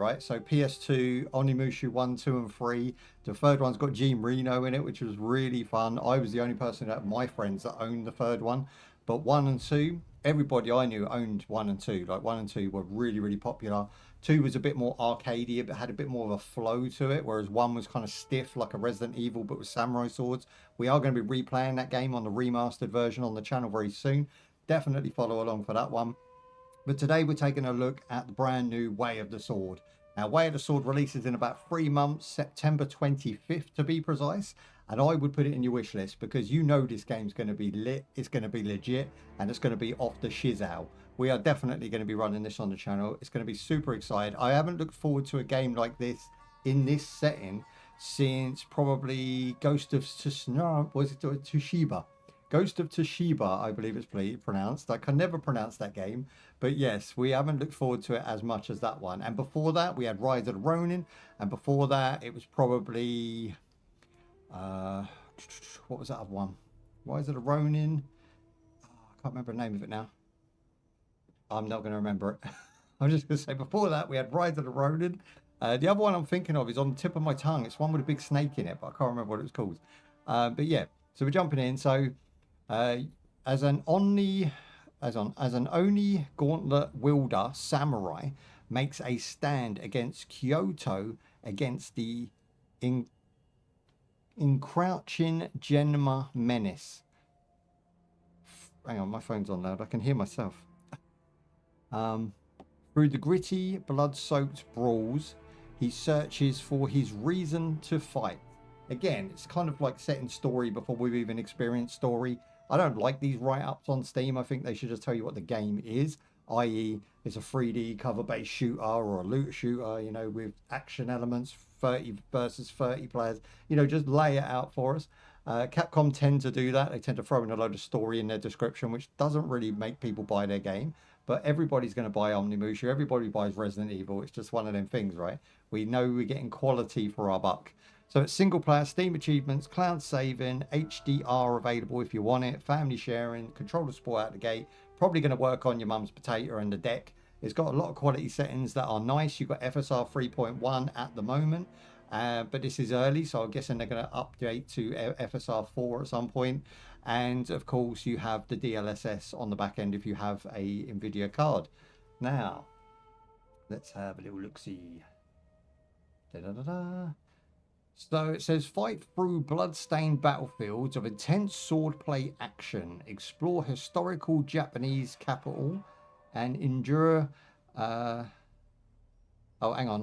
right? So PS2, Onimusha 1, 2, and 3. The third one's got Jean Reno in it, which was really fun. I was the only person out of my friends that owned the third one. But 1 and 2, everybody I knew owned 1 and 2. Like 1 and 2 were really, really popular. 2 was a bit more arcadey, but had a bit more of a flow to it, whereas 1 was kind of stiff like a Resident Evil, but with samurai swords. We are going to be replaying that game on the remastered version on the channel very soon. Definitely follow along for that one. But today we're taking a look at the brand new Way of the Sword. Now, Way of the Sword releases in about 3 months, September 25th to be precise. And I would put it in your wish list because you know this game's going to be lit, it's going to be legit, and it's going to be off the shizow. We are definitely going to be running this on the channel. It's going to be super excited. I haven't looked forward to a game like this in this setting since probably Ghost of Tsushima. Was it Toshiba? Ghost of Toshiba, I believe it's pronounced. I can never pronounce that game. But yes, we haven't looked forward to it as much as that one. And before that, we had Rise of the Ronin. And before that, it was probably... what was that other one? Rise of the Ronin. Oh, I can't remember the name of it now. I'm not going to remember it. I'm just going to say before that, we had Rise of the Ronin. The other one I'm thinking of is on the tip of my tongue. It's one with a big snake in it, but I can't remember what it was called. But yeah, so we're jumping in. So... as an Oni gauntlet wielder samurai makes a stand against Kyoto against the encroaching Genma menace. Hang on, my phone's on loud. I can hear myself. Through the gritty, blood-soaked brawls, he searches for his reason to fight. Again, it's kind of like setting story before we've even experienced story. I don't like these write-ups on Steam. I think they should just tell you what the game is, i.e. it's a 3D cover-based shooter or a loot shooter, you know, with action elements, 30 versus 30 players. You know, just lay it out for us. Capcom tend to do that. They tend to throw in a load of story in their description, which doesn't really make people buy their game. But everybody's going to buy Omnimusha. Everybody buys Resident Evil. It's just one of them things, right? We know we're getting quality for our buck. So it's single player, Steam achievements, cloud saving, HDR available if you want it, family sharing, controller support out the gate. Probably going to work on your mum's potato and the deck. It's got a lot of quality settings that are nice. You've got FSR 3.1 at the moment, but this is early, so I'm guessing they're going to update to FSR 4 at some point. And of course, you have the DLSS on the back end if you have a NVIDIA card. Now, let's have a little look-see. Da-da-da-da. So it says, fight through blood-stained battlefields of intense swordplay action, explore historical Japanese capital, and endure...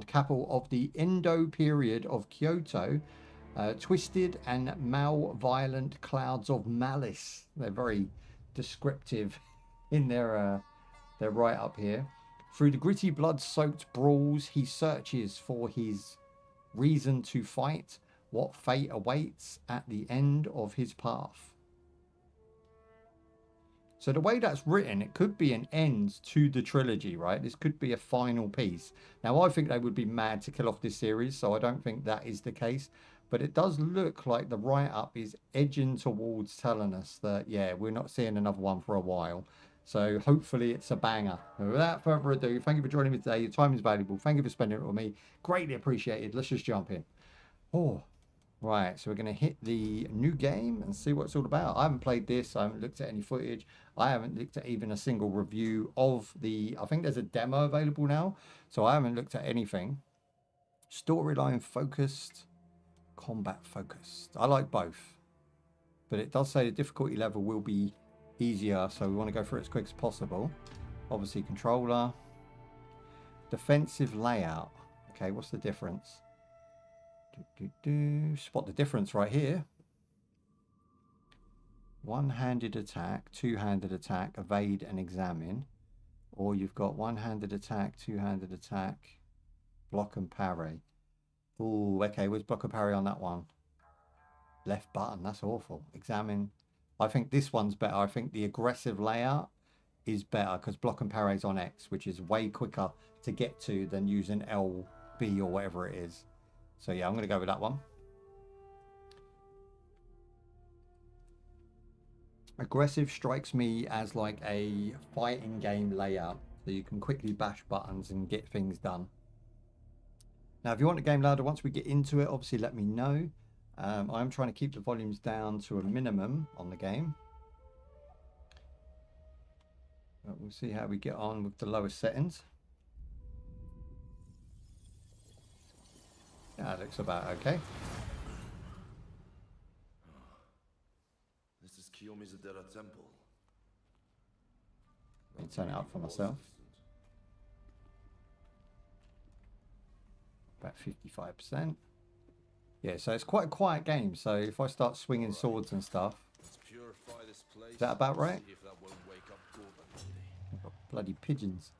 capital of the Edo period of Kyoto, twisted and mal-violent clouds of malice. They're very descriptive in their write-up here. Through the gritty, blood-soaked brawls, he searches for his... reason to fight, what fate awaits at the end of his path. So the way that's written, it could be an end to the trilogy, right? This could be a final piece. Now, I think they would be mad to kill off this series, so I don't think that is the case. But it does look like the write-up is edging towards telling us that, yeah, we're not seeing another one for a while. So hopefully it's a banger. And without further ado, thank you for joining me today. Your time is valuable. Thank you for spending it with me. Greatly appreciated. Let's just jump in. Oh, right. So we're going to hit the new game and see what it's all about. I haven't played this. I haven't looked at any footage. I haven't looked at even a single review of the... I think there's a demo available now. So I haven't looked at anything. Storyline focused. Combat focused. I like both. But it does say the difficulty level will be... easier, so we want to go through it as quick as possible. Obviously, controller, defensive layout. Okay, what's the difference? Spot the difference right here. One-handed attack, two-handed attack, evade and examine. Or you've got one-handed attack, two-handed attack, block and parry. Ooh, okay, where's block and parry on that one? Left button, that's awful. Examine. I think this one's better. I think the aggressive layout is better because block and parry is on X, which is way quicker to get to than using LB or whatever it is. So yeah, I'm going to go with that one. Aggressive strikes me as like a fighting game layout, so you can quickly bash buttons and get things done. Now, if you want the game louder, once we get into it, obviously let me know. I'm trying to keep the volumes down to a minimum on the game. But we'll see how we get on with the lowest settings. Yeah, it looks about okay. This is Kiyomizadera Temple. Let me turn it up for myself. About 55%. Yeah, so it's quite a quiet game. So if I start swinging swords and stuff, is that about right? I've got bloody pigeons.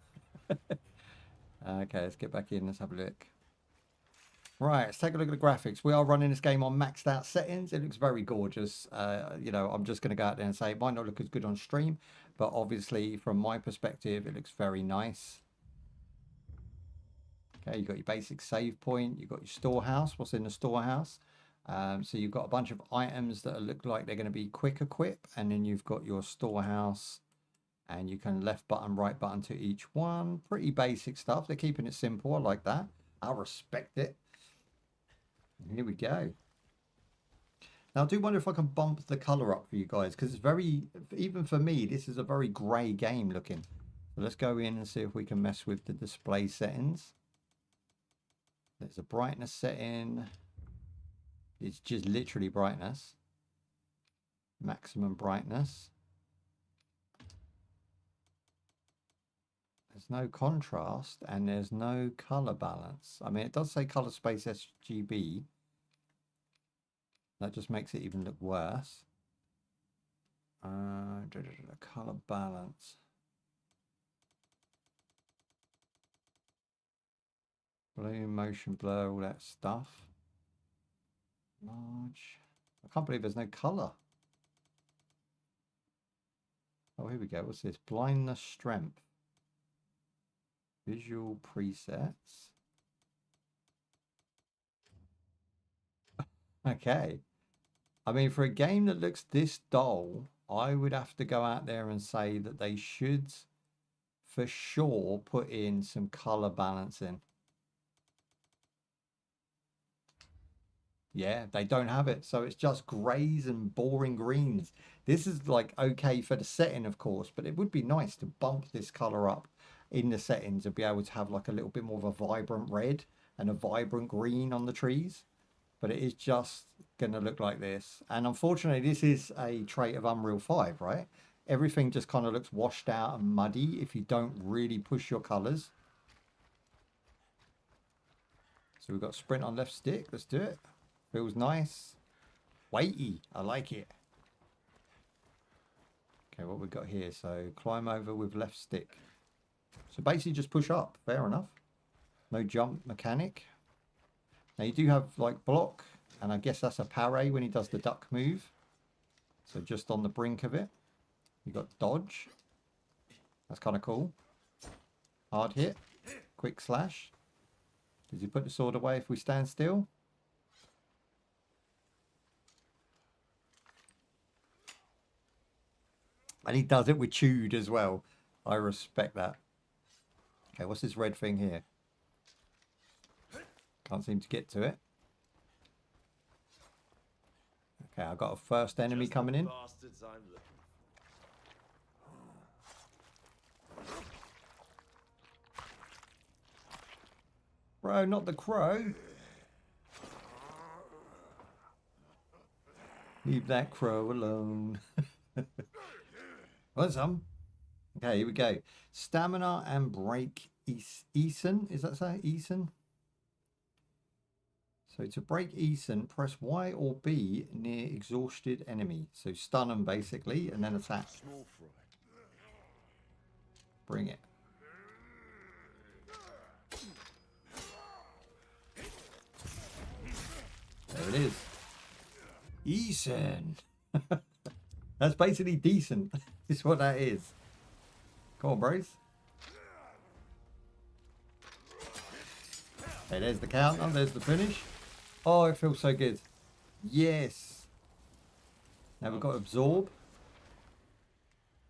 Okay, let's get back in. Let's have a look. Right, let's take a look at the graphics. We are running this game on maxed out settings. It looks very gorgeous. You know, I'm just going to go out there and say it might not look as good on stream, but obviously from my perspective, it looks very nice. Okay, you've got your basic save point. You've got your storehouse. What's in the storehouse? So you've got a bunch of items that look like they're going to be quick equip, and then you've got your storehouse, and you can left button, right button to each one. Pretty basic stuff. They're keeping it simple. I like that. I respect it. Here we go. Now I do wonder if I can bump the color up for you guys, because it's very, even for me, this is a very grey game looking. So let's go in and see if we can mess with the display settings. There's a brightness setting. It's just literally brightness. Maximum brightness. There's no contrast and there's no color balance. I mean, it does say color space SGB. That just makes it even look worse. Color balance. Blue, motion blur, all that stuff. Large. I can't believe there's no color. Oh, here we go. What's this? Blindness strength. Visual presets. Okay. I mean, for a game that looks this dull, I would have to go out there and say that they should, for sure, put in some color balancing. Yeah, they don't have it. So it's just grays and boring greens. This is like okay for the setting, of course, but it would be nice to bump this color up in the settings and be able to have like a little bit more of a vibrant red and a vibrant green on the trees. But it is just going to look like this. And unfortunately, this is a trait of Unreal 5, right? Everything just kind of looks washed out and muddy if you don't really push your colors. So we've got sprint on left stick. Let's do it. Feels nice. Weighty. I like it. Okay, what we've got here. So climb over with left stick. So basically just push up. Fair enough. No jump mechanic. Now you do have like block. And I guess that's a parry when he does the duck move. So just on the brink of it. You've got dodge. That's kind of cool. Hard hit. Quick slash. Does he put the sword away if we stand still? And he does it with chewed as well. I respect that. Okay, what's this red thing here? Can't seem to get to it. Okay, I've got a first enemy coming in. Bro, not the crow. Leave that crow alone. Want some? Okay, here we go. Stamina and break Eason. Is that so? Eason? So to break Eason, press Y or B near exhausted enemy. So stun them basically and then attack. Bring it. There it is. Eason. That's basically decent. Is what that is. Come on, bros. Okay, there's the counter. There's the finish. Oh, it feels so good. Yes. Now we've got absorb.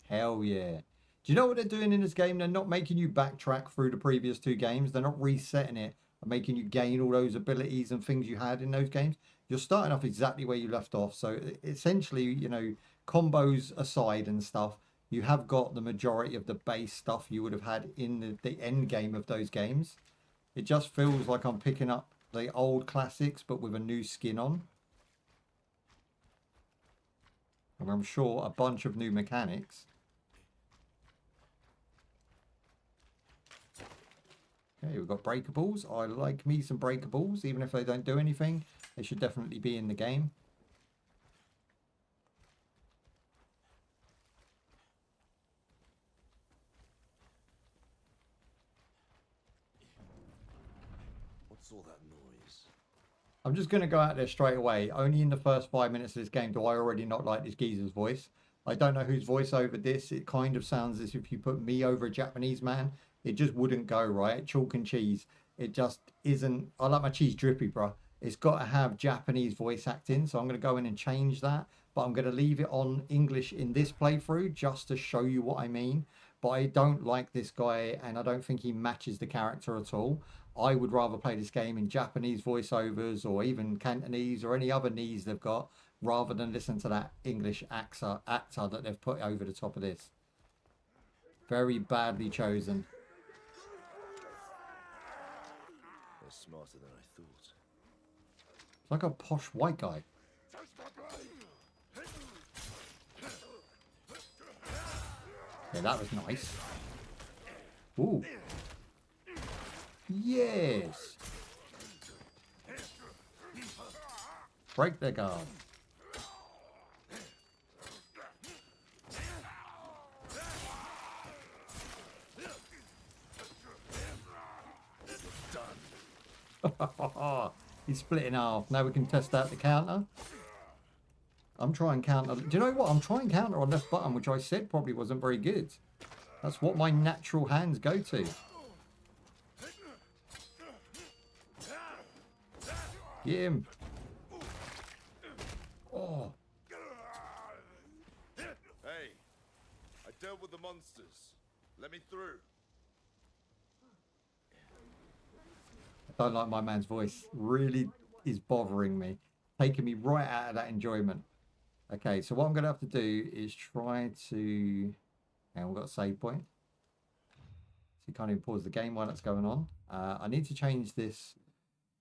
Hell yeah. Do you know what they're doing in this game? They're not making you backtrack through the previous two games. They're not resetting it making you gain all those abilities and things you had in those games. You're starting off exactly where you left off. So essentially, you know, combos aside and stuff, you have got the majority of the base stuff you would have had in the end game of those games. It just feels like I'm picking up the old classics, but with a new skin on. And I'm sure a bunch of new mechanics. Okay, we've got breakables. I like me some breakables, even if they don't do anything. They should definitely be in the game. What's all that noise? I'm just going to go out there straight away. Only in the first 5 minutes of this game do I already not like this geezer's voice. I don't know whose voice over this. It kind of sounds as if you put me over a Japanese man. It just wouldn't go right. Chalk and cheese. It just isn't. I like my cheese drippy, bro. It's got to have Japanese voice acting. So I'm going to go in and change that. But I'm going to leave it on English in this playthrough just to show you what I mean. But I don't like this guy, and I don't think he matches the character at all. I would rather play this game in Japanese voiceovers or even Cantonese or any other knees they've got, rather than listen to that English actor that they've put over the top of this. Very badly chosen. They're smarter than I thought. It's like a posh white guy. Yeah, that was nice. Ooh. Yes. Break their guard. He's split in half. Now we can test out the counter. I'm trying counter. Do you know what? I'm trying counter on left button, which I said probably wasn't very good. That's what my natural hands go to. Get him. Oh. Hey, I dealt with the monsters. Let me through. I don't like my man's voice. Really is bothering me. Taking me right out of that enjoyment. Okay, so what I'm going to have to do is try to... And we've got a save point. So you can't even pause the game while that's going on. I need to change this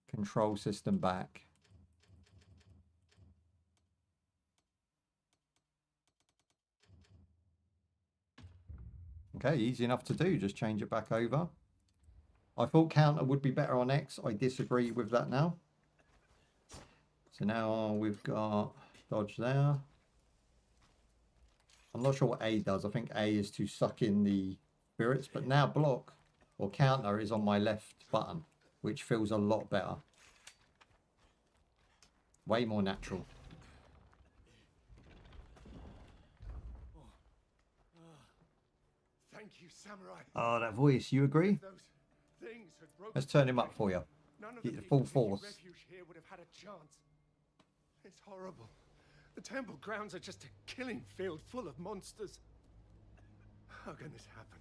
control system back. Okay, easy enough to do. Just change it back over. I thought counter would be better on X. I disagree with that now. So now we've got dodge there. I'm not sure what A does. I think A is to suck in the spirits, but now block or counter is on my left button, which feels a lot better. Way more natural. Thank you, Samurai. Oh, that voice. You agree? Those things had broken. Let's turn him up for you. None of Get the the full people force. taking refuge here would have had a chance. It's horrible. The temple grounds are just a killing field full of monsters. How can this happen?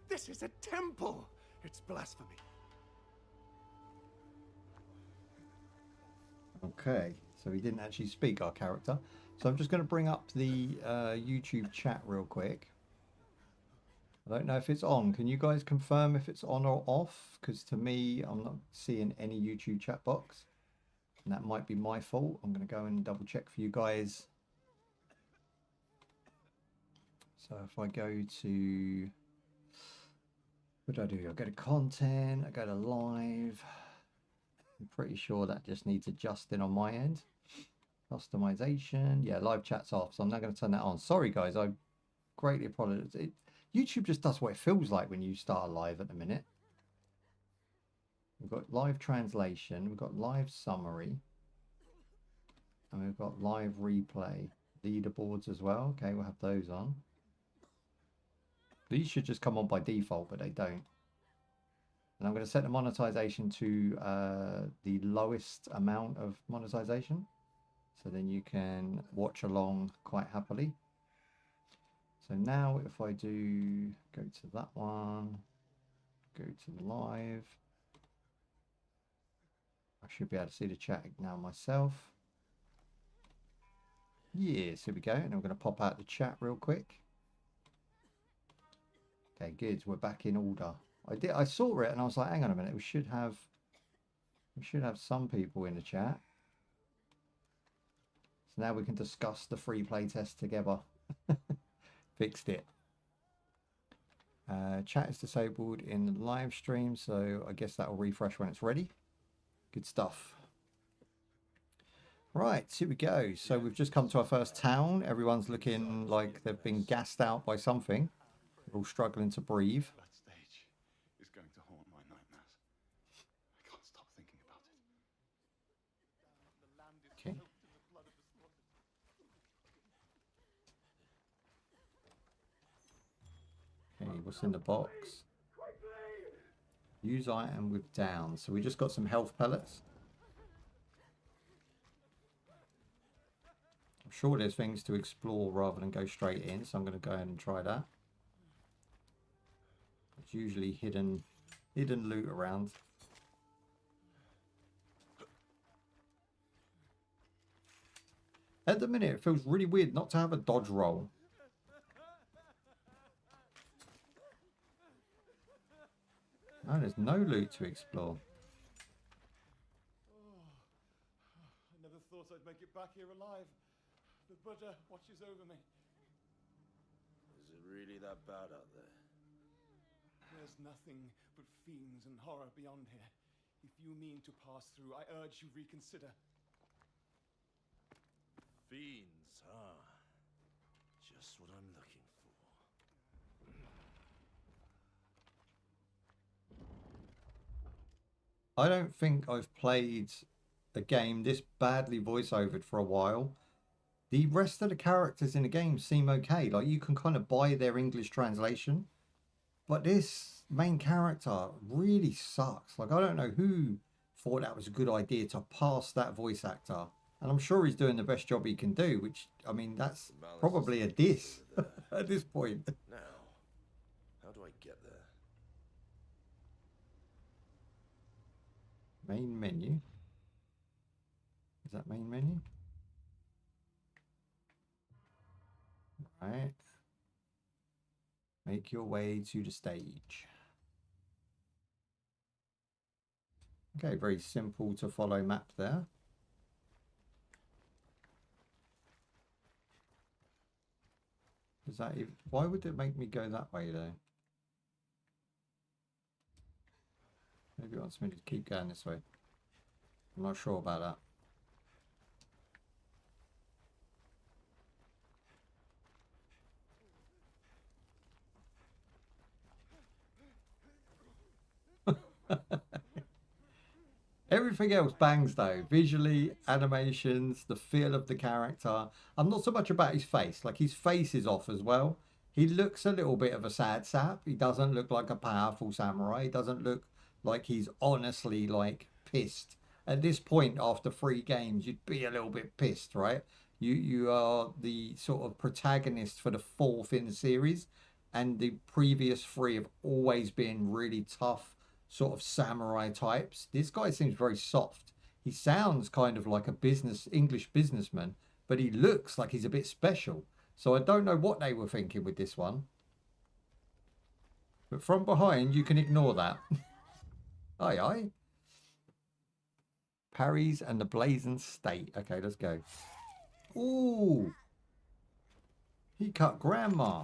This is a temple. It's blasphemy. Okay, so he didn't actually speak, our character. So I'm just going to bring up the YouTube chat real quick. I don't know if it's on. Can you guys confirm if it's on or off? Because to me, I'm not seeing any YouTube chat box. And that might be my fault. I'm going to go and double check for you guys. So if I go to... What do I do? I go to content. I go to live. I'm pretty sure that just needs adjusting on my end. Customization. Yeah, live chat's off. So I'm not going to turn that on. Sorry, guys. I greatly apologize. YouTube just does what it feels like when you start live at the minute. We've got live translation. We've got live summary. And we've got live replay. Leaderboards as well. Okay, we'll have those on. These should just come on by default, but they don't. And I'm going to set the monetization to the lowest amount of monetization. So then you can watch along quite happily. So now if I do go to that one, go to live, should be able to see the chat now myself. Yes, here we go. And I'm going to pop out the chat real quick. Okay, good. We're back in order. I saw it and I was like, hang on a minute. We should have some people in the chat. So now we can discuss the free playtest together. Fixed it. Chat is disabled in the live stream, so I guess that will refresh when it's ready. Good stuff. Right, here we go. So we've just come to our first town. Everyone's looking like they've been gassed out by something. They're all struggling to breathe. That stage is going to haunt my nightmares. I can't stop thinking about it. Okay. Okay, what's in the box? Use item with down. So we just got some health pellets. I'm sure there's things to explore rather than go straight in, so I'm going to go ahead and try that. It's usually hidden loot around. At the minute, it feels really weird not to have a dodge roll. No, there's no loot to explore. I never thought I'd make it back here alive. The Buddha watches over me. Is it really that bad out there? There's nothing but fiends and horror beyond here. If you mean to pass through, I urge you reconsider. Fiends, ah. Just what I'm looking for. I don't think I've played a game this badly voiceovered for a while. The rest of the characters in the game seem okay. Like, you can kind of buy their English translation. But this main character really sucks. Like, I don't know who thought that was a good idea to pass that voice actor. And I'm sure he's doing the best job he can do, which, I mean, that's probably a diss at this point. Now, how do I get there? Main menu. Is that main menu? Right. Make your way to the stage. Okay, very simple to follow map there. Is that even, why would it make me go that way though? Maybe it wants me to keep going this way. I'm not sure about that. Everything else bangs though. Visually, animations, the feel of the character. I'm not so much about his face. Like, his face is off as well. He looks a little bit of a sad sap. He doesn't look like a powerful samurai. He doesn't look like he's honestly like pissed. At this point, after 3 games, you'd be a little bit pissed, right? You are the sort of protagonist for the 4th in the series, and the previous 3 have always been really tough sort of samurai types. This guy seems very soft. He sounds kind of like a English businessman, but he looks like he's a bit special. So I don't know what they were thinking with this one. But from behind, you can ignore that. Aye, aye. Parries and the Blazing State. Okay, let's go. Ooh. He cut grandma.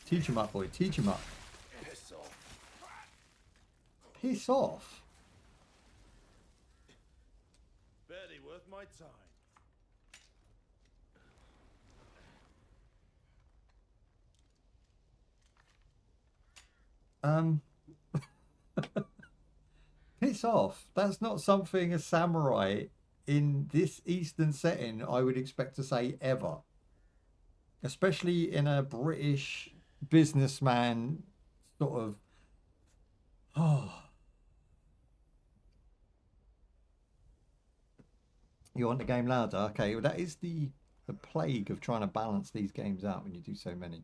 Teach him up, boy. Teach him up. Piss off. Piss off. Barely worth my time. Piss off. That's not something a samurai in this Eastern setting I would expect to say ever. Especially in a British businessman sort of... Oh. You want the game louder? Okay, well, that is the plague of trying to balance these games out when you do so many.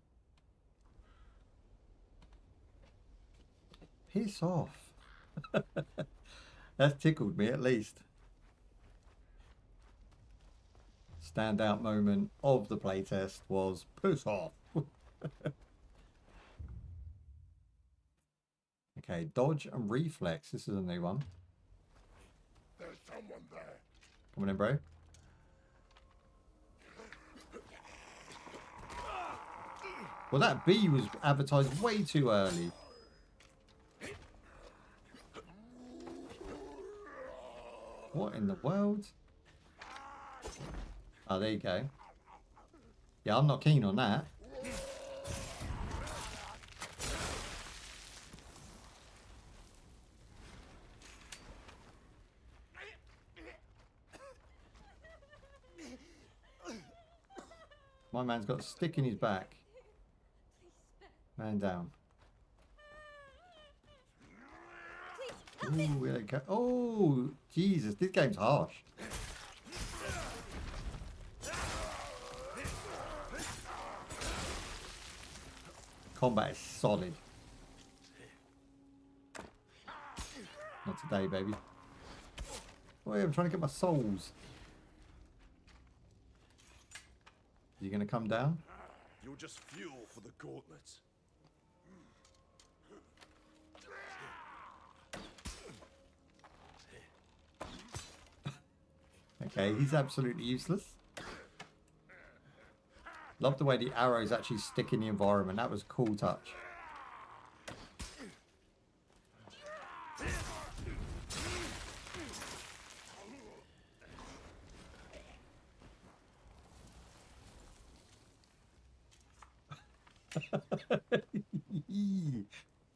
Piss off. That's tickled me at least. Standout moment of the playtest was piss off. Okay, dodge and reflex. This is a new one. There's someone there. Coming in, bro. Well, that bee was advertised way too early. What in the world? Oh, there you go. Yeah, I'm not keen on that. My man's got a stick in his back. Man down. Ooh, there you go. Oh, Jesus, this game's harsh. Combat is solid. Not today, baby. Oh, yeah, I'm trying to get my souls. Is he going to come down? You're just fuel for the gauntlet. Okay, he's absolutely useless. Love the way the arrows actually stick in the environment. That was a cool touch.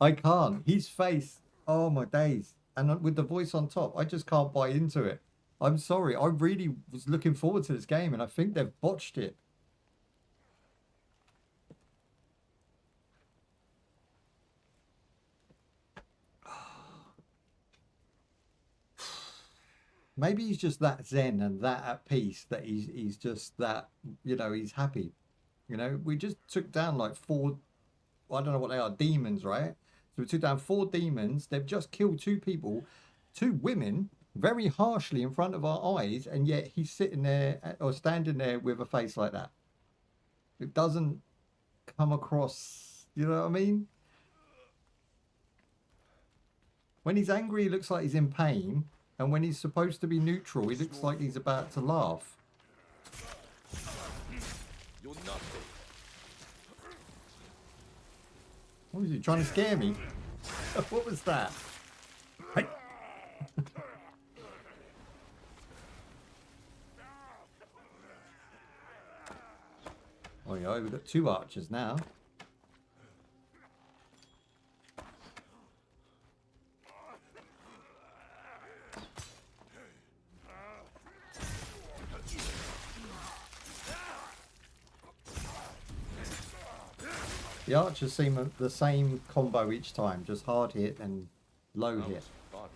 I can't. His face. Oh my days. And with the voice on top, I just can't buy into it. I'm sorry. I really was looking forward to this game, and I think they've botched it. Maybe he's just that zen and that at peace that he's just that, you know, he's happy. You know, we just took down like 4, I don't know what they are, demons, right? So we took down 4 demons. They've just killed 2 people, 2 women, very harshly in front of our eyes, and yet he's sitting there or standing there with a face like that. It doesn't come across, you know what I mean? When he's angry, he looks like he's in pain, and when he's supposed to be neutral, he looks like he's about to laugh. You're nothing. What was he trying to scare me? What was that? Hey. Oh yeah, we've got 2 archers now. The archers seem the same combo each time, just hard hit and low hit. Fun.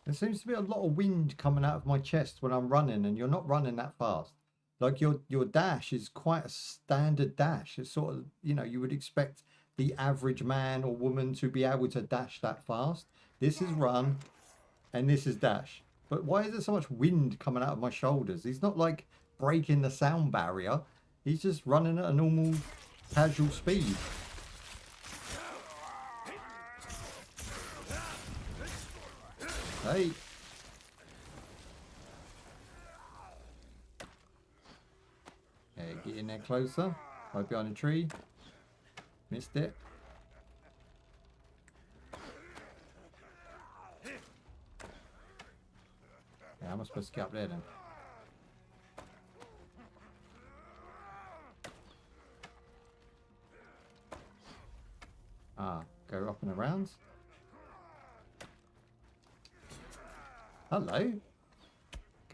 There seems to be a lot of wind coming out of my chest when I'm running, and you're not running that fast. Like your dash is quite a standard dash. It's sort of, you know, you would expect the average man or woman to be able to dash that fast. This is run and this is dash. But why is there so much wind coming out of my shoulders? He's not like breaking the sound barrier. He's just running at a normal casual speed. Hey. Okay, get in there closer. Right behind a tree. Missed it. Yeah, how am I supposed to get up there then? Ah, go up and around. Hello.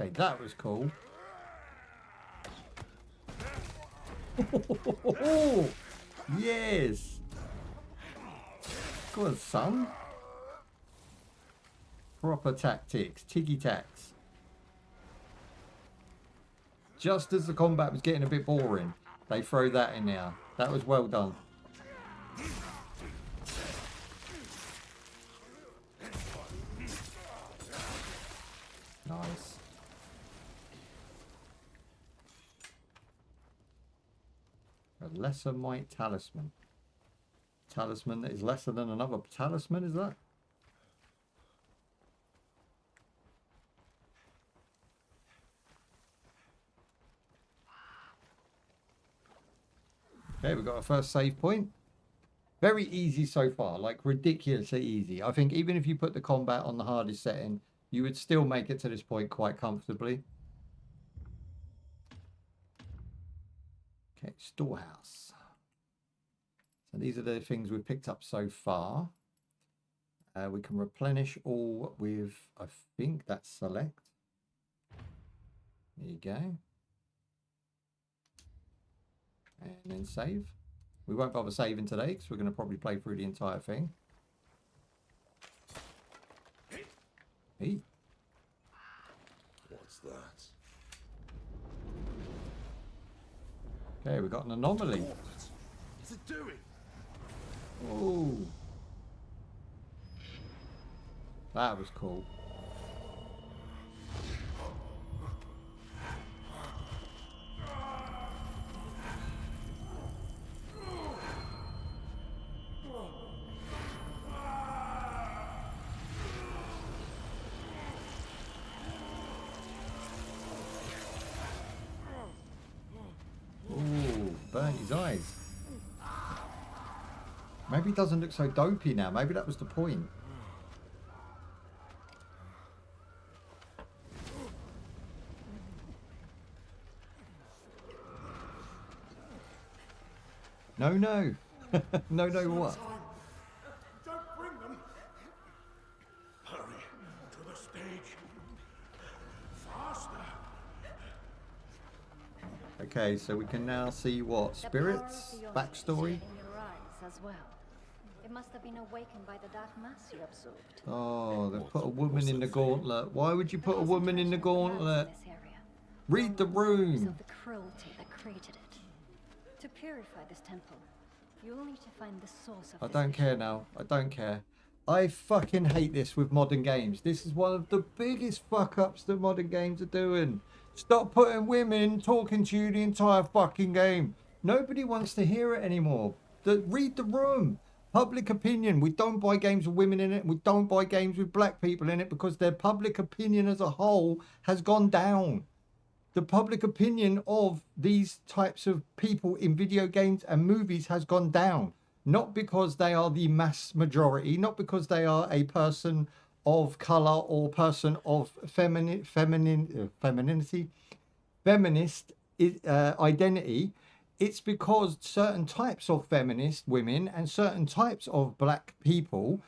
Okay, that was cool. Yes. Good, son. Proper tactics. Tiggy-tacks. Just as the combat was getting a bit boring, they throw that in there. That was well done. Nice. A lesser might talisman. Talisman that is lesser than another talisman, is that? Okay, we've got our first save point. Very easy so far, like ridiculously easy. I think even if you put the combat on the hardest setting, you would still make it to this point quite comfortably. Okay, storehouse. So these are the things we've picked up so far. We can replenish all with, I think that's select. There you go. And then save. We won't bother saving today because we're going to probably play through the entire thing. Hey. What's that? Okay, we've got an anomaly. What's it doing? Oh. That was cool. Ooh, burnt his eyes. Maybe he doesn't look so dopey now. Maybe that was the point. No, no. No, no, what? Don't bring them. Hurry to the stage. Faster. Okay, so we can now see what? Spirits? Backstory? In your eyes as well. It must have been awakened by the dark mass you absorbed. Oh, they've put a woman in the gauntlet. Why would you put a woman in the gauntlet? Read the room. Of the cruelty that created it. To purify this temple, you will need to find the source of I don't care now. I don't care. I fucking hate this with modern games. This is one of the biggest fuck-ups that modern games are doing. Stop putting women talking to you the entire fucking game. Nobody wants to hear it anymore. Read the room. Public opinion. We don't buy games with women in it. We don't buy games with black people in it because their public opinion as a whole has gone down. The public opinion of these types of people in video games and movies has gone down. Not because they are the mass majority, not because they are a person of color or person of feminist identity. It's because certain types of feminist women and certain types of black people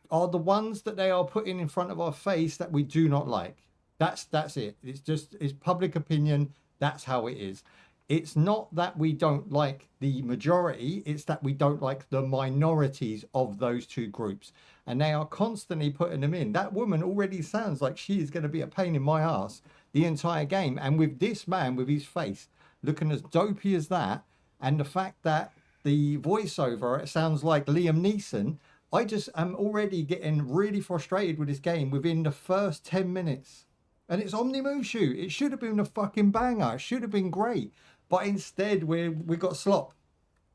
are the ones that they are putting in front of our face that we do not like. That's it. It's public opinion. That's how it is. It's not that we don't like the majority. It's that we don't like the minorities of those two groups. And they are constantly putting them in. That woman already sounds like she is going to be a pain in my ass the entire game. And with this man with his face looking as dopey as that, and the fact that the voiceover, it sounds like Liam Neeson, I just am already getting really frustrated with this game within the first 10 minutes. And it's Omnimushu. It should have been a fucking banger. It should have been great. But instead, we got slop.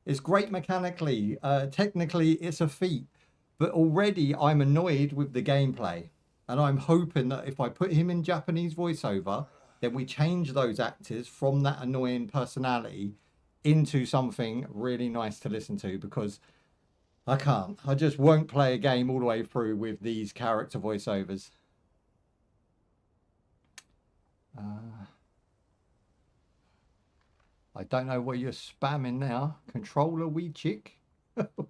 It's great mechanically. Technically, it's a feat. But already, I'm annoyed with the gameplay. And I'm hoping that if I put him in Japanese voiceover, then we change those actors from that annoying personality into something really nice to listen to. Because I can't. I just won't play a game all the way through with these character voiceovers. I don't know what you're spamming now. Controller, wee chick.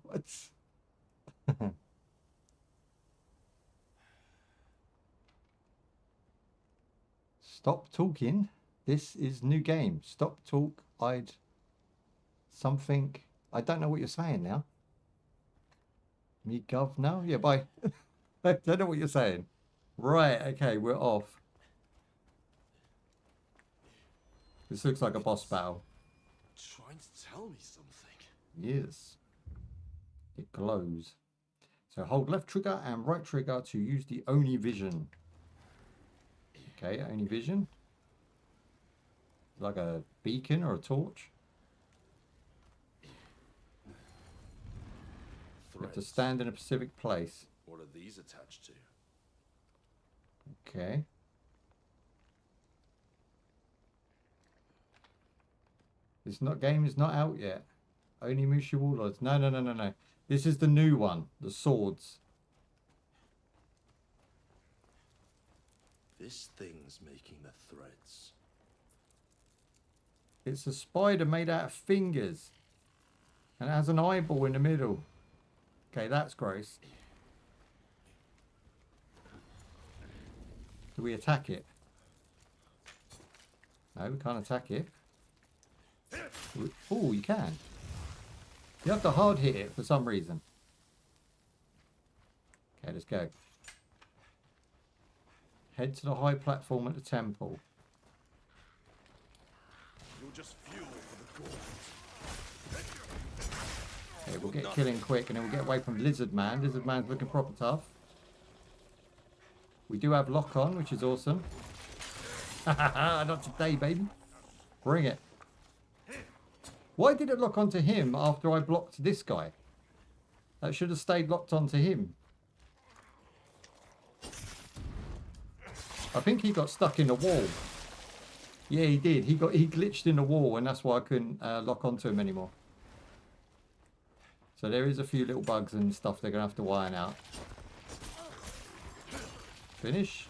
What's... Stop talking. This is new game. Stop talk. Something. I don't know what you're saying now. Me gov now? Yeah, bye. I don't know what you're saying. Right, okay, we're off. This looks like a boss battle. Trying to tell me something. Yes. It glows. So hold left trigger and right trigger to use the Oni vision. Okay, Oni vision. Like a beacon or a torch. You have to stand in a specific place. What are these attached to? Okay. This game is not out yet. Only Mushu Warlords. No. This is the new one. The swords. This thing's making the threads. It's a spider made out of fingers. And it has an eyeball in the middle. Okay, that's gross. Do we attack it? No, we can't attack it. Oh, you can. You have to hard hit it for some reason. Okay, let's go. Head to the high platform at the temple. You'll just fuel for the gods. Okay, we'll get killing quick and then we'll get away from Lizard Man. Lizard Man's looking proper tough. We do have lock on, which is awesome. Not today, baby. Bring it. Why did it lock onto him after I blocked this guy? That should have stayed locked onto him. I think he got stuck in the wall. Yeah, he did. He glitched in the wall, and that's why I couldn't lock onto him anymore. So there is a few little bugs and stuff they're going to have to iron out. Finish.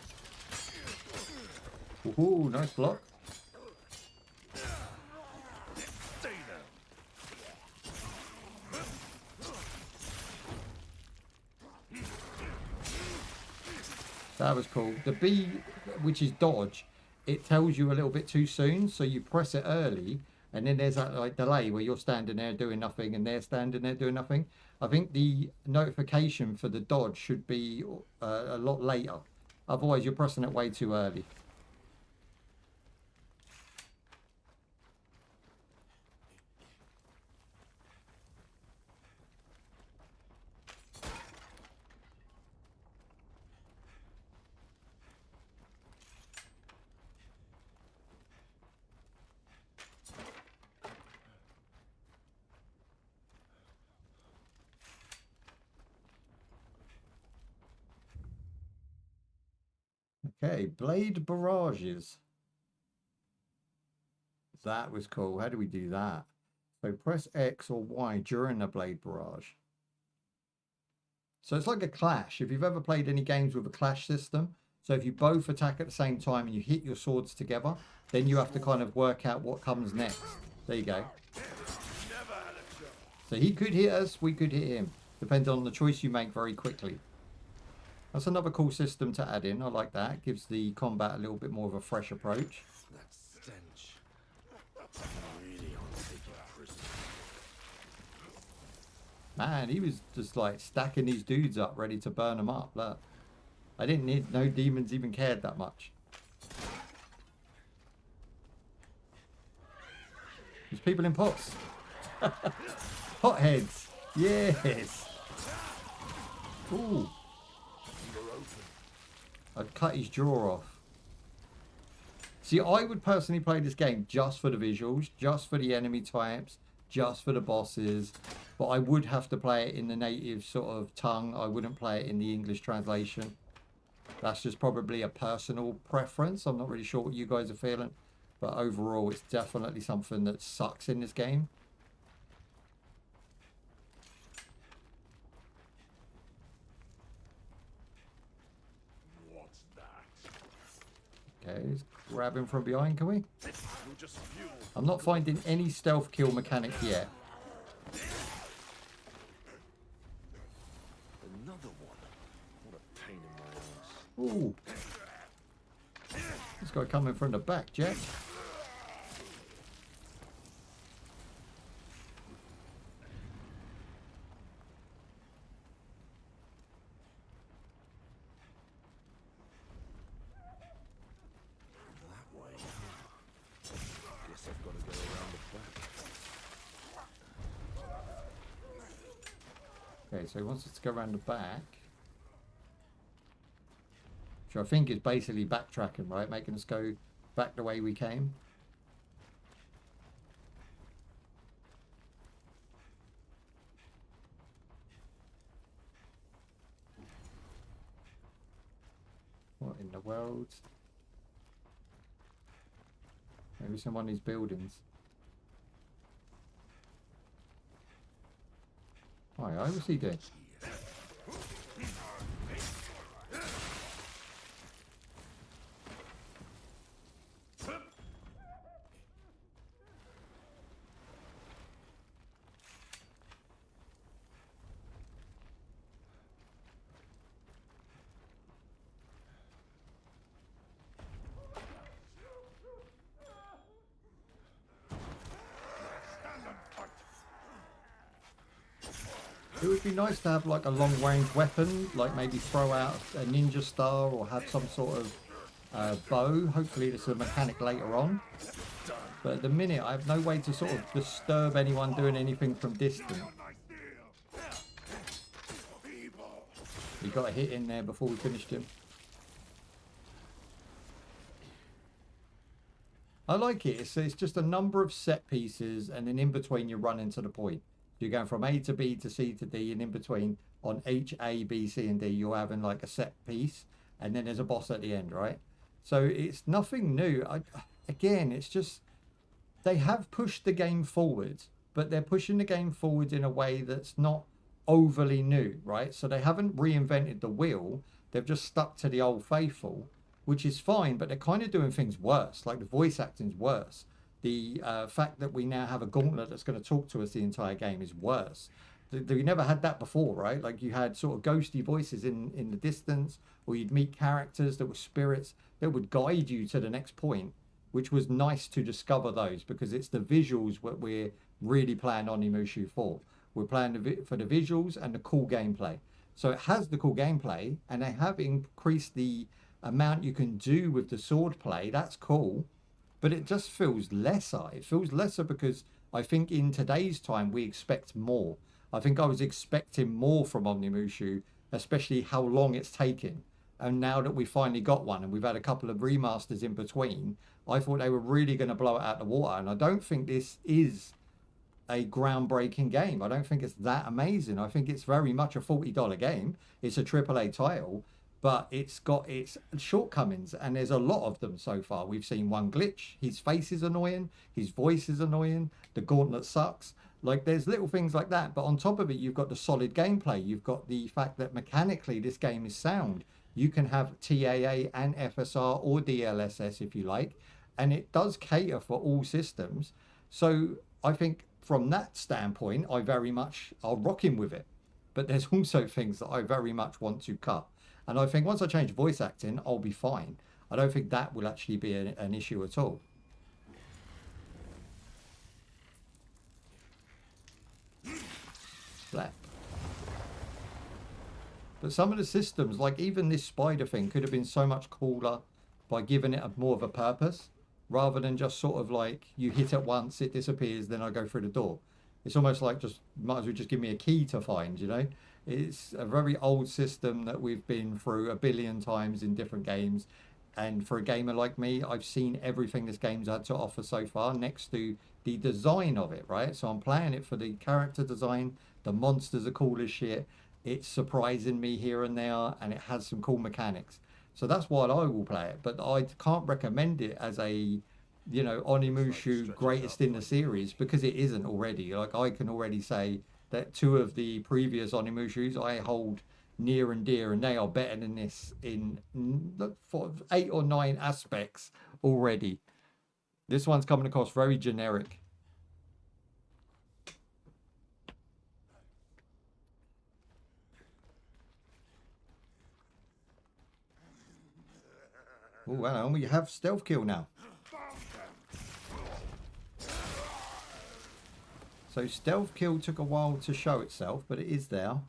Ooh, nice block. That was cool. The B, which is dodge, it tells you a little bit too soon, so you press it early, and then there's that like delay where you're standing there doing nothing and they're standing there doing nothing. I think the notification for the dodge should be a lot later. Otherwise, you're pressing it way too early. Okay, blade barrages. That was cool. How do we do that? So press X or Y during the blade barrage. So it's like a clash. If you've ever played any games with a clash system, so if you both attack at the same time and you hit your swords together, then you have to kind of work out what comes next. There you go. So he could hit us, we could hit him. Depending on the choice you make very quickly. That's another cool system to add in. I like that. It gives the combat a little bit more of a fresh approach. That stench. Really on taking prison. Man, he was just like stacking these dudes up, ready to burn them up. Look. I didn't need no demons even cared that much. There's people in pots. Potheads. Yes. Ooh. I'd cut his jaw off. See, I would personally play this game just for the visuals, just for the enemy types, just for the bosses. But I would have to play it in the native sort of tongue. I wouldn't play it in the English translation. That's just probably a personal preference. I'm not really sure what you guys are feeling. But overall, it's definitely something that sucks in this game. Okay, let's grab him from behind, can we? I'm not finding any stealth kill mechanic yet. Another one. What a pain in my ass. Ooh. This guy coming from the back, Jack. That way. Guess I've got to go around the back. Okay, so he wants us to go around the back. Which I think is basically backtracking, right? Making us go back the way we came. What in the world? Maybe it's in one of these buildings. Hi, what's he doing? It would be nice to have like a long range weapon, like maybe throw out a ninja star or have some sort of bow. Hopefully there's a mechanic later on. But at the minute I have no way to sort of disturb anyone doing anything from distance. We got a hit in there before we finished him. I like it. It's just a number of set pieces and then in between you're running to the point. You're going from A to B to C to D, and in between on H, A, B, C, and D, you're having like a set piece, and then there's a boss at the end, right? So it's nothing new. Again, it's just they have pushed the game forward, but they're pushing the game forward in a way that's not overly new, right? So they haven't reinvented the wheel. They've just stuck to the old faithful, which is fine, but they're kind of doing things worse. Like the voice acting's worse. The fact that we now have a gauntlet that's going to talk to us the entire game is worse. We never had that before, right? Like you had sort of ghosty voices in the distance, or you'd meet characters that were spirits that would guide you to the next point, which was nice to discover those because it's the visuals what we're really playing Onimusha for. We're playing for the visuals and the cool gameplay. So it has the cool gameplay, and they have increased the amount you can do with the sword play. That's cool. But it just feels lesser. It feels lesser because I think in today's time we expect more. I think I was expecting more from Onimusha, especially how long it's taken. And now that we finally got one and we've had a couple of remasters in between, I thought they were really going to blow it out the water. And I don't think this is a groundbreaking game. I don't think it's that amazing. I think it's very much a $40 game. It's a AAA title. But it's got its shortcomings, and there's a lot of them so far. We've seen one glitch. His face is annoying. His voice is annoying. The gauntlet sucks. Like, there's little things like that. But on top of it, you've got the solid gameplay. You've got the fact that mechanically this game is sound. You can have TAA and FSR or DLSS if you like. And it does cater for all systems. So I think from that standpoint, I'll rock him with it. But there's also things that I very much want to cut. And I think once I change voice acting, I'll be fine. I don't think that will actually be an issue at all. Slap. But some of the systems, like even this spider thing, could have been so much cooler by giving it more of a purpose, rather than just sort of like you hit it once, it disappears, then I go through the door. It's almost like just might as well just give me a key to find, you know? It's a very old system that we've been through a billion times in different games. And for a gamer like me, I've seen everything this game's had to offer so far next to the design of it, right? So I'm playing it for the character design. The monsters are cool as shit. It's surprising me here and there, and it has some cool mechanics. So that's why I will play it. But I can't recommend it as a, you know, Onimusha greatest in the series because it isn't already. Like, I can already say that two of the previous Onimushas I hold near and dear, and they are better than this in 8 or 9 aspects already. This one's coming across very generic. Oh, hang on, we have stealth kill now. So stealth kill took a while to show itself, but it is there.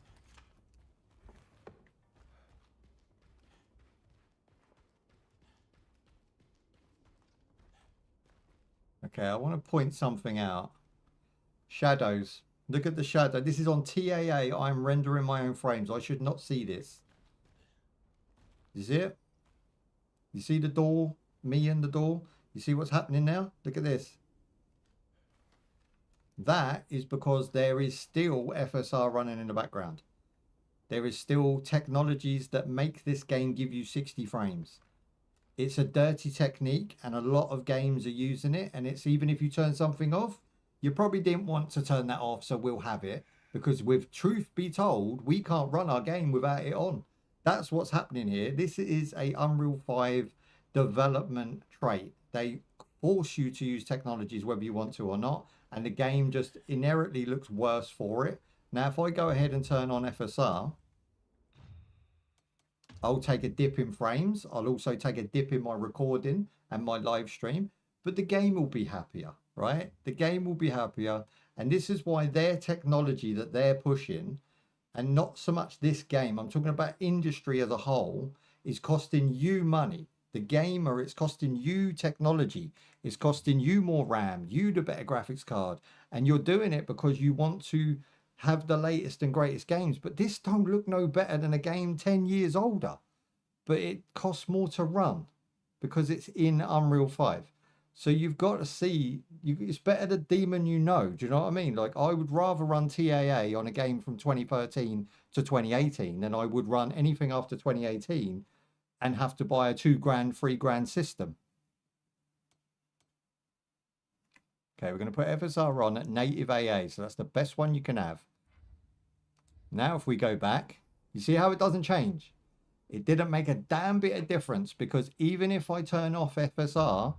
Okay, I want to point something out. Shadows. Look at the shadow. This is on TAA. I'm rendering my own frames. I should not see this. You see it? You see the door? Me and the door? You see what's happening now? Look at this. That is because there is still FSR running in the background. There is still technologies that make this game give you 60 frames. It's a dirty technique and a lot of games are using it. And it's even if you turn something off, you probably didn't want to turn that off, so we'll have it. Because with truth be told, we can't run our game without it on. That's what's happening here. This is a Unreal 5 development trait. They force you to use technologies whether you want to or not. And the game just inherently looks worse for it. Now, if I go ahead and turn on FSR, I'll take a dip in frames. I'll also take a dip in my recording and my live stream. But the game will be happier, right? The game will be happier. And this is why their technology that they're pushing, and not so much this game, I'm talking about industry as a whole, is costing you money. The gamer, it's costing you technology. It's costing you more RAM, you the better graphics card. And you're doing it because you want to have the latest and greatest games. But this don't look no better than a game 10 years older. But it costs more to run because it's in Unreal 5. So you've got to see, it's better the demon you know. Do you know what I mean? Like, I would rather run TAA on a game from 2013 to 2018 than I would run anything after 2018 and have to buy a $2 grand, $3 grand system. Okay, we're going to put FSR on at native AA. So that's the best one you can have. Now, if we go back, you see how it doesn't change? It didn't make a damn bit of difference because even if I turn off FSR,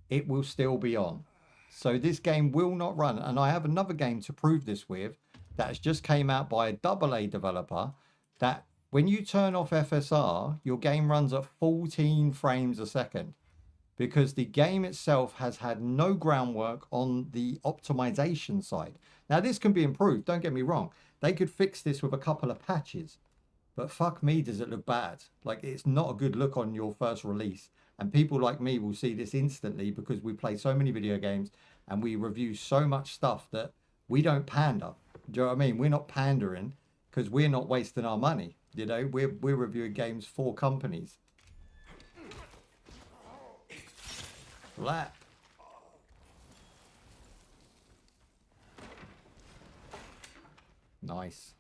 it will still be on. So this game will not run. And I have another game to prove this with that has just came out by a AA developer that when you turn off FSR, your game runs at 14 frames a second because the game itself has had no groundwork on the optimization side. Now, this can be improved. Don't get me wrong. They could fix this with a couple of patches. But fuck me, does it look bad? Like, it's not a good look on your first release. And people like me will see this instantly because we play so many video games and we review so much stuff that we don't pander. Do you know what I mean? We're not pandering because we're not wasting our money. You know, we're reviewing games for companies. Flat. Nice.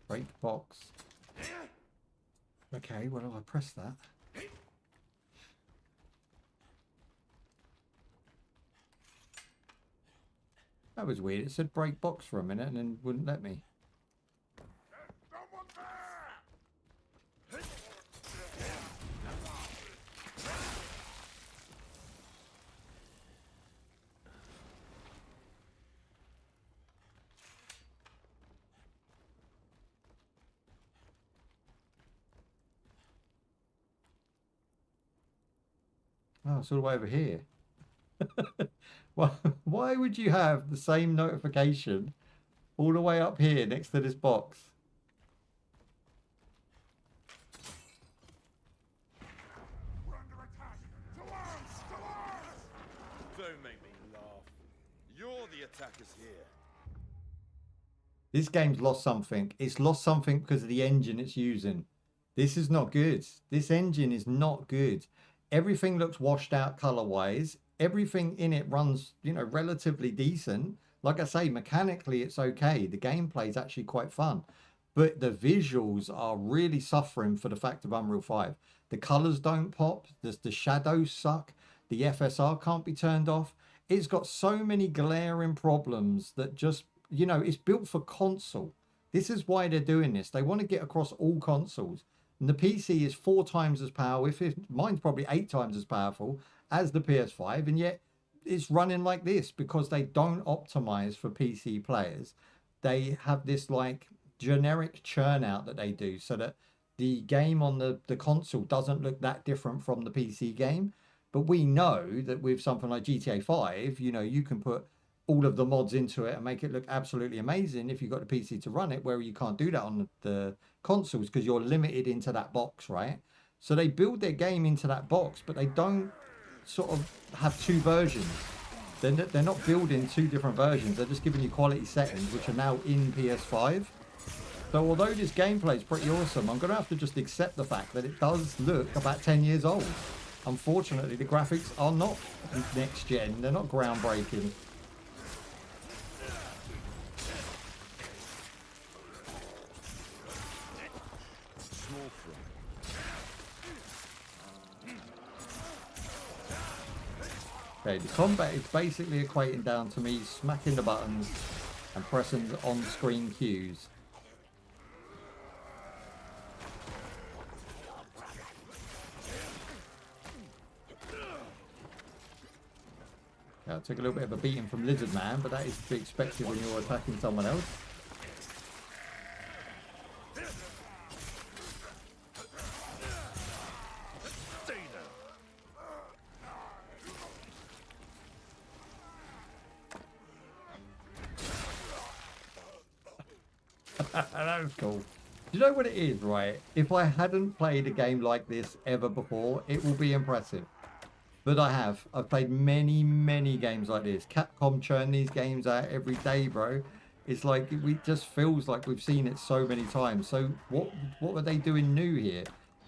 Break box. Okay, well, I press that. That was weird. It said break box for a minute and then wouldn't let me. Oh, it's all the way over here. Well, why would you have the same notification all the way up here next to this box? We're under attack! To arms! To arms! Don't make me laugh. You're the attackers here. This game's lost something. It's lost something because of the engine it's using. This is not good. This engine is not good. Everything looks washed out color-wise. Everything in it runs, you know, relatively decent. Like I say, mechanically, it's okay. The gameplay is actually quite fun. But the visuals are really suffering for the fact of Unreal 5. The colors don't pop. The shadows suck. The FSR can't be turned off. It's got so many glaring problems that just, you know, it's built for console. This is why they're doing this. They want to get across all consoles. And the PC is 4 times as powerful. Mine's probably 8 times as powerful as the PS5. And yet it's running like this because they don't optimize for PC players. They have this like generic churn out that they do so that the game on the console doesn't look that different from the PC game. But we know that with something like GTA 5, you know, you can put all of the mods into it and make it look absolutely amazing if you've got the PC to run it, where you can't do that on the consoles because you're limited into that box, right? So they build their game into that box, but they don't sort of have two versions. They're not building two different versions. They're just giving you quality settings, which are now in PS5. So although this gameplay is pretty awesome, I'm going to have to just accept the fact that it does look about 10 years old. Unfortunately, the graphics are not next gen. They're not groundbreaking. Okay, the combat is basically equating down to me smacking the buttons and pressing on-screen cues. I took a little bit of a beating from Lizard Man, but that is to be expected when you're attacking someone else. That was cool. Do you know what it is, right? If I hadn't played a game like this ever before, it will be impressive. But I have. I've played many, many games like this. Capcom churn these games out every day, bro. It's like, it just feels like we've seen it so many times. So what were they doing new here?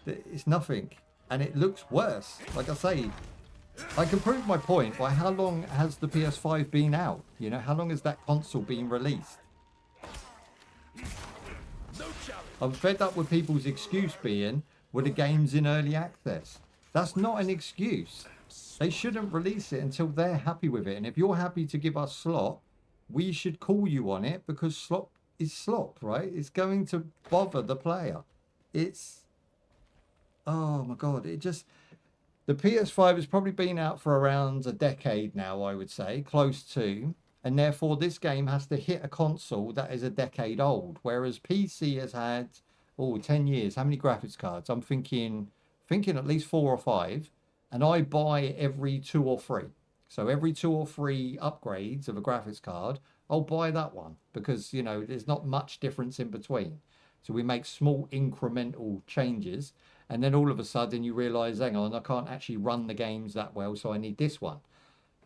It's nothing. And it looks worse. Like I say, I can prove my point by how long has the PS5 been out? You know, how long has that console been released? I'm fed up with people's excuse being, well, the game's in early access. That's not an excuse. They shouldn't release it until they're happy with it. And if you're happy to give us slop, we should call you on it, because slop is slop, right? It's going to bother the player. It's... Oh my God. It just... The PS5 has probably been out for around a decade now, I would say. Close to. And therefore, this game has to hit a console that is a decade old. Whereas PC has had, 10 years. How many graphics cards? I'm thinking at least 4 or 5. And I buy every 2 or 3. So every 2 or 3 upgrades of a graphics card, I'll buy that one. Because, you know, there's not much difference in between. So we make small incremental changes. And then all of a sudden you realise, hang on, I can't actually run the games that well, so I need this one.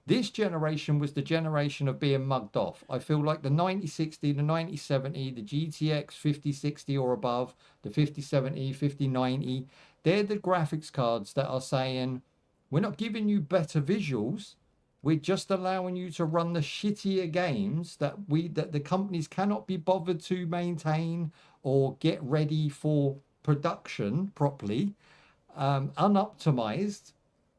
This generation was the generation of being mugged off. I feel like the 9060, the 9070, the GTX 5060 or above, the 5070, 5090, they're the graphics cards that are saying, we're not giving you better visuals. We're just allowing you to run the shittier games that the companies cannot be bothered to maintain or get ready for production properly, unoptimized,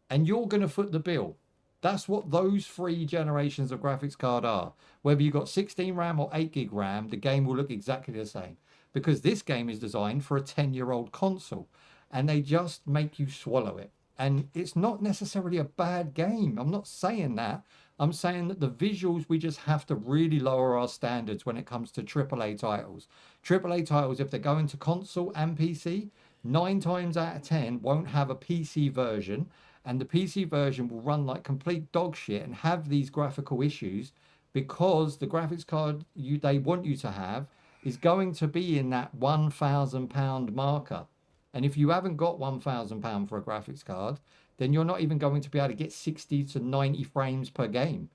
and you're going to foot the bill. That's what those 3 generations of graphics card are. Whether you've got 16 RAM or 8 gig RAM, the game will look exactly the same. Because this game is designed for a 10-year-old console. And they just make you swallow it. And it's not necessarily a bad game. I'm not saying that. I'm saying that the visuals, we just have to really lower our standards when it comes to AAA titles. AAA titles, if they're going to console and PC, 9 times out of 10 won't have a PC version. And the PC version will run like complete dog shit and have these graphical issues because the graphics card they want you to have is going to be in that £1,000 marker. And if you haven't got £1,000 for a graphics card, then you're not even going to be able to get 60 to 90 frames per game.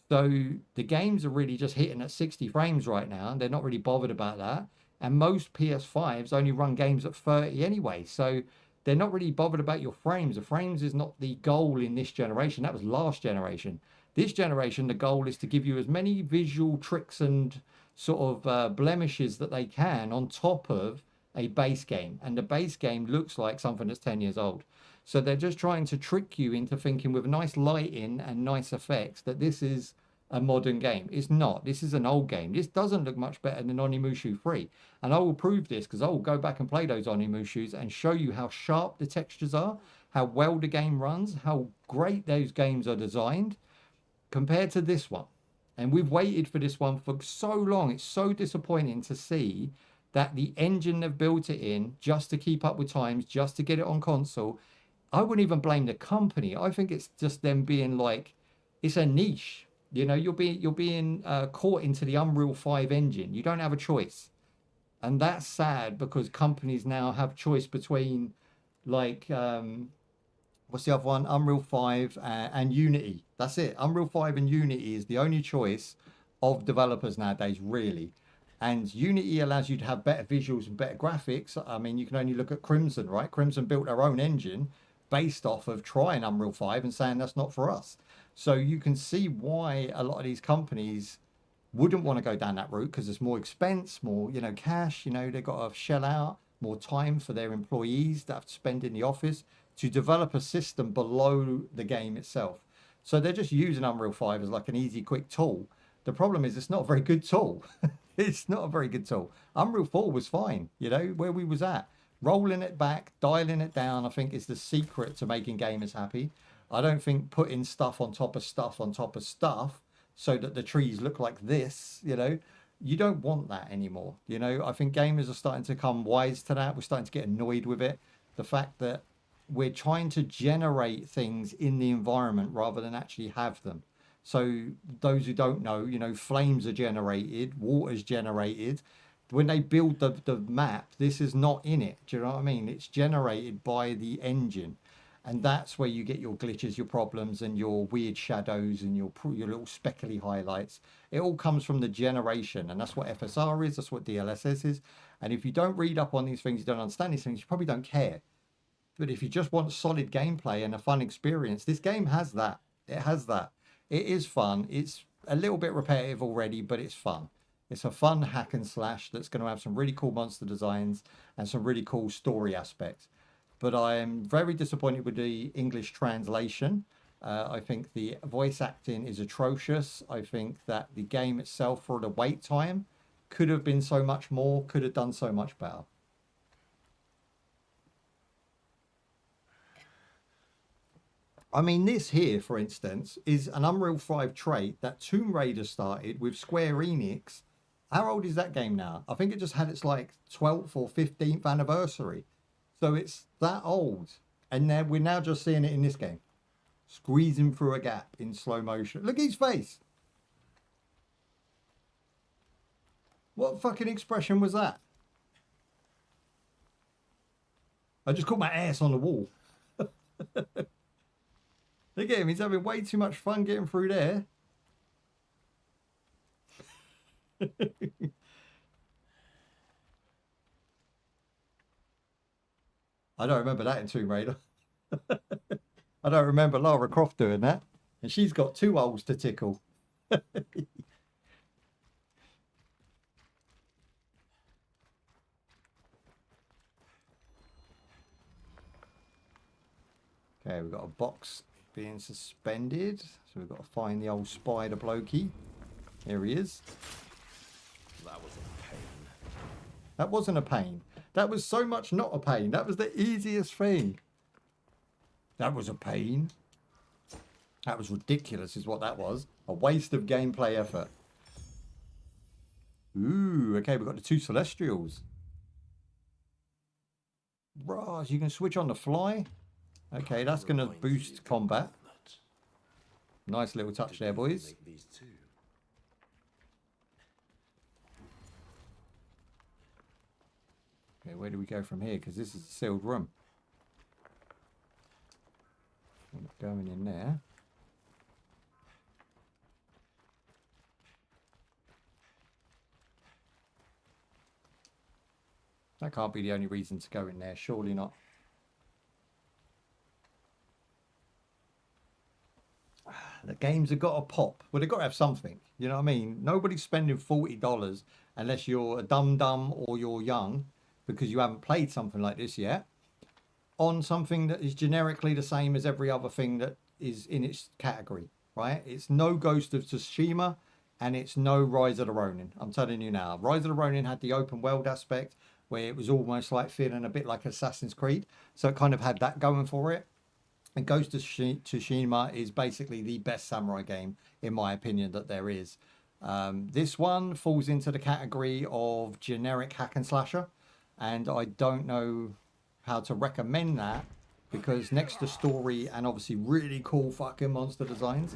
So the games are really just hitting at 60 frames right now, and they're not really bothered about that. And most PS5s only run games at 30 anyway. So they're not really bothered about your frames. The frames is not the goal in this generation. That was last generation. This generation, the goal is to give you as many visual tricks and sort of blemishes that they can on top of a base game. And the base game looks like something that's 10 years old. So they're just trying to trick you into thinking with nice lighting and nice effects that this is a modern game. It's not. This is an old game. This doesn't look much better than Onimusha 3. And I will prove this because I will go back and play those Onimushus and show you how sharp the textures are, how well the game runs, how great those games are designed. compared to this one. And we've waited for this one for so long. It's so disappointing to see that the engine they've built it in just to keep up with times, just to get it on console. I wouldn't even blame the company. I think it's just them being like, it's a niche. You know, you're being caught into the Unreal 5 engine. You don't have a choice. And that's sad because companies now have choice between like, what's the other one? Unreal 5 and Unity. That's it. Unreal 5 and Unity is the only choice of developers nowadays, really. And Unity allows you to have better visuals and better graphics. I mean, you can only look at Crimson, right? Crimson built their own engine based off of trying Unreal 5 and saying that's not for us. So you can see why a lot of these companies wouldn't want to go down that route, because it's more expense, more, you know, cash, you know, they've got to shell out more time for their employees that have to spend in the office to develop a system below the game itself. So they're just using Unreal 5 as like an easy, quick tool. The problem is it's not a very good tool. It's not a very good tool. Unreal 4 was fine, you know, where we was at. Rolling it back, dialing it down, I think is the secret to making gamers happy. I don't think putting stuff on top of stuff on top of stuff so that the trees look like this, you know, you don't want that anymore. You know, I think gamers are starting to come wise to that. We're starting to get annoyed with it. The fact that we're trying to generate things in the environment rather than actually have them. So those who don't know, you know, flames are generated, water's generated. When they build the map, this is not in it. Do you know what I mean? It's generated by the engine. And that's where you get your glitches, your problems, and your weird shadows and your little speckly highlights. It all comes from the generation. And that's what FSR is. That's what DLSS is. And if you don't read up on these things, you don't understand these things, you probably don't care. But if you just want solid gameplay and a fun experience, this game has that. It has that. It is fun. It's a little bit repetitive already, but it's fun. It's a fun hack and slash that's going to have some really cool monster designs and some really cool story aspects. But I am very disappointed with the English translation. I think the voice acting is atrocious. I think that the game itself, for the wait time, could have been so much more, could have done so much better. I mean, this here, for instance, is an Unreal 5 trait that Tomb Raider started with Square Enix. How old is that game now? I think it just had its like 12th or 15th anniversary. So it's that old. And then we're now just seeing it in this game. Squeezing through a gap in slow motion. Look at his face. What fucking expression was that? I just caught my ass on the wall. Look at him. He's having way too much fun getting through there. I don't remember that in Tomb Raider. I don't remember Lara Croft doing that. And she's got 2 holes to tickle. Okay, we've got a box being suspended. So we've got to find the old spider blokey. Here he is. That was a pain. That wasn't a pain. That was so much not a pain. That was the easiest thing. That was a pain. That was ridiculous is what that was. A waste of gameplay effort. Ooh, okay, we've got the 2 Celestials. Right, you can switch on the fly. Okay, that's going to boost combat. Nice little touch there, boys. Okay, where do we go from here? Because this is a sealed room. I'm going in there. That can't be the only reason to go in there. Surely not. The games have got to pop. Well, they've got to have something. You know what I mean? Nobody's spending $40 unless you're a dum-dum or you're young, because you haven't played something like this yet, on something that is generically the same as every other thing that is in its category, right? It's no Ghost of Tsushima and it's no Rise of the Ronin. I'm telling you now. Rise of the Ronin had the open world aspect where it was almost like feeling a bit like Assassin's Creed. So it kind of had that going for it. And Ghost of Tsushima is basically the best samurai game, in my opinion, that there is. This one falls into the category of generic hack and slasher, and I don't know how to recommend that, because next to story and obviously really cool fucking monster designs,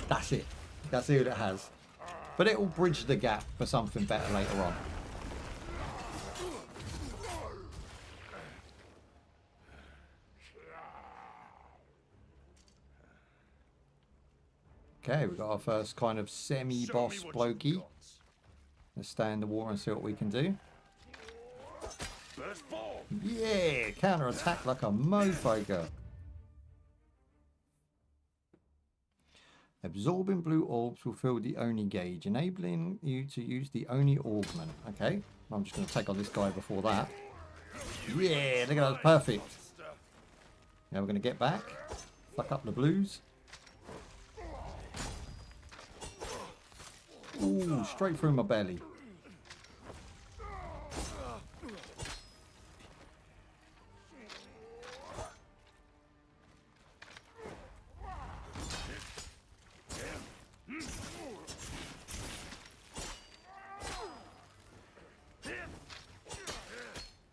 that's it. That's all it has. But it will bridge the gap for something better later on. Okay, we've got our first kind of semi-boss blokey. Let's stay in the water and see what we can do. Yeah, counter-attack like a mofo girl. Absorbing blue orbs will fill the Oni gauge, enabling you to use the Oni augment. Okay, I'm just going to take on this guy before that. Yeah, look at that, perfect. Now we're going to get back, fuck up the blues. Ooh, straight through my belly.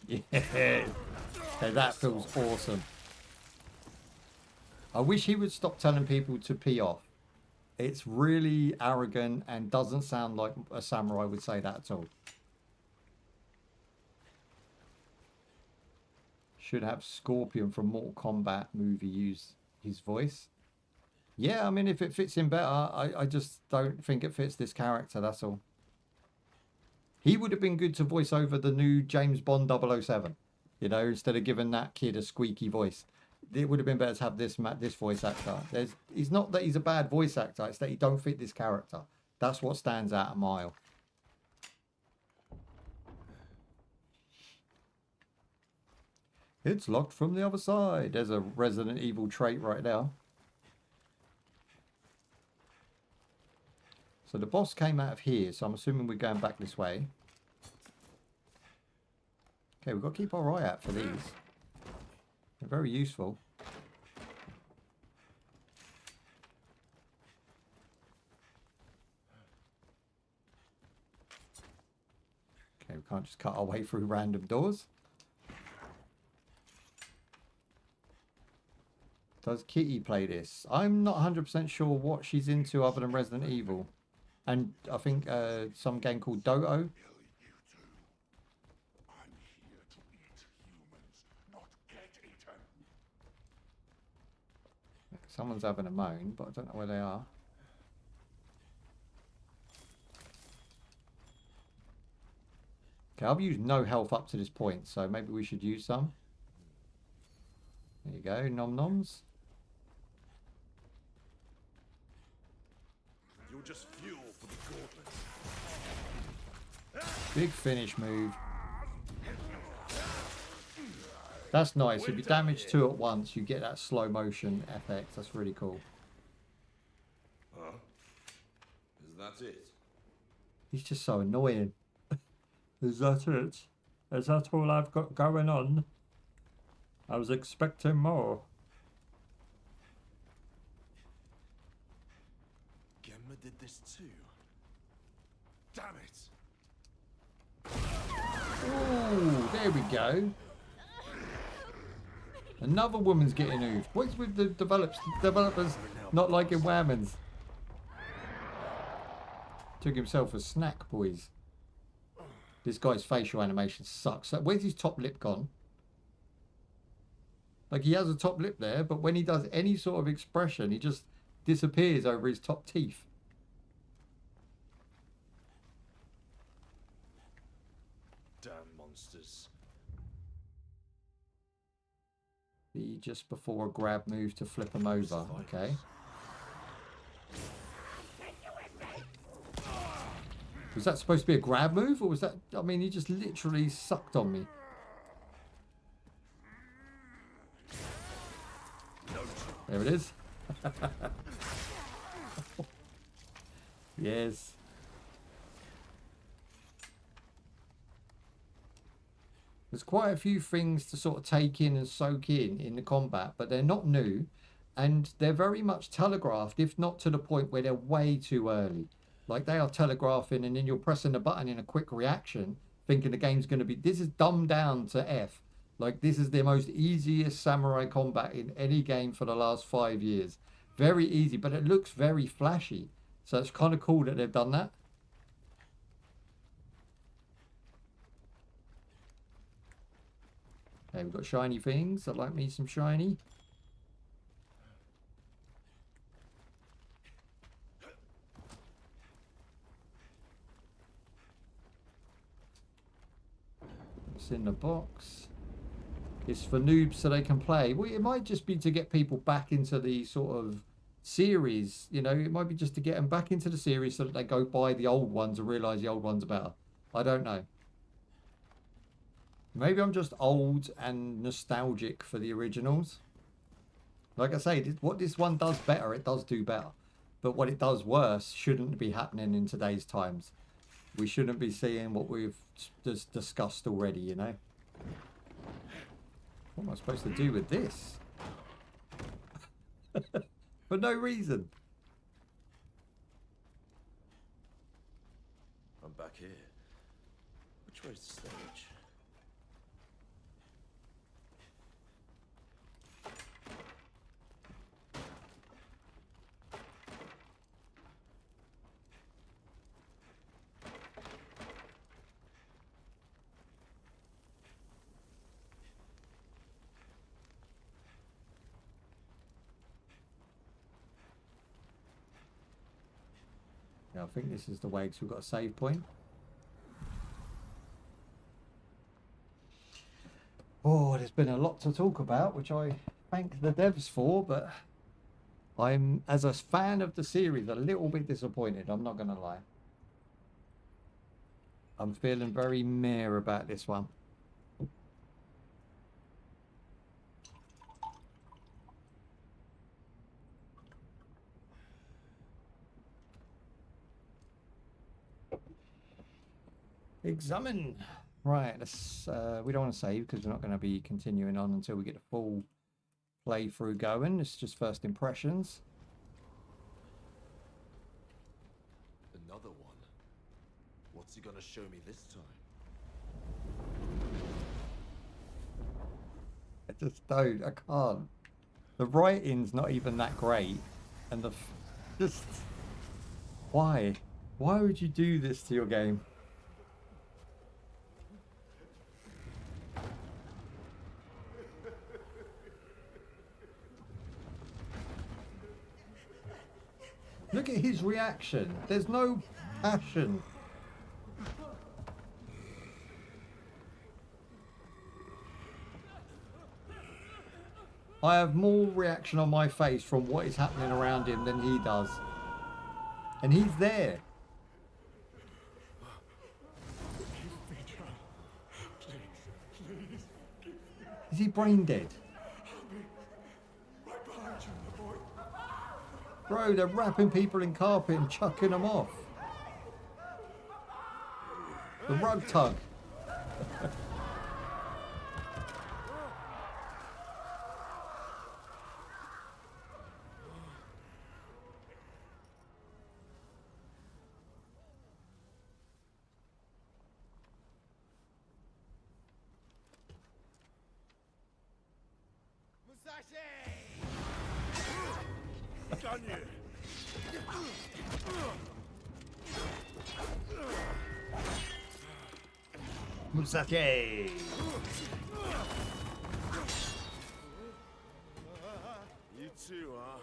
Yeah, okay, that feels awesome. I wish he would stop telling people to pee off. It's really arrogant and doesn't sound like a samurai would say that at all. Should have Scorpion from Mortal Kombat movie use his voice. Yeah, I mean, if it fits him better, I just don't think it fits this character, that's all. He would have been good to voice over the new James Bond 007. You know, instead of giving that kid a squeaky voice. It would have been better to have this voice actor. It's not that he's a bad voice actor, it's that he don't fit this character. That's what stands out a mile. It's locked from the other side. There's a Resident Evil trait right now. So the boss came out of here, so I'm assuming we're going back this way. Okay, we've got to keep our eye out for these. They're very useful. Okay, we can't just cut our way through random doors. Does Kitty play this? I'm not 100% sure what she's into other than Resident Evil. And I think some game called Doto. Someone's having a moan, but I don't know where they are. Okay, I've used no health up to this point, so maybe we should use some. There you go, nom noms. You're just fuel for the gauntlet. Big finish move. That's nice. If you damage two at once, you get that slow motion effect. That's really cool. Huh? Is that it? He's just so annoying. Is that it? Is that all I've got going on? I was expecting more. Gemma did this too. Damn it! Ooh, there we go. Another woman's getting oofed. What's with the developers not liking whammons? Took himself a snack, boys. This guy's facial animation sucks. Where's his top lip gone? Like, he has a top lip there, but when he does any sort of expression, he just disappears over his top teeth. Damn monsters. Just before a grab move to flip him over. Okay. Was that supposed to be a grab move, or was that... I mean, he just literally sucked on me. There it is. Yes. There's quite a few things to sort of take in and soak in the combat, but they're not new, and they're very much telegraphed, if not to the point where they're way too early. Like they are telegraphing, and then you're pressing the button in a quick reaction, thinking the game's going to be... This is dumbed down to F. Like, this is the most easiest samurai combat in any game for the last 5 years. Very easy, but it looks very flashy. So it's kind of cool that they've done that. Okay, we've got shiny things. I'd like me some shiny. It's in the box. It's for noobs so they can play. Well, it might just be to get people back into the sort of series. You know, it might be just to get them back into the series so that they go buy the old ones and realise the old ones are better. I don't know. Maybe I'm just old and nostalgic for the originals. Like I say, what this one does better, it does do better. But what it does worse shouldn't be happening in today's times. We shouldn't be seeing what we've just discussed already, you know? What am I supposed to do with this? For no reason. I'm back here. Which way's the stage? Yeah, I think this is the way because we've got a save point. Oh, there's been a lot to talk about, which I thank the devs for, but I'm, as a fan of the series, a little bit disappointed. I'm not going to lie. I'm feeling very meh about this one. Examine. Right, let's, we don't want to save because we're not going to be continuing on until we get the full playthrough going. It's just first impressions. Another one. What's he gonna show me this time? I just don't. I can't. The writing's not even that great, and the just why? Why would you do this to your game? Look at his reaction. There's no passion. I have more reaction on my face from what is happening around him than he does. And he's there. Is he brain dead? Bro, they're wrapping people in carpet and chucking them off. The rug tug. Done you. Musashi. You too, huh?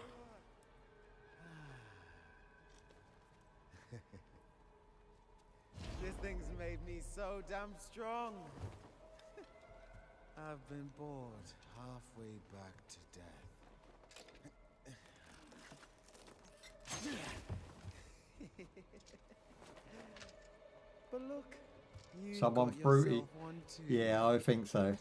This thing's made me so damn strong. I've been bored halfway back to death. But look, you Someone got fruity. yourself one too. Yeah, I think so.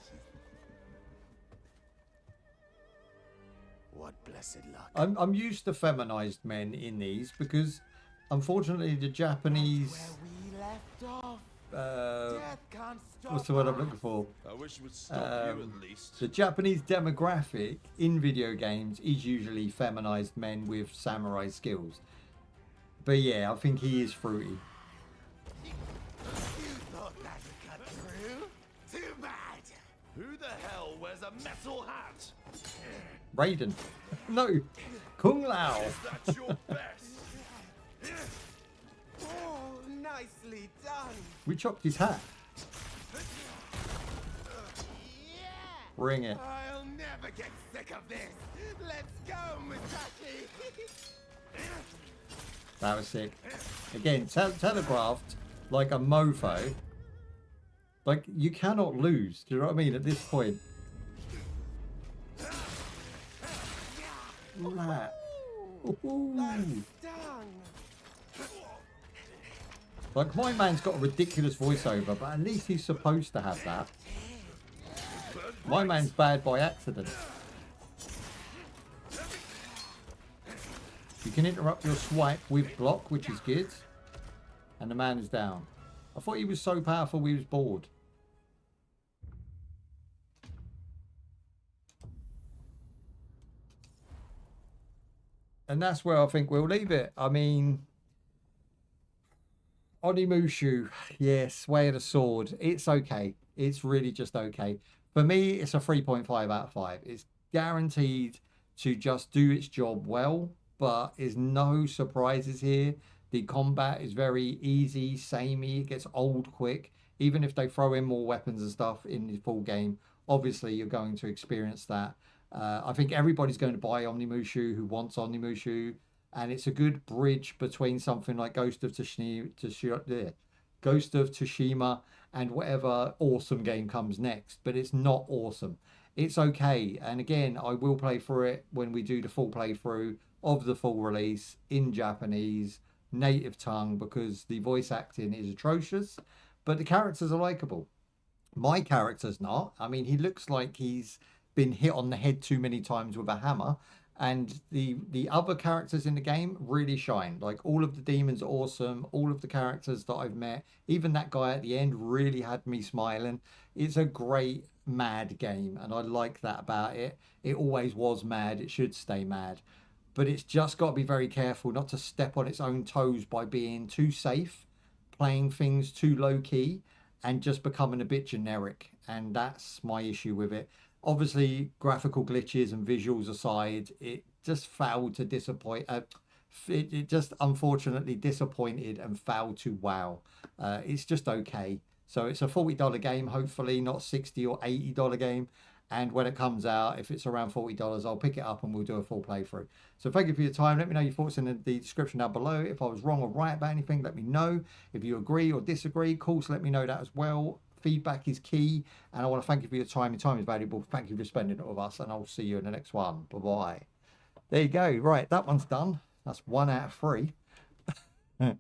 What blessed luck. I'm used to feminized men in these because unfortunately the Japanese... Where we left off. Death can't stop what's the word I'm us. looking for? I wish it would stop you at least. The Japanese demographic in video games is usually feminized men with samurai skills. But yeah, I think he is fruity. You thought that would cut through? Too bad. Who the hell wears a metal hat? Radeon. No. Kung Lao. Is that your best? Oh, nicely done. We chopped his hat. Yeah. Bring it. I'll never get sick of this. Let's go, Musashi. That was sick. Again, telegraphed like a mofo. Like, you cannot lose. Do you know what I mean? At this point. Look at that. Ooh. Done. Like, my man's got a ridiculous voiceover, but at least he's supposed to have that. My man's bad by accident. You can interrupt your swipe with block, which is good. And the man is down. I thought he was so powerful he was bored. And that's where I think we'll leave it. I mean, Onimusha, yes, Way of the Sword. It's okay. It's really just okay. For me, it's a 3.5 out of 5. It's guaranteed to just do its job well, but there's no surprises here. The combat is very easy, samey. It gets old quick. Even if they throw in more weapons and stuff in the full game, obviously you're going to experience that. I think everybody's going to buy Onimusha who wants Onimusha, and it's a good bridge between something like Ghost of Tsushima and whatever awesome game comes next. But it's not awesome. It's okay. And again, I will play through it when we do the full playthrough of the full release in Japanese, native tongue, because the voice acting is atrocious, but the characters are likable. My character's not. I mean, he looks like he's been hit on the head too many times with a hammer, and the other characters in the game really shine. Like, all of the demons are awesome, all of the characters that I've met, even that guy at the end really had me smiling. It's a great mad game, and I like that about it. It always was mad. It should stay mad, but it's just got to be very careful not to step on its own toes by being too safe, playing things too low-key, and just becoming a bit generic. And that's my issue with it. Obviously, graphical glitches and visuals aside, it just failed to disappoint. It just unfortunately disappointed and failed to wow. It's just okay. So it's a $40 game, hopefully not $60 or $80 game. And when it comes out, if it's around $40, I'll pick it up and we'll do a full playthrough. So thank you for your time. Let me know your thoughts in the description down below. If I was wrong or right about anything, let me know. If you agree or disagree, of course, let me know that as well. Feedback is key, and I want to thank you for your time. Your time is valuable. Thank you for spending it with us, and I'll see you in the next one. Bye-bye. There you go. Right, that one's done. That's 1 out of 3. I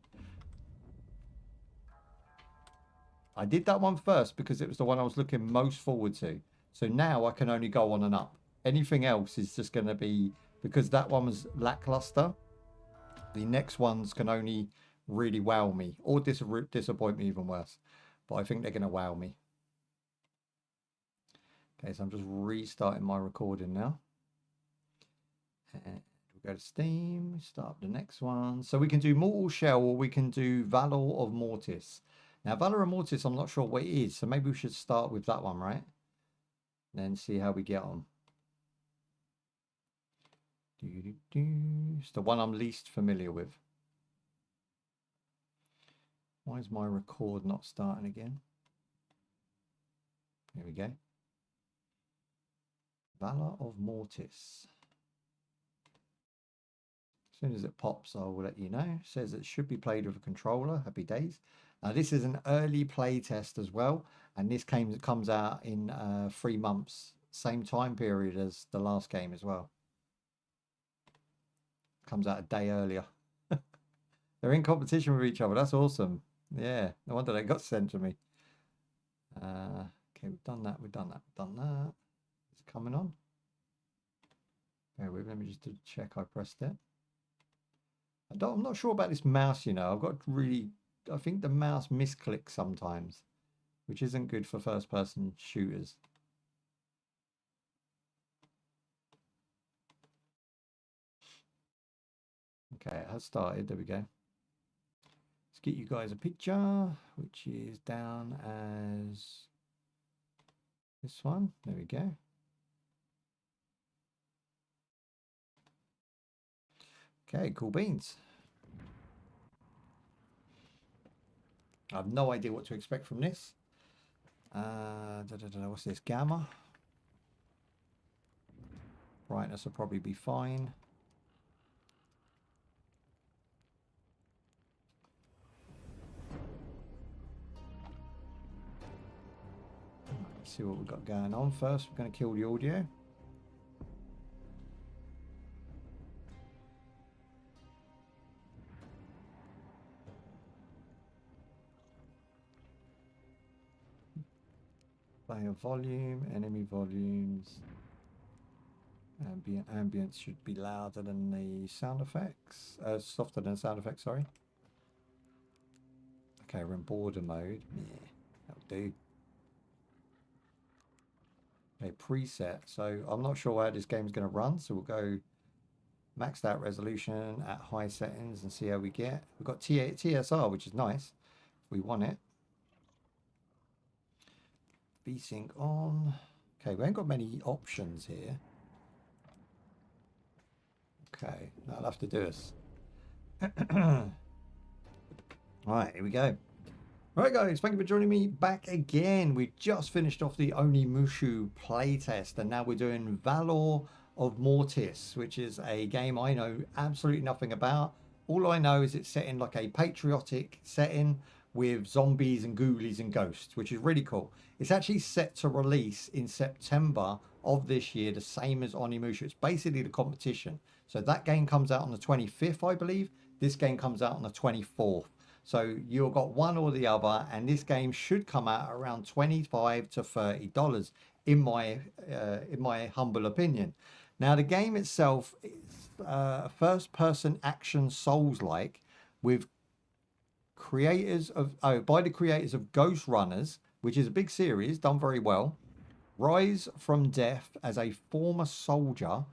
did that one first because it was the one I was looking most forward to. So now I can only go on and up. Anything else is just going to be, because that one was lackluster, the next ones can only really wow me or disappoint me even worse. But I think they're going to wow me. Okay, so I'm just restarting my recording now. And we'll go to Steam, start up the next one. So we can do Mortal Shell or we can do Valor of Mortis. Now, Valor of Mortis, I'm not sure what it is. So maybe we should start with that one, right? Then see how we get on. It's the one I'm least familiar with. Why is my record not starting again? Here we go. Valor of Mortis. As soon as it pops, I will let you know. It says it should be played with a controller. Happy days. Now, this is an early play test as well. And this comes out in 3 months. Same time period as the last game as well. Comes out a day earlier. They're in competition with each other. That's awesome. Yeah, no wonder they got sent to me. Okay, we've done that. We've done that. We've done that. It's coming on. Let me just check I pressed it. I'm not sure about this mouse, you know. I've got really I think the mouse misclicks sometimes, which isn't good for first-person shooters. Okay, it has started. There we go. Let's get you guys a picture, which is down as this one. There we go. Okay, cool beans. I have no idea what to expect from this. What's this? Gamma. Brightness will probably be fine. Let's see what we've got going on. First, we're going to kill the audio. Player volume, enemy volumes. Ambience should be louder than the sound effects. Softer than sound effects, sorry. Okay, we're in border mode. Yeah, that'll do. Okay, preset. So I'm not sure how this game's going to run. So we'll go maxed out resolution at high settings and see how we get. We've got TSR, which is nice. We want it. VSync on. Okay, we ain't got many options here. Okay, that'll have to do us. Right, here we go. Right, guys, thank you for joining me back again. We just finished off the Onimusha playtest, and now we're doing Valor of Mortis, which is a game I know absolutely nothing about. All I know is it's set in like a patriotic setting with zombies and ghoulies and ghosts, which is really cool. It's actually set to release in September of this year, the same as Onimusha. It's basically the competition. So that game comes out on the 25th, I believe. This game comes out on the 24th. So you've got one or the other, and this game should come out around $25 to $30 in my humble opinion. Now the game itself is a first-person action Souls-like with by the creators of Ghost Runners, which is a big series done very well. Rise from death as a former soldier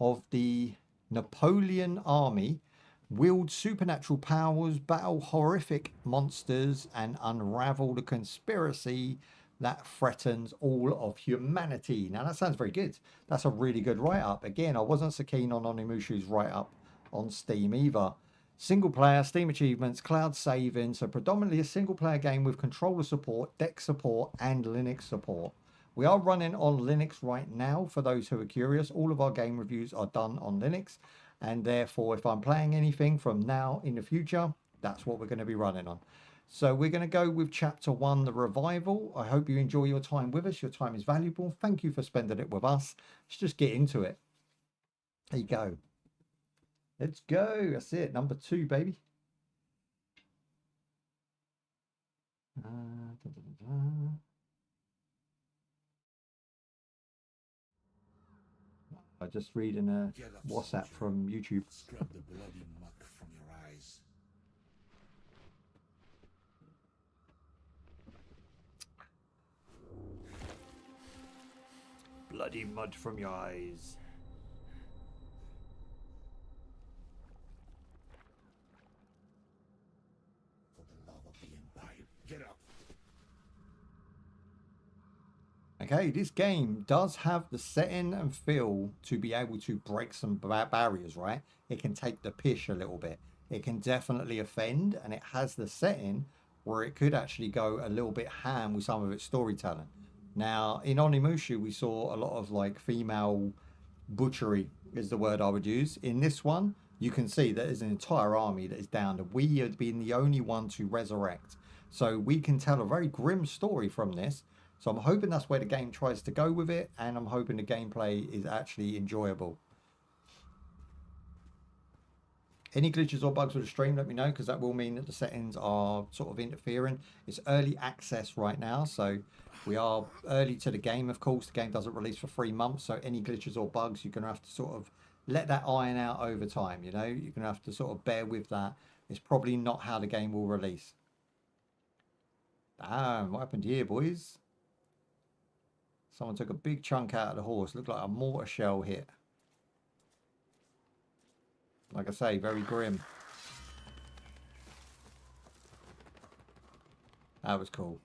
of the Napoleon army, wield supernatural powers, battle horrific monsters, and unravel the conspiracy that threatens all of humanity. Now that sounds very good. That's a really good write-up. Again, I wasn't so keen on Onimusha's write-up on Steam either. Single player, Steam achievements, cloud saving, so predominantly a single player game with controller support, deck support, and Linux support. We are running on Linux right now for those who are curious. All of our game reviews are done on Linux, and therefore if I'm playing anything from now in the future, that's what we're going to be running on. So we're going to go with chapter 1, the revival. I hope you enjoy your time with us. Your time is valuable. Thank you for spending it with us. Let's just get into it. There you go. Let's go. That's it. Number 2, baby. I'm just reading a WhatsApp from YouTube. Scrub the bloody muck from your eyes. Bloody mud from your eyes. For the love of the Empire, get up. Okay, this game does have the setting and feel to be able to break some barriers, right? It can take the piss a little bit. It can definitely offend, and it has the setting where it could actually go a little bit ham with some of its storytelling. Now, in Onimusha, we saw a lot of like female butchery is the word I would use. In this one, you can see that there's an entire army that is down, and we have been the only one to resurrect. So we can tell a very grim story from this. So I'm hoping that's where the game tries to go with it, and I'm hoping the gameplay is actually enjoyable. Any glitches or bugs with the stream, let me know, because that will mean that the settings are sort of interfering. It's early access right now, so we are early to the game, of course. The game doesn't release for 3 months, so any glitches or bugs, you're going to have to sort of let that iron out over time, you know? You're going to have to sort of bear with that. It's probably not how the game will release. Damn, what happened here, boys? Someone took a big chunk out of the horse. Looked like a mortar shell hit. Like I say, very grim. That was cool.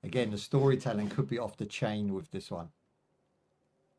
Again, the storytelling could be off the chain with this one.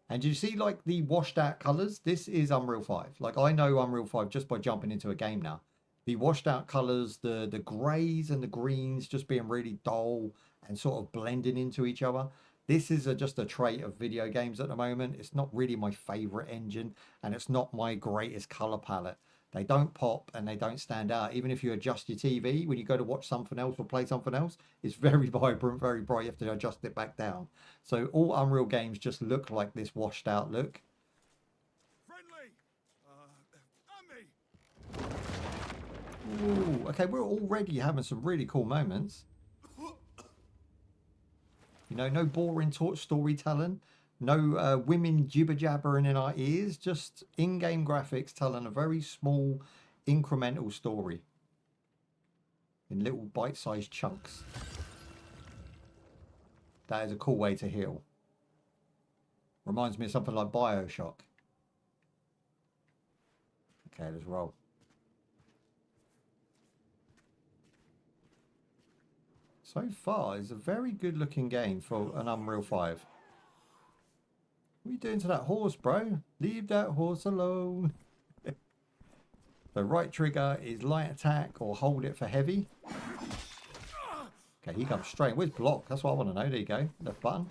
And you see, like, the washed out colours? This is Unreal 5. Like, I know Unreal 5 just by jumping into a game now. The washed out colours, the greys and the greens just being really dull and sort of blending into each other. This is just a trait of video games at the moment. It's not really my favourite engine, and it's not my greatest colour palette. They don't pop and they don't stand out. Even if you adjust your TV, when you go to watch something else or play something else, it's very vibrant, very bright. You have to adjust it back down. So all Unreal games just look like this washed out look. Friendly! Ooh, okay, we're already having some really cool moments. You know, no boring storytelling. No women jibber-jabbering in our ears. Just in-game graphics telling a very small, incremental story. In little bite-sized chunks. That is a cool way to heal. Reminds me of something like BioShock. Okay, let's roll. So far, it's a very good-looking game for an Unreal 5. What are you doing to that horse, bro? Leave that horse alone. The right trigger is light attack or hold it for heavy. Okay, he comes straight. Where's block? That's what I want to know. There you go. Left button.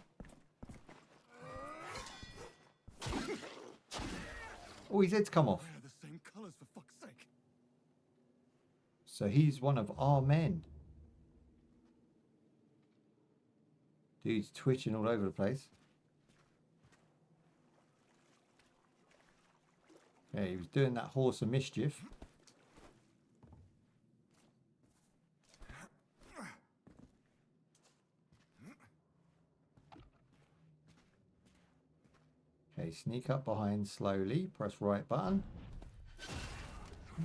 Oh, his head's come off. We're the same colours, for fuck's sake. So he's one of our men. Dude's twitching all over the place. Yeah, he was doing that horse a mischief. Okay, sneak up behind slowly. Press right button.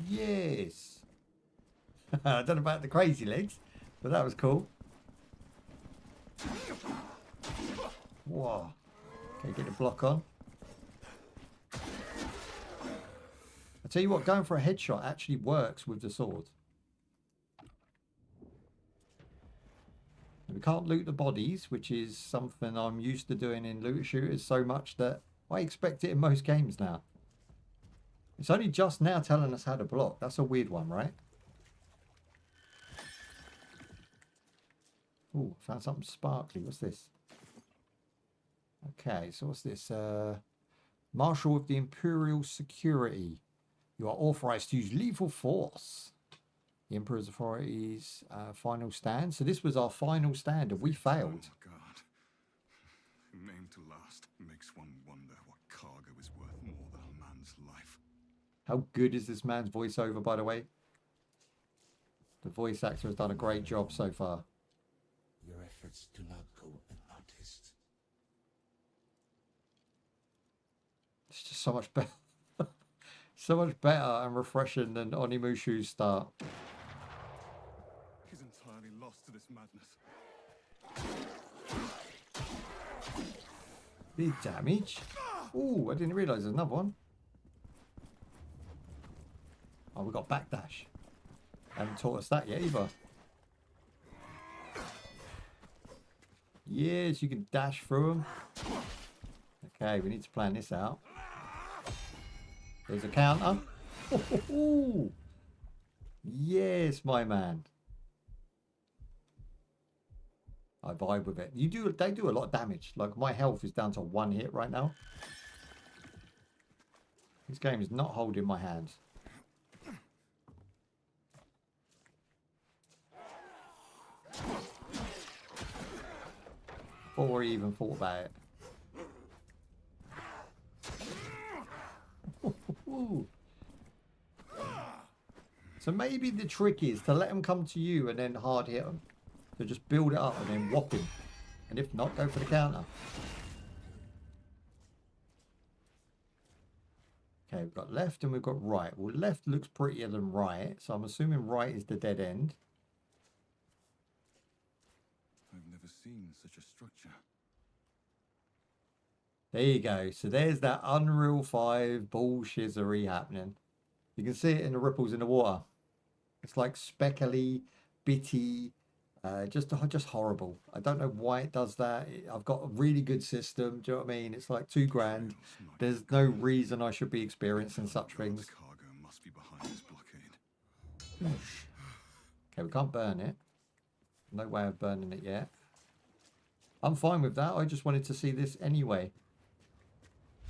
Yes! I don't know about the crazy legs, but that was cool. Whoa. Okay, get the block on. I tell you what, going for a headshot actually works with the sword. We can't loot the bodies, which is something I'm used to doing in looter shooters so much that I expect it in most games now. It's only just now telling us how to block. That's a weird one, right? Ooh, found something sparkly. What's this? Okay, so what's this? Marshal of the Imperial Security. You are authorized to use lethal force. The Emperor's authorities final stand. So this was our final stand and we failed. Oh, God. Name to last makes one wonder what cargo is worth more than a man's life. How good is this man's voiceover, by the way? The voice actor has done a great job so far. Your efforts do not go unnoticed. It's just so much better. So much better and refreshing than mmoshanuz start. He's entirely lost to this madness. Big damage. Ooh, I didn't realise there's another one. Oh, we got backdash. Haven't taught us that yet either. Yes, you can dash through them. Okay, we need to plan this out. There's a counter. Ooh. Yes, my man. I vibe with it. They do a lot of damage. Like, my health is down to 1 hit right now. This game is not holding my hand. Before I even thought about it. So maybe the trick is to let them come to you and then hard hit them. So just build it up and then whop him. And if not, go for the counter. Okay, we've got left and we've got right. Well, left looks prettier than right. So I'm assuming right is the dead end. seen such a structure. There you go. So there's that Unreal 5 bullshizzery happening. You can see it in the ripples in the water. It's like speckly, bitty, just horrible. I don't know why it does that. I've got a really good system. Do you know what I mean? It's like $2,000. There's no reason I should be experiencing such things. Cargo must be behind this blockade. Okay, we can't burn it. No way of burning it yet. I'm fine with that. I just wanted to see this anyway.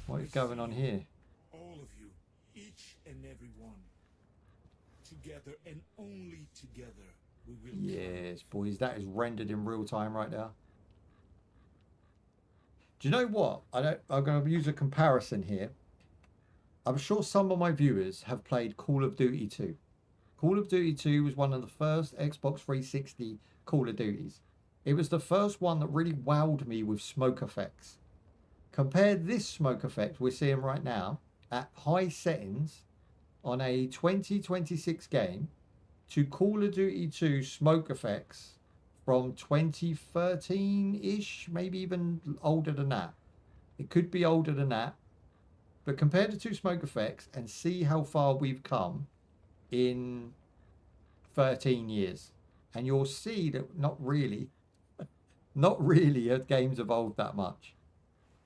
What is going on here? All of you, each and every one. Together and only together we will. Yes, boys, that is rendered in real time right there. Do you know what? I'm going to use a comparison here. I'm sure some of my viewers have played Call of Duty 2. Call of Duty 2 was one of the first Xbox 360 Call of Duties. It was the first one that really wowed me with smoke effects. Compare this smoke effect we're seeing right now at high settings on a 2026 game to Call of Duty 2 smoke effects from 2013-ish, maybe even older than that. It could be older than that. But compare the two smoke effects and see how far we've come in 13 years. And you'll see that not really have games evolved that much.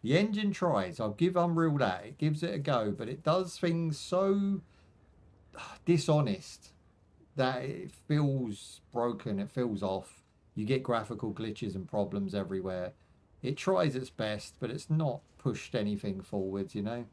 The engine tries. I'll give Unreal that. It gives it a go, but it does things so dishonest that it feels broken. It feels off. You get graphical glitches and problems everywhere. It tries its best, but it's not pushed anything forwards, you know.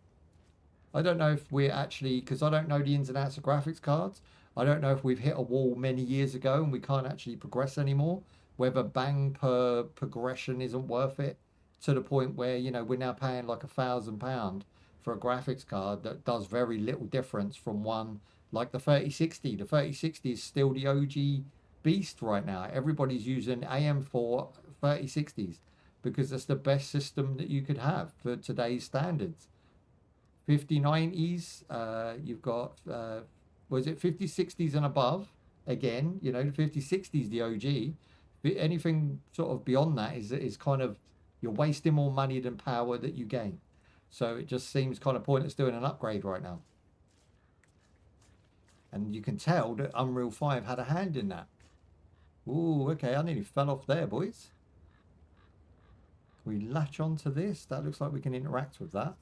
I don't know if we're actually, because I don't know the ins and outs of graphics cards. I don't know if we've hit a wall many years ago and we can't actually progress anymore. Whether bang per progression isn't worth it to the point where, you know, we're now paying like £1,000 for a graphics card that does very little difference from one like the 3060. The 3060 is still the OG beast right now. Everybody's using AM4 3060s because it's the best system that you could have for today's standards. 5090s, you've got, was it 5060s and above? Again, you know, the 5060s, the OG. Anything sort of beyond that is kind of, you're wasting more money than power that you gain. So it just seems kind of pointless doing an upgrade right now. And you can tell that Unreal 5 had a hand in that. Ooh, okay, I nearly fell off there, boys. Can we latch onto this? That looks like we can interact with that.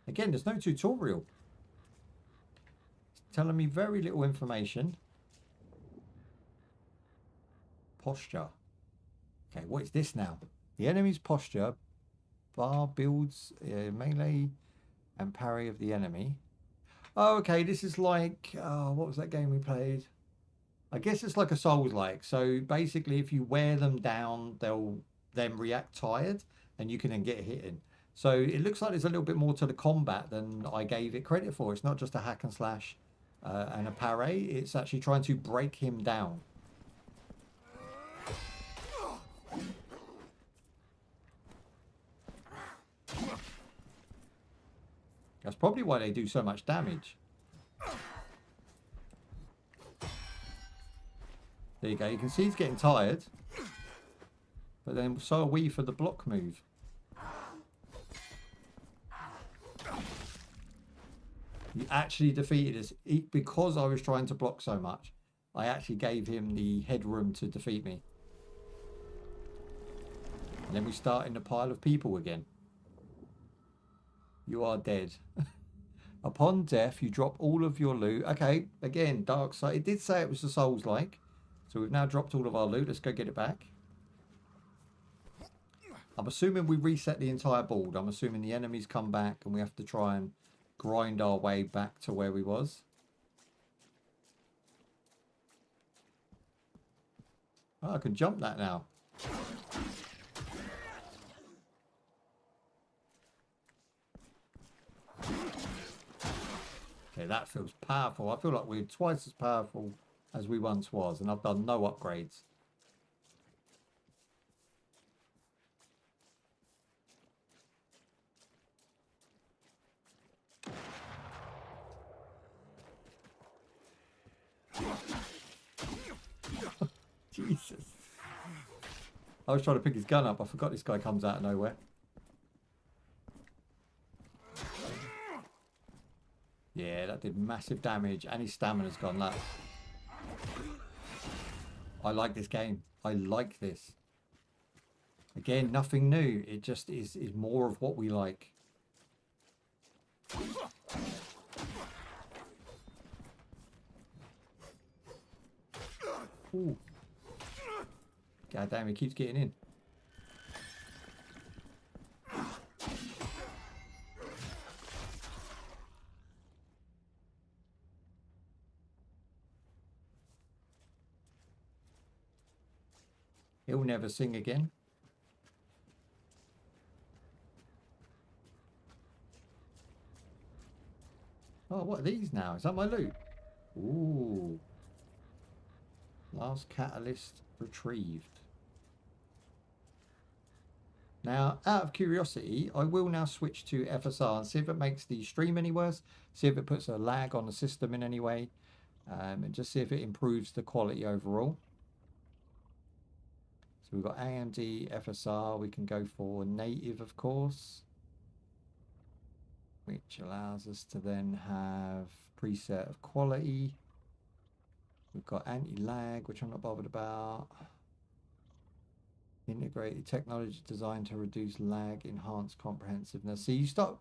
Again, there's no tutorial. It's telling me very little information. Posture. Okay, what is this now? The enemy's posture bar builds melee and parry of the enemy. Oh, okay, this is like, what was that game we played? I guess it's like a Souls-like. So basically, if you wear them down, they'll then react tired, and you can then get hit in. So it looks like there's a little bit more to the combat than I gave it credit for. It's not just a hack and slash and a parry. It's actually trying to break him down. That's probably why they do so much damage. There you go. You can see he's getting tired. But then so are we for the block move. He actually defeated us because I was trying to block so much. I actually gave him the headroom to defeat me. And then we start in the pile of people again. You are dead. Upon death, you drop all of your loot. Okay, again, dark side. It did say it was the Souls-like. So we've now dropped all of our loot. Let's go get it back. I'm assuming we reset the entire board. I'm assuming the enemies come back and we have to try and grind our way back to where we was. Oh, I can jump that now. Okay, that feels powerful. I feel like we're twice as powerful as we once was, and I've done no upgrades. Jesus. I was trying to pick his gun up. I forgot this guy comes out of nowhere. Yeah, that did massive damage, and his stamina's gone nuts. I like this game. I like this. Again, nothing new. It just is more of what we like. Ooh. God damn, he keeps getting in. He'll never sing again. Oh, what are these now? Is that my loot? Ooh. Last catalyst retrieved. Now, out of curiosity, I will now switch to FSR and see if it makes the stream any worse. See if it puts a lag on the system in any way. And just see if it improves the quality overall. So we've got AMD, FSR. We can go for native, of course, which allows us to then have preset of quality. We've got anti-lag, which I'm not bothered about. Integrated technology designed to reduce lag, enhance comprehensiveness. So you start.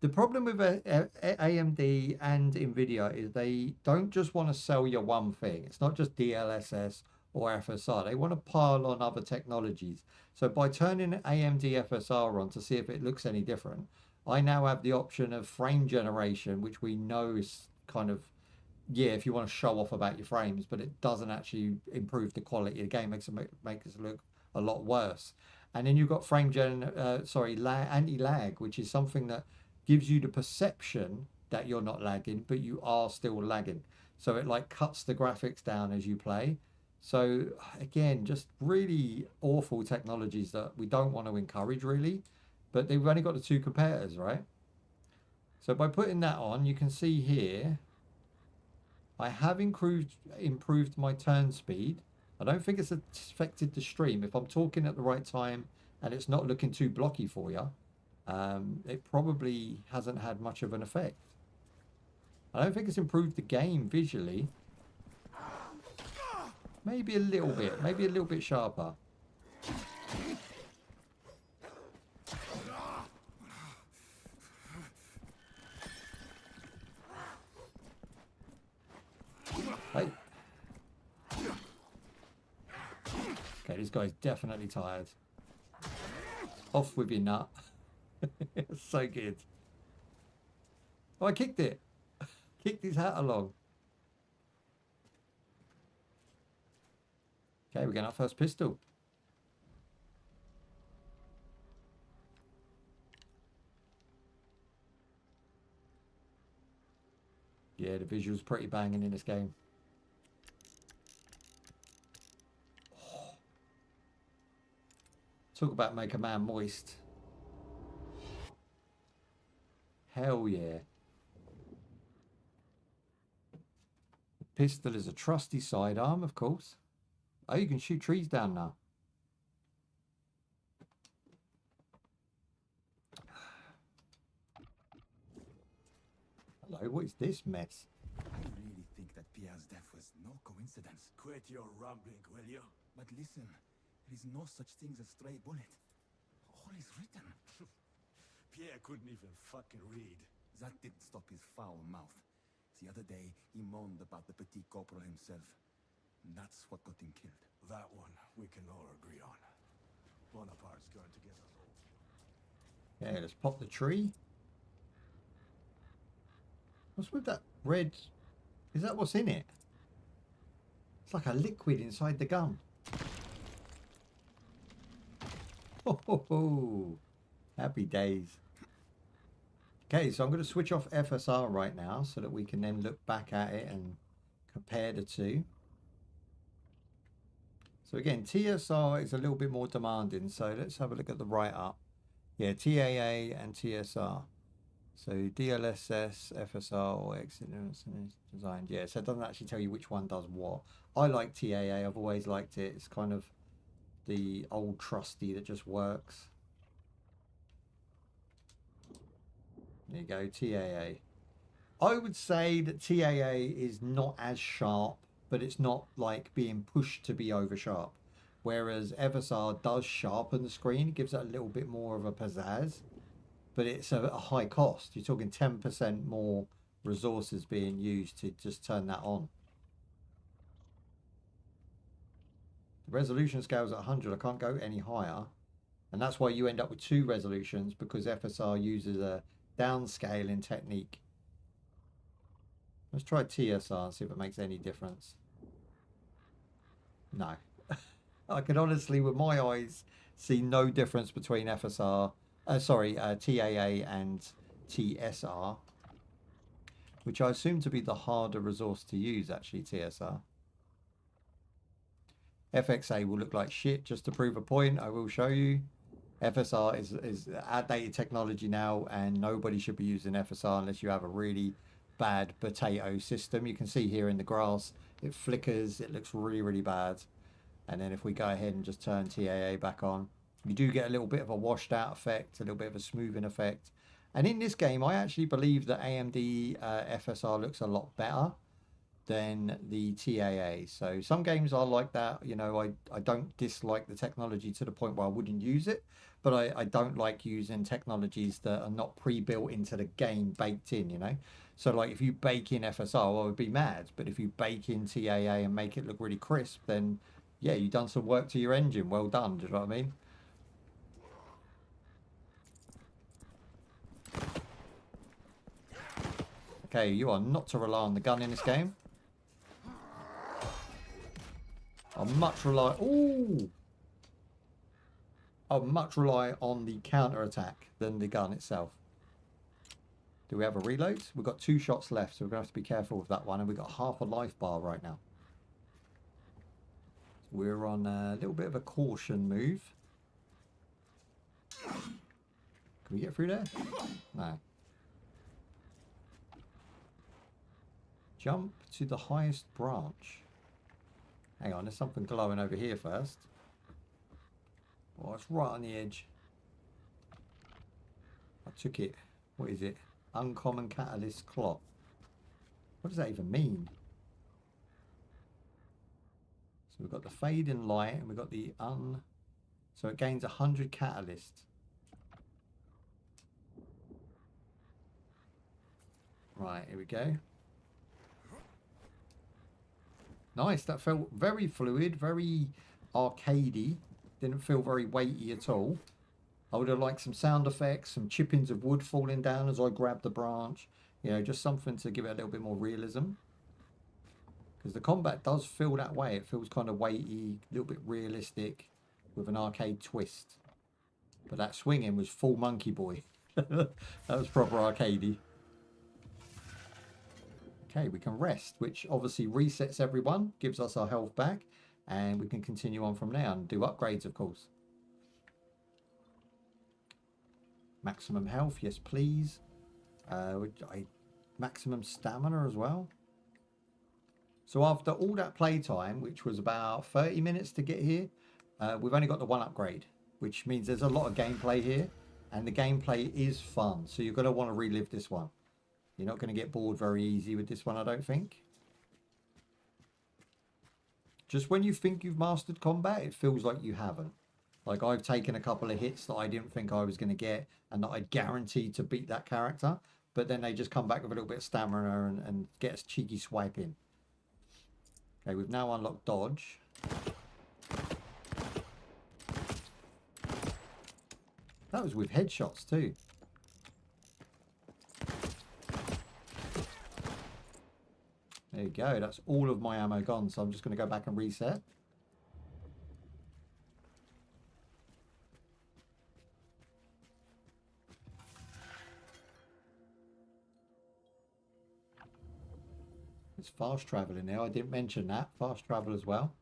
The problem with AMD and NVIDIA is they don't just want to sell you one thing. It's not just DLSS or FSR. They want to pile on other technologies. So by turning AMD FSR on to see if it looks any different, I now have the option of frame generation, which we know is kind of, yeah, if you want to show off about your frames, but it doesn't actually improve the quality of the game. Makes it look a lot worse. And then you've got anti-lag, which is something that gives you the perception that you're not lagging, but you are still lagging. So it like cuts the graphics down as you play. So again, just really awful technologies that we don't want to encourage really, but they've only got the two competitors, right? So by putting that on, you can see here, I have improved my turn speed. I don't think it's affected the stream. If I'm talking at the right time and it's not looking too blocky for you, it probably hasn't had much of an effect. I don't think it's improved the game visually. Maybe a little bit sharper. Hey. Okay, this guy's definitely tired. Off with your nut. So good. Oh, I kicked it. Kicked his hat along. Okay, we're getting our first pistol. Yeah, the visual's pretty banging in this game. Oh. Talk about make a man moist. Hell yeah. The pistol is a trusty sidearm, of course. Oh, you can shoot trees down now. Hello, what is this mess? I really think that Pierre's death was no coincidence. Quit your rambling, will you? But listen, there is no such thing as a stray bullet. All is written. Pierre couldn't even fucking read. That didn't stop his foul mouth. The other day, he moaned about the petit corporal himself. And that's what got him killed. That one we can all agree on. Bonaparte's going to get us all. Yeah, let's pop the tree. What's with that red? Is that what's in it? It's like a liquid inside the gun. Ho ho ho. Happy days. Okay, so I'm going to switch off FSR right now so that we can then look back at it and compare the two. So again, TSR is a little bit more demanding. So let's have a look at the write-up. Yeah, TAA and TSR. So DLSS, FSR, or exit designed. Yeah, so it doesn't actually tell you which one does what. I like TAA. I've always liked it. It's kind of the old trusty that just works. There you go, TAA. I would say that TAA is not as sharp, but it's not like being pushed to be over sharp. Whereas FSR does sharpen the screen, it gives it a little bit more of a pizzazz, but it's a high cost. You're talking 10% more resources being used to just turn that on. The resolution scale is at 100, I can't go any higher. And that's why you end up with 2 resolutions, because FSR uses a downscaling technique. Let's try TSR and see if it makes any difference. No. I can honestly, with my eyes, see no difference between TAA and TSR, which I assume to be the harder resource to use, actually, TSR. FXA will look like shit. Just to prove a point, I will show you. FSR is outdated technology now, and nobody should be using FSR unless you have a really bad potato system. You can see here in the grass, it flickers, it looks really, really bad. And then if we go ahead and just turn TAA back on, you do get a little bit of a washed out effect, a little bit of a smoothing effect. And in this game, I actually believe that AMD FSR looks a lot better than the TAA. So some games are like that. You know, I don't dislike the technology to the point where I wouldn't use it, but I don't like using technologies that are not pre-built into the game, baked in, you know. So like if you bake in FSR, I would be mad, but if you bake in TAA and make it look really crisp, then yeah, you've done some work to your engine. Well done, do you know what I mean? Okay, you are not to rely on the gun in this game. I'll much rely... Ooh! I'll much rely on the counter-attack than the gun itself. Do we have a reload? We've got 2 shots left, so we're going to have to be careful with that one. And we've got half a life bar right now. We're on a little bit of a caution move. Can we get through there? No. Jump to the highest branch. Hang on, there's something glowing over here first. Oh, it's right on the edge. I took it. What is it? Uncommon catalyst clock. What does that even mean? So we've got the fading light and we've got the so it gains 100 catalyst. Right, here we go. Nice, that felt very fluid, very arcadey. Didn't feel very weighty at all. I would have liked some sound effects, some chippings of wood falling down as I grabbed the branch. You know, just something to give it a little bit more realism. Because the combat does feel that way. It feels kind of weighty, a little bit realistic, with an arcade twist. But that swinging was full Monkey Boy. That was proper arcadey. Okay, we can rest, which obviously resets everyone, gives us our health back, and we can continue on from there and do upgrades, of course. Maximum health, yes please. Maximum stamina as well. So after all that playtime, which was about 30 minutes to get here, we've only got the 1 upgrade, which means there's a lot of gameplay here, and the gameplay is fun, so you're going to want to relive this one. You're not going to get bored very easy with this one, I don't think. Just when you think you've mastered combat, it feels like you haven't. Like I've taken a couple of hits that I didn't think I was going to get and that I'd guaranteed to beat that character. But then they just come back with a little bit of stamina and get a cheeky swipe in. Okay, we've now unlocked dodge. That was with headshots too. There you go, that's all of my ammo gone, so I'm just going to go back and reset. It's fast travel in there, I didn't mention that, fast travel as well.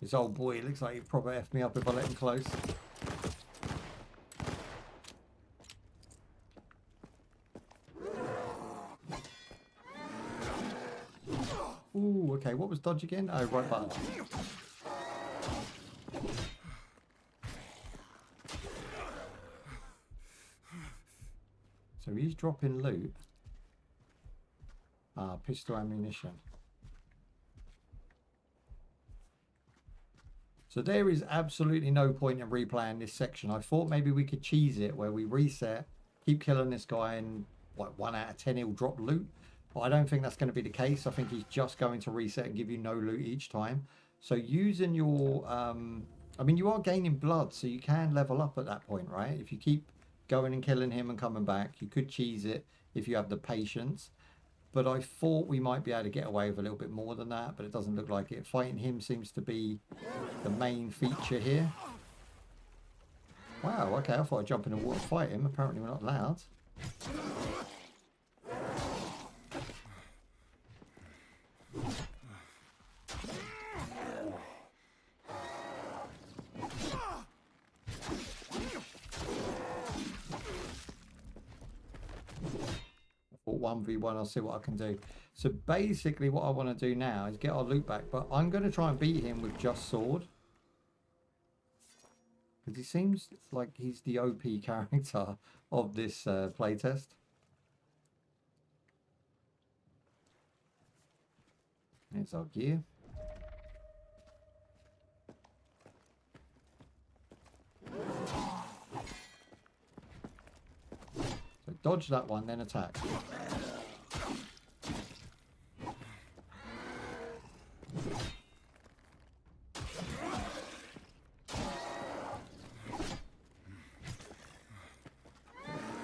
This old boy looks like he'd probably F me up if I let him close. Ooh, okay. What was dodge again? Oh, right button. So he's dropping loot. Ah, pistol ammunition. So there is absolutely no point in replaying this section. I thought maybe we could cheese it where we reset, keep killing this guy, and like 1 out of 10 he'll drop loot. But I don't think that's going to be the case. I think he's just going to reset and give you no loot each time. So using your, I mean, you are gaining blood, so you can level up at that point, right? If you keep going and killing him and coming back, you could cheese it if you have the patience. But I thought we might be able to get away with a little bit more than that, but it doesn't look like it. Fighting him seems to be the main feature here. Wow, okay, I thought I'd jump in the water and fight him. Apparently we're not allowed. Or 1v1, I'll see what I can do. So basically what I want to do now is get our loot back, but I'm going to try and beat him with just sword. Because he seems like he's the OP character of this playtest. There's our gear. So dodge that one, then attack.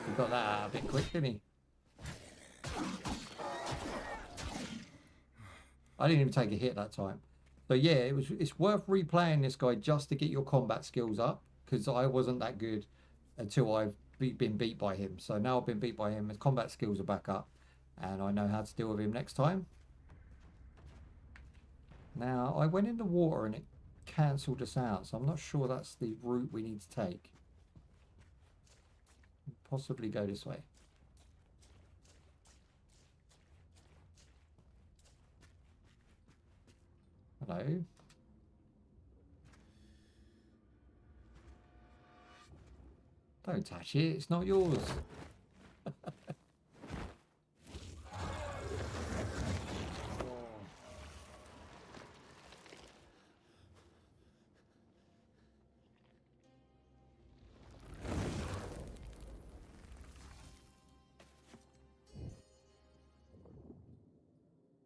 He got that out a bit quick, didn't he? I didn't even take a hit that time. So yeah, it's worth replaying this guy just to get your combat skills up, because I wasn't that good until I've been beat by him. So now I've been beat by him, his combat skills are back up, and I know how to deal with him next time. Now, I went in the water and it cancelled us out, so I'm not sure that's the route we need to take. Possibly go this way. Hello. Don't touch it, it's not yours.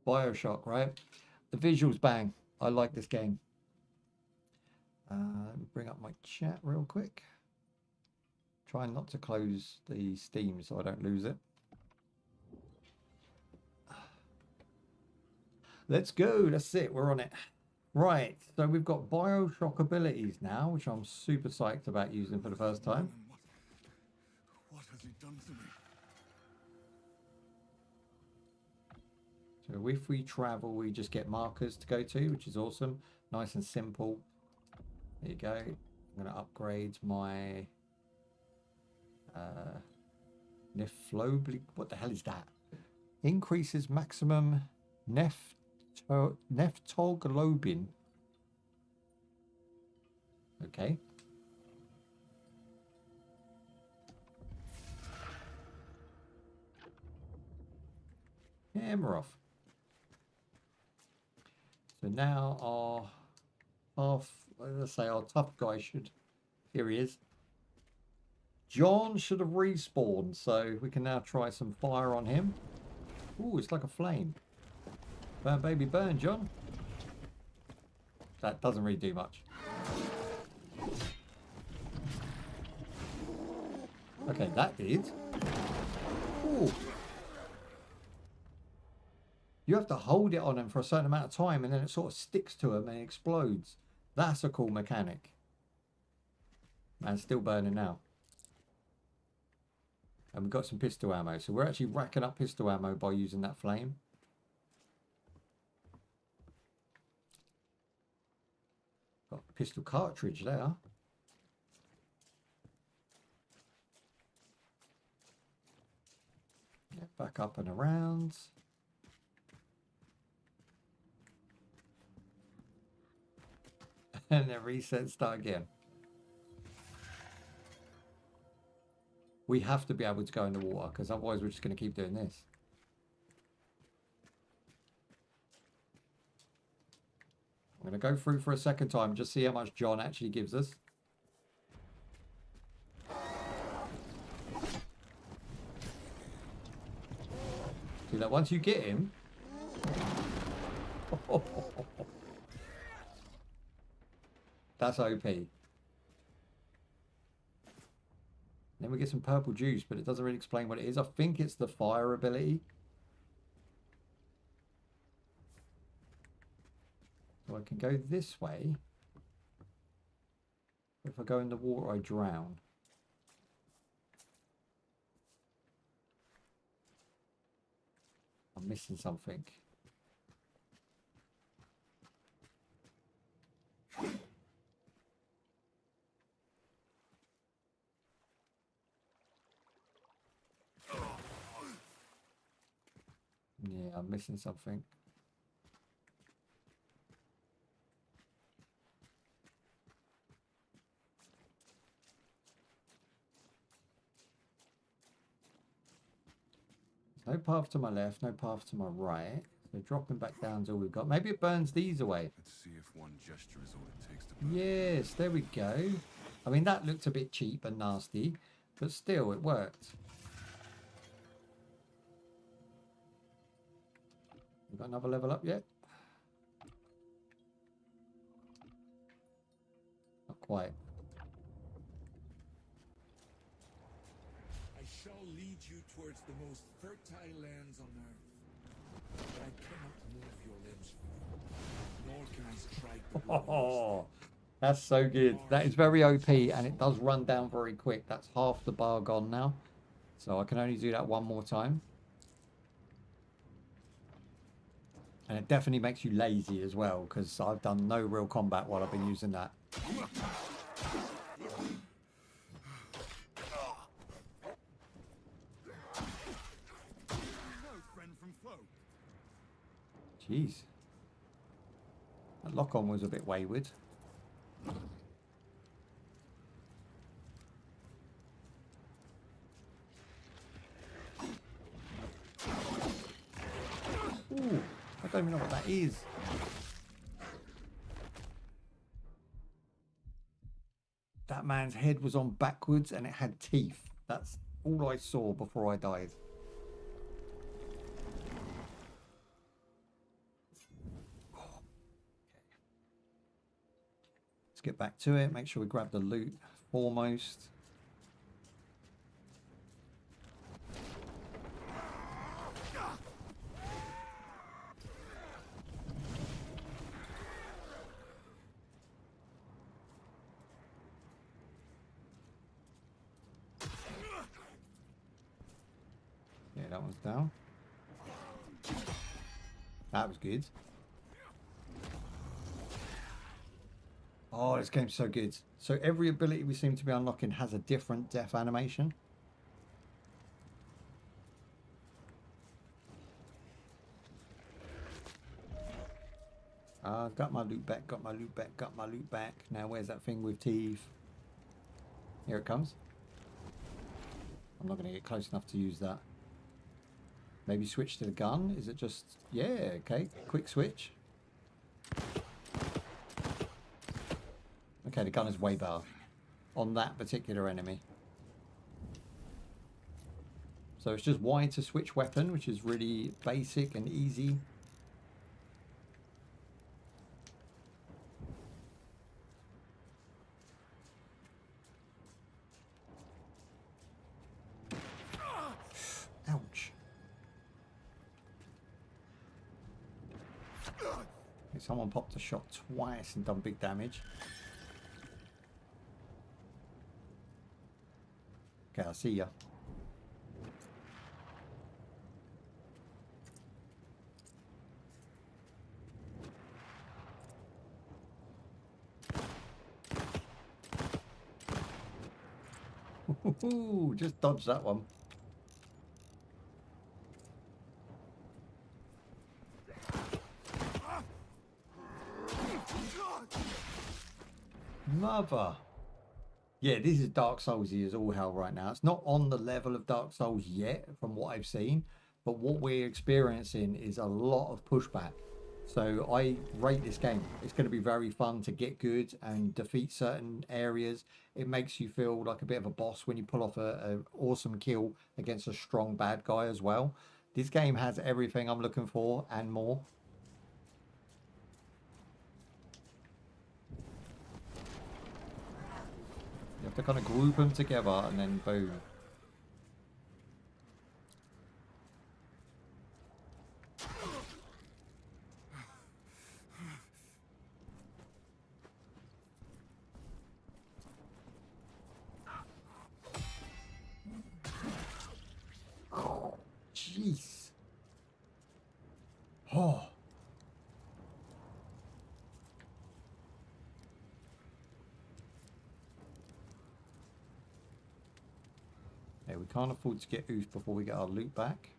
BioShock, right? The visuals bang. I like this game. Let me bring up my chat real quick. Try not to close the Steam so I don't lose it. Let's go. That's it. We're on it. Right. So we've got BioShock abilities now, which I'm super psyched about using for the first time. What has he done to me? So if we travel, we just get markers to go to, which is awesome. Nice and simple. There you go. I'm going to upgrade my Neflobly. What the hell is that? Increases maximum Nephtoglobin. Okay. And we're off. So now let's say our tough guy should, here he is. John should have respawned, so we can now try some fire on him. Ooh, it's like a flame. Burn, baby, burn, John. That doesn't really do much. Okay, that did. Ooh. You have to hold it on him for a certain amount of time and then it sort of sticks to him and explodes. That's a cool mechanic. Man, still burning now. And we've got some pistol ammo. So we're actually racking up pistol ammo by using that flame. Got a pistol cartridge there. Yeah, back up and around. And then reset, start again. We have to be able to go in the water, because otherwise we're just going to keep doing this. I'm going to go through for a second time, just see how much John actually gives us. See, like, once you get him... That's OP. Then we get some purple juice, but it doesn't really explain what it is. I think it's the fire ability. So I can go this way. If I go in the water, I drown. I'm missing something. Yeah, I'm missing something. No path to my left, no path to my right. So dropping back down is all we've got. Maybe it burns these away. Let's see if one gesture is all it takes to Yes, there we go. I mean, that looked a bit cheap and nasty, but still, it worked. We got another level up yet? Not quite. I shall lead you towards the most fertile lands on earth. But I cannot move your limbs, nor can I strike the blow. Oh, that's so good. That is very OP, and it does run down very quick. That's half the bar gone now. So I can only do that one more time. And it definitely makes you lazy as well, because I've done no real combat while I've been using that. Jeez. That lock-on was a bit wayward. Ooh, I don't even know what that is. That man's head was on backwards and it had teeth. That's all I saw before I died. Let's get back to it. Make sure we grab the loot foremost. Yeah, that one's down. That was good. Oh, this game's so good. So every ability we seem to be unlocking has a different death animation. Got my loot back, got my loot back, got my loot back. Now where's that thing with teeth? Here it comes. I'm not going to get close enough to use that. Maybe switch to the gun? Is it just... Yeah, okay. Quick switch. Okay, the gun is way better on that particular enemy. So it's just Y to switch weapon, which is really basic and easy. Ouch. Someone popped a shot twice and done big damage. Okay, I'll see ya. Just dodge that one. mother. Yeah, this is Dark Soulsy as all hell right now. It's not on the level of Dark Souls yet from what I've seen, but what we're experiencing is a lot of pushback. So I rate this game. It's going to be very fun to get good and defeat certain areas. It makes you feel like a bit of a boss when you pull off an awesome kill against a strong bad guy as well. This game has everything I'm looking for and more. You have to kind of group them together and then boom. Jeez. Oh. Yeah, we can't afford to get oof before we get our loot back.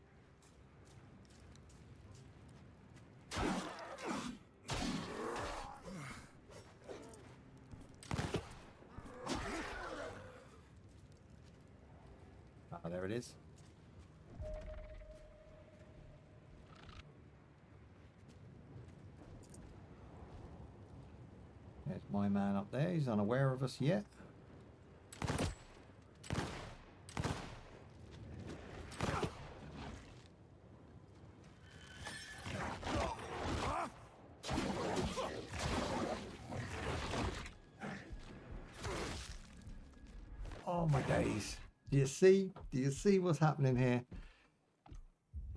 Ah, there it is. There's my man up there. He's unaware of us yet. Oh my days. Do you see? Do you see what's happening here?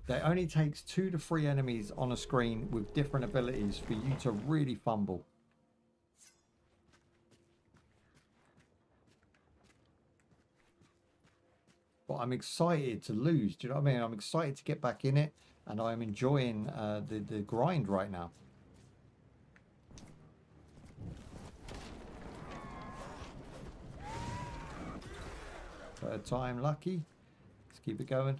It only takes 2 to 3 enemies on a screen with different abilities for you to really fumble. But I'm excited to lose. Do you know what I mean? I'm excited to get back in it, and I'm enjoying the grind right now. Third time lucky. Let's keep it going.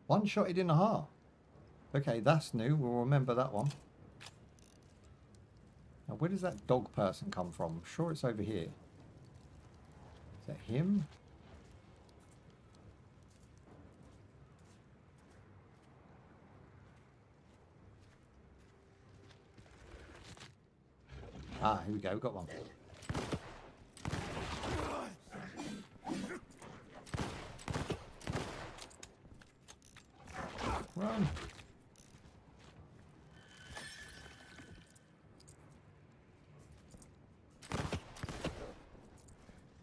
One shot it in the heart. Okay, that's new. We'll remember that one. Now, where does that dog person come from? I'm sure it's over here. Is that him? Ah, here we go. We've got one. Run.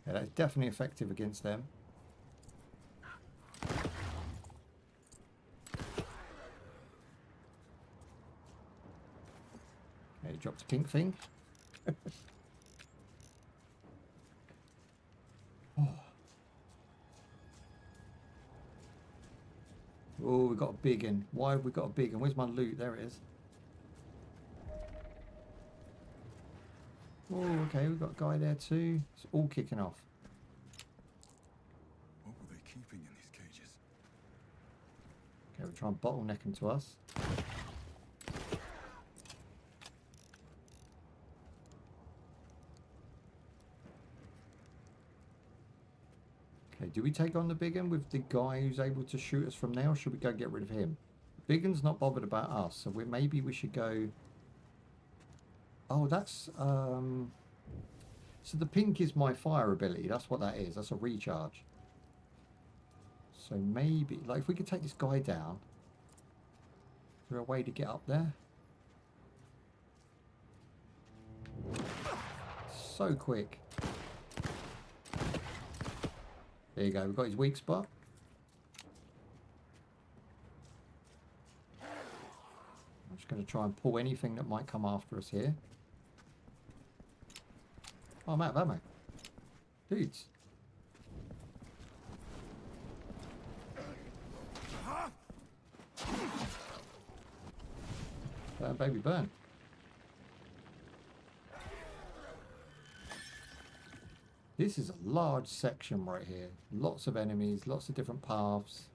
Yeah, that's definitely effective against them. Okay, he dropped a pink thing. Oh, we got a big one. Why have we got a big one? Where's my loot? There it is. Oh, okay, we've got a guy there too. It's all kicking off. What were they keeping in these cages? Okay, we'll try and bottleneck him to us. Okay, do we take on the big one with the guy who's able to shoot us from there, or should we go get rid of him? The big one's not bothered about us, so maybe we should go... Oh, that's... So the pink is my fire ability. That's what that is. That's a recharge. So maybe... Like, if we could take this guy down... Is there a way to get up there? So quick. There you go. We've got his weak spot. I'm just going to try and pull anything that might come after us here. Oh, I'm out of ammo. Dudes. Burn, baby, burn. This is a large section right here. Lots of enemies, lots of different paths.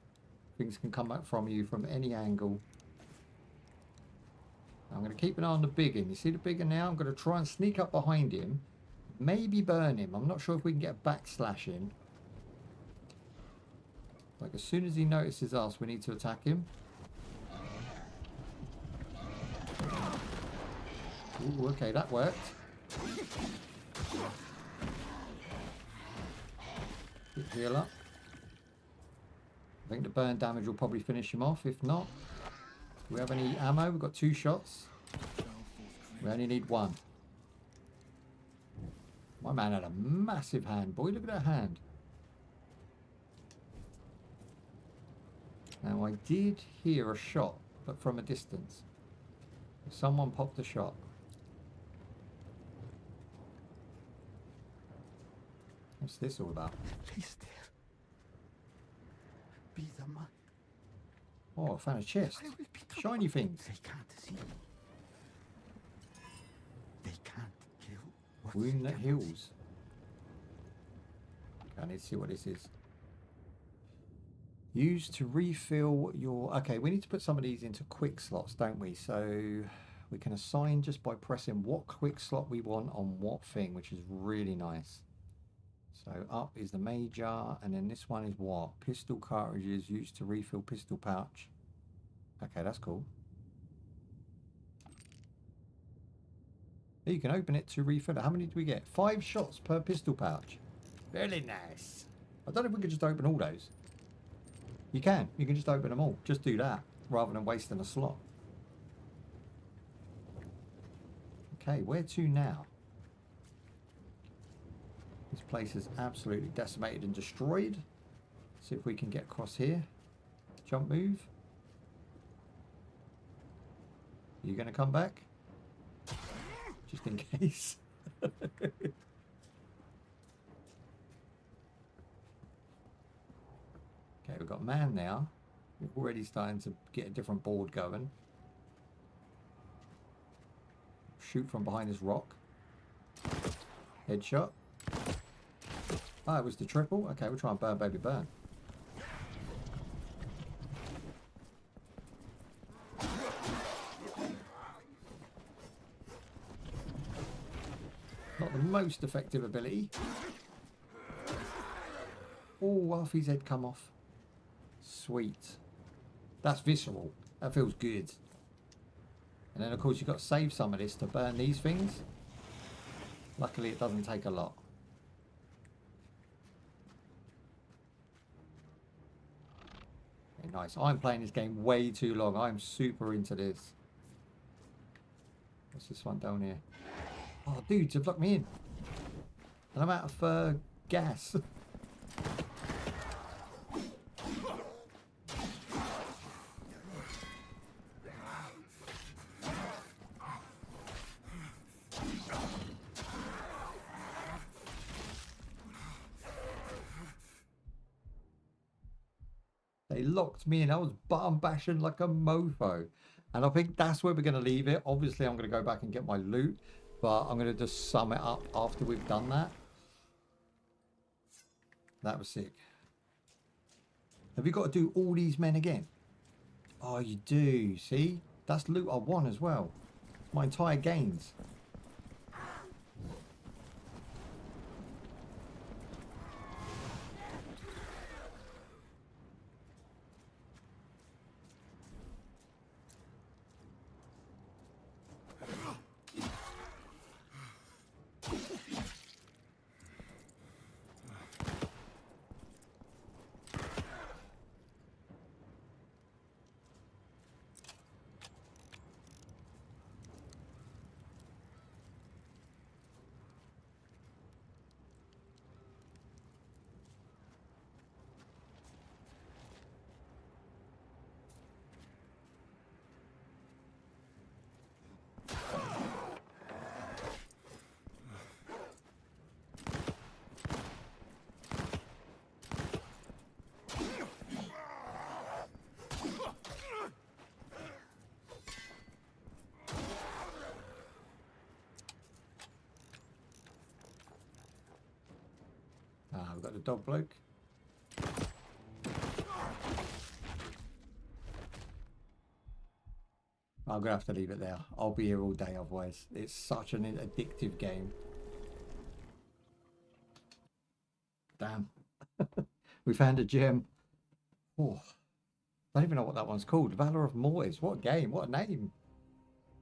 Things can come back from you from any angle. I'm going to keep an eye on the big one. You see the big one now? I'm going to try and sneak up behind him. Maybe burn him. I'm not sure if we can get a backslash in. Like as soon as he notices us, we need to attack him. Ooh, okay, that worked. Good heal up. I think the burn damage will probably finish him off. If not, do we have any ammo? We've got 2 shots. We only need 1. My man had a massive hand. Boy, look at that hand. Now, I did hear a shot, but from a distance. Someone popped a shot. What's this all about? Please, dear. Be the man. Oh, I found a chest. I will be the Shiny one. things. They can't see. They can't kill what Wound they that cannot see. heals. I need to see what this is. Use to refill your... Okay, we need to put some of these into quick slots, don't we? So we can assign just by pressing what quick slot we want on what thing, which is really nice. So up is the major, and then this one is what? Pistol cartridges used to refill pistol pouch. Okay, that's cool. You can open it to refill it. How many do we get? 5 shots per pistol pouch. Very nice. I don't know if we could just open all those. You can. You can just open them all. Just do that, rather than wasting a slot. Okay, where to now? This place is absolutely decimated and destroyed. See if we can get across here. Jump move. Are you going to come back? Just in case. Okay, we've got man now. We're already starting to get a different board going. Shoot from behind this rock. Headshot. Ah, it was the triple. Okay, we'll try and burn, baby, burn. Not the most effective ability. Oh, half his head come off. Sweet. That's visceral. That feels good. And then, of course, you've got to save some of this to burn these things. Luckily, it doesn't take a lot. Okay, nice. I'm playing this game way too long. I'm super into this. What's this one down here? Oh, dudes have locked me in. And I'm out of gas. They locked me in. I was button bashing like a mofo. And I think that's where we're going to leave it. Obviously, I'm going to go back and get my loot. But I'm going to just sum it up after we've done that. That was sick. Have you got to do all these men again? Oh, you do. See? That's loot I won as well. My entire gains. Ah, we've got the dog bloke. I'm going to have to leave it there. I'll be here all day otherwise. It's such an addictive game. Damn. We found a gem. Oh, I don't even know what that one's called. Valor of Mortis. What a game. What a name.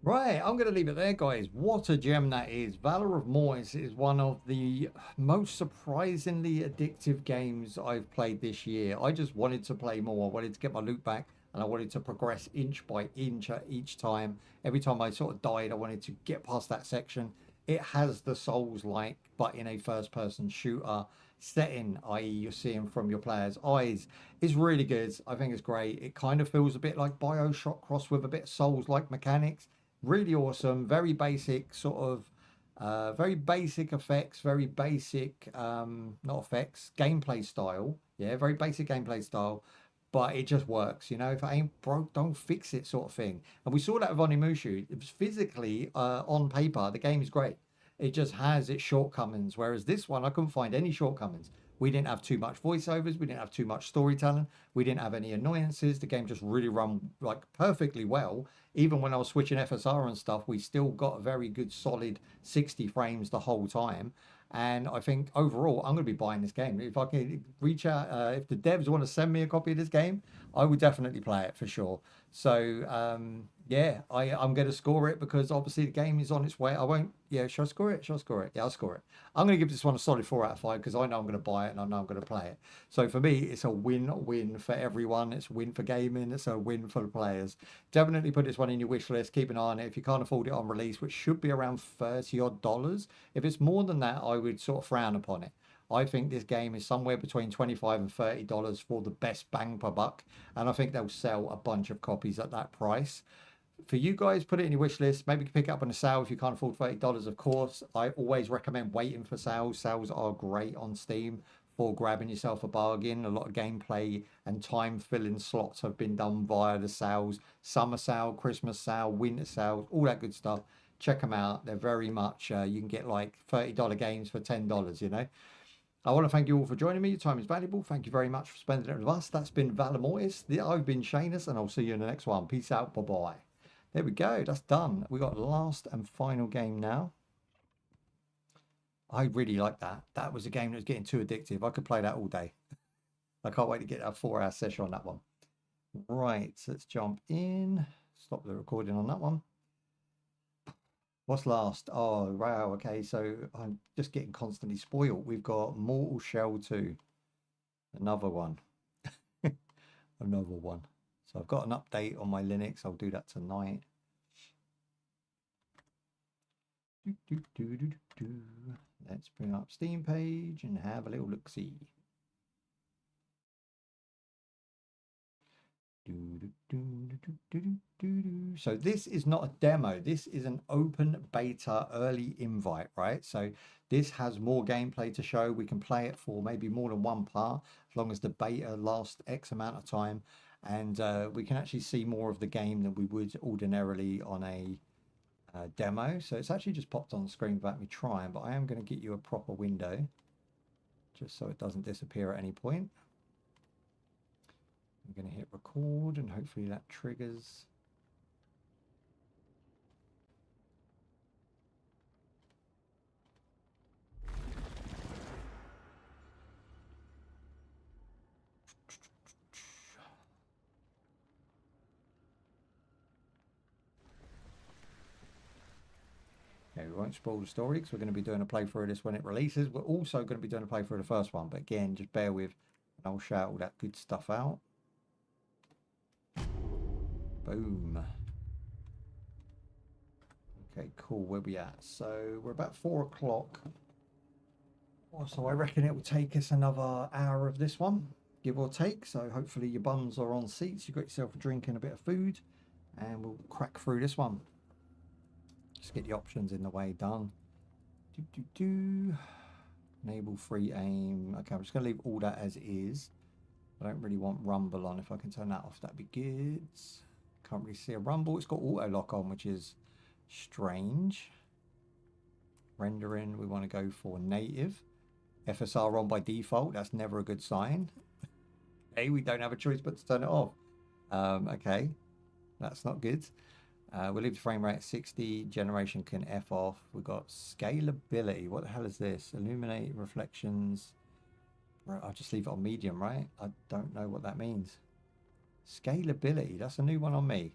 Right, I'm going to leave it there, guys. What a gem that is. Valor of Mortis is one of the most surprisingly addictive games I've played this year. I just wanted to play more. I wanted to get my loot back, and I wanted to progress inch by inch each time. Every time I sort of died, I wanted to get past that section. It has the Souls-like, but in a first-person shooter setting, i.e. you're seeing from your player's eyes. It's really good. I think it's great. It kind of feels a bit like BioShock crossed with a bit of Souls-like mechanics. Really awesome. Very basic sort of, very basic effects, very basic, not effects, gameplay style. Yeah, very basic gameplay style. But it just works, you know. If it ain't broke, don't fix it, sort of thing. And we saw that with Onimusha. It was physically, on paper, the game is great. It just has its shortcomings. Whereas this one, I couldn't find any shortcomings. We didn't have too much voiceovers. We didn't have too much storytelling. We didn't have any annoyances. The game just really run like perfectly well. Even when I was switching FSR and stuff, we still got a very good solid 60 frames the whole time. And I think overall, I'm going to be buying this game. If I can reach out, if the devs want to send me a copy of this game, I would definitely play it for sure. So, yeah, I'm going to score it because obviously the game is on its way. I won't, yeah, should I score it? Should I score it? Yeah, I'll score it. I'm going to give this one a solid 4 out of 5 because I know I'm going to buy it and I know I'm going to play it. So for me, it's a win-win for everyone. It's a win for gaming. It's a win for the players. Definitely put this one in your wish list. Keep an eye on it. If you can't afford it on release, which should be around $30 odd. If it's more than that, I would sort of frown upon it. I think this game is somewhere between $25 and $30 for the best bang per buck. And I think they'll sell a bunch of copies at that price. For you guys, put it in your wish list. Maybe you can pick it up on a sale if you can't afford $30, of course. I always recommend waiting for sales. Sales are great on Steam for grabbing yourself a bargain. A lot of gameplay and time-filling slots have been done via the sales. Summer sale, Christmas sale, winter sales, all that good stuff. Check them out. They're very much, you can get like $30 games for $10, you know. I want to thank you all for joining me. Your time is valuable. Thank you very much for spending it with us. That's been Valor Mortis. I've been Shanus, and I'll see you in the next one. Peace out. Bye-bye. There we go. That's done. We got last and final game now. I really like that. That was a game that was getting too addictive. I could play that all day. I can't wait to get a 4-hour session on that one. Right, so let's jump in. Stop the recording on that one. What's last? Oh, wow. Okay, so I'm just getting constantly spoiled. We've got Mortal Shell 2. Another one. Another one. So I've got an update on my Linux. I'll do that tonight. Let's bring up Steam page and have a little look-see. So this is not a demo. This is an open beta early invite, right? So this has more gameplay to show. We can play it for maybe more than one part, as long as the beta lasts X amount of time. And we can actually see more of the game than we would ordinarily on a demo. So it's actually just popped on the screen without me trying, but I am going to get you a proper window just so it doesn't disappear at any point. I'm going to hit record and hopefully that triggers. Okay, we won't spoil the story because we're going to be doing a playthrough of this when it releases. We're also going to be doing a playthrough of the first one, but again, just bear with and I'll shout all that good stuff out. Boom. Okay, cool. Where we at? So we're about 4 o'clock. So I reckon it will take us another hour of this one, give or take. So hopefully your bums are on seats. You've got yourself a drink and a bit of food, and we'll crack through this one. Just get the options in the way done. Enable free aim. Okay, I'm just going to leave all that as is. I don't really want rumble on. If I can turn that off, that'd be good. Can't really see a rumble. It's got auto lock on, which is strange. Rendering, we want to go for native. FSR on by default. That's never a good sign. Hey, we don't have a choice but to turn it off. Okay, that's not good. We'll leave the frame rate at 60. Generation can F off. We've got scalability. What the hell is this? Illuminate, reflections. Right, I'll just leave it on medium, right? I don't know what that means. Scalability. That's a new one on me.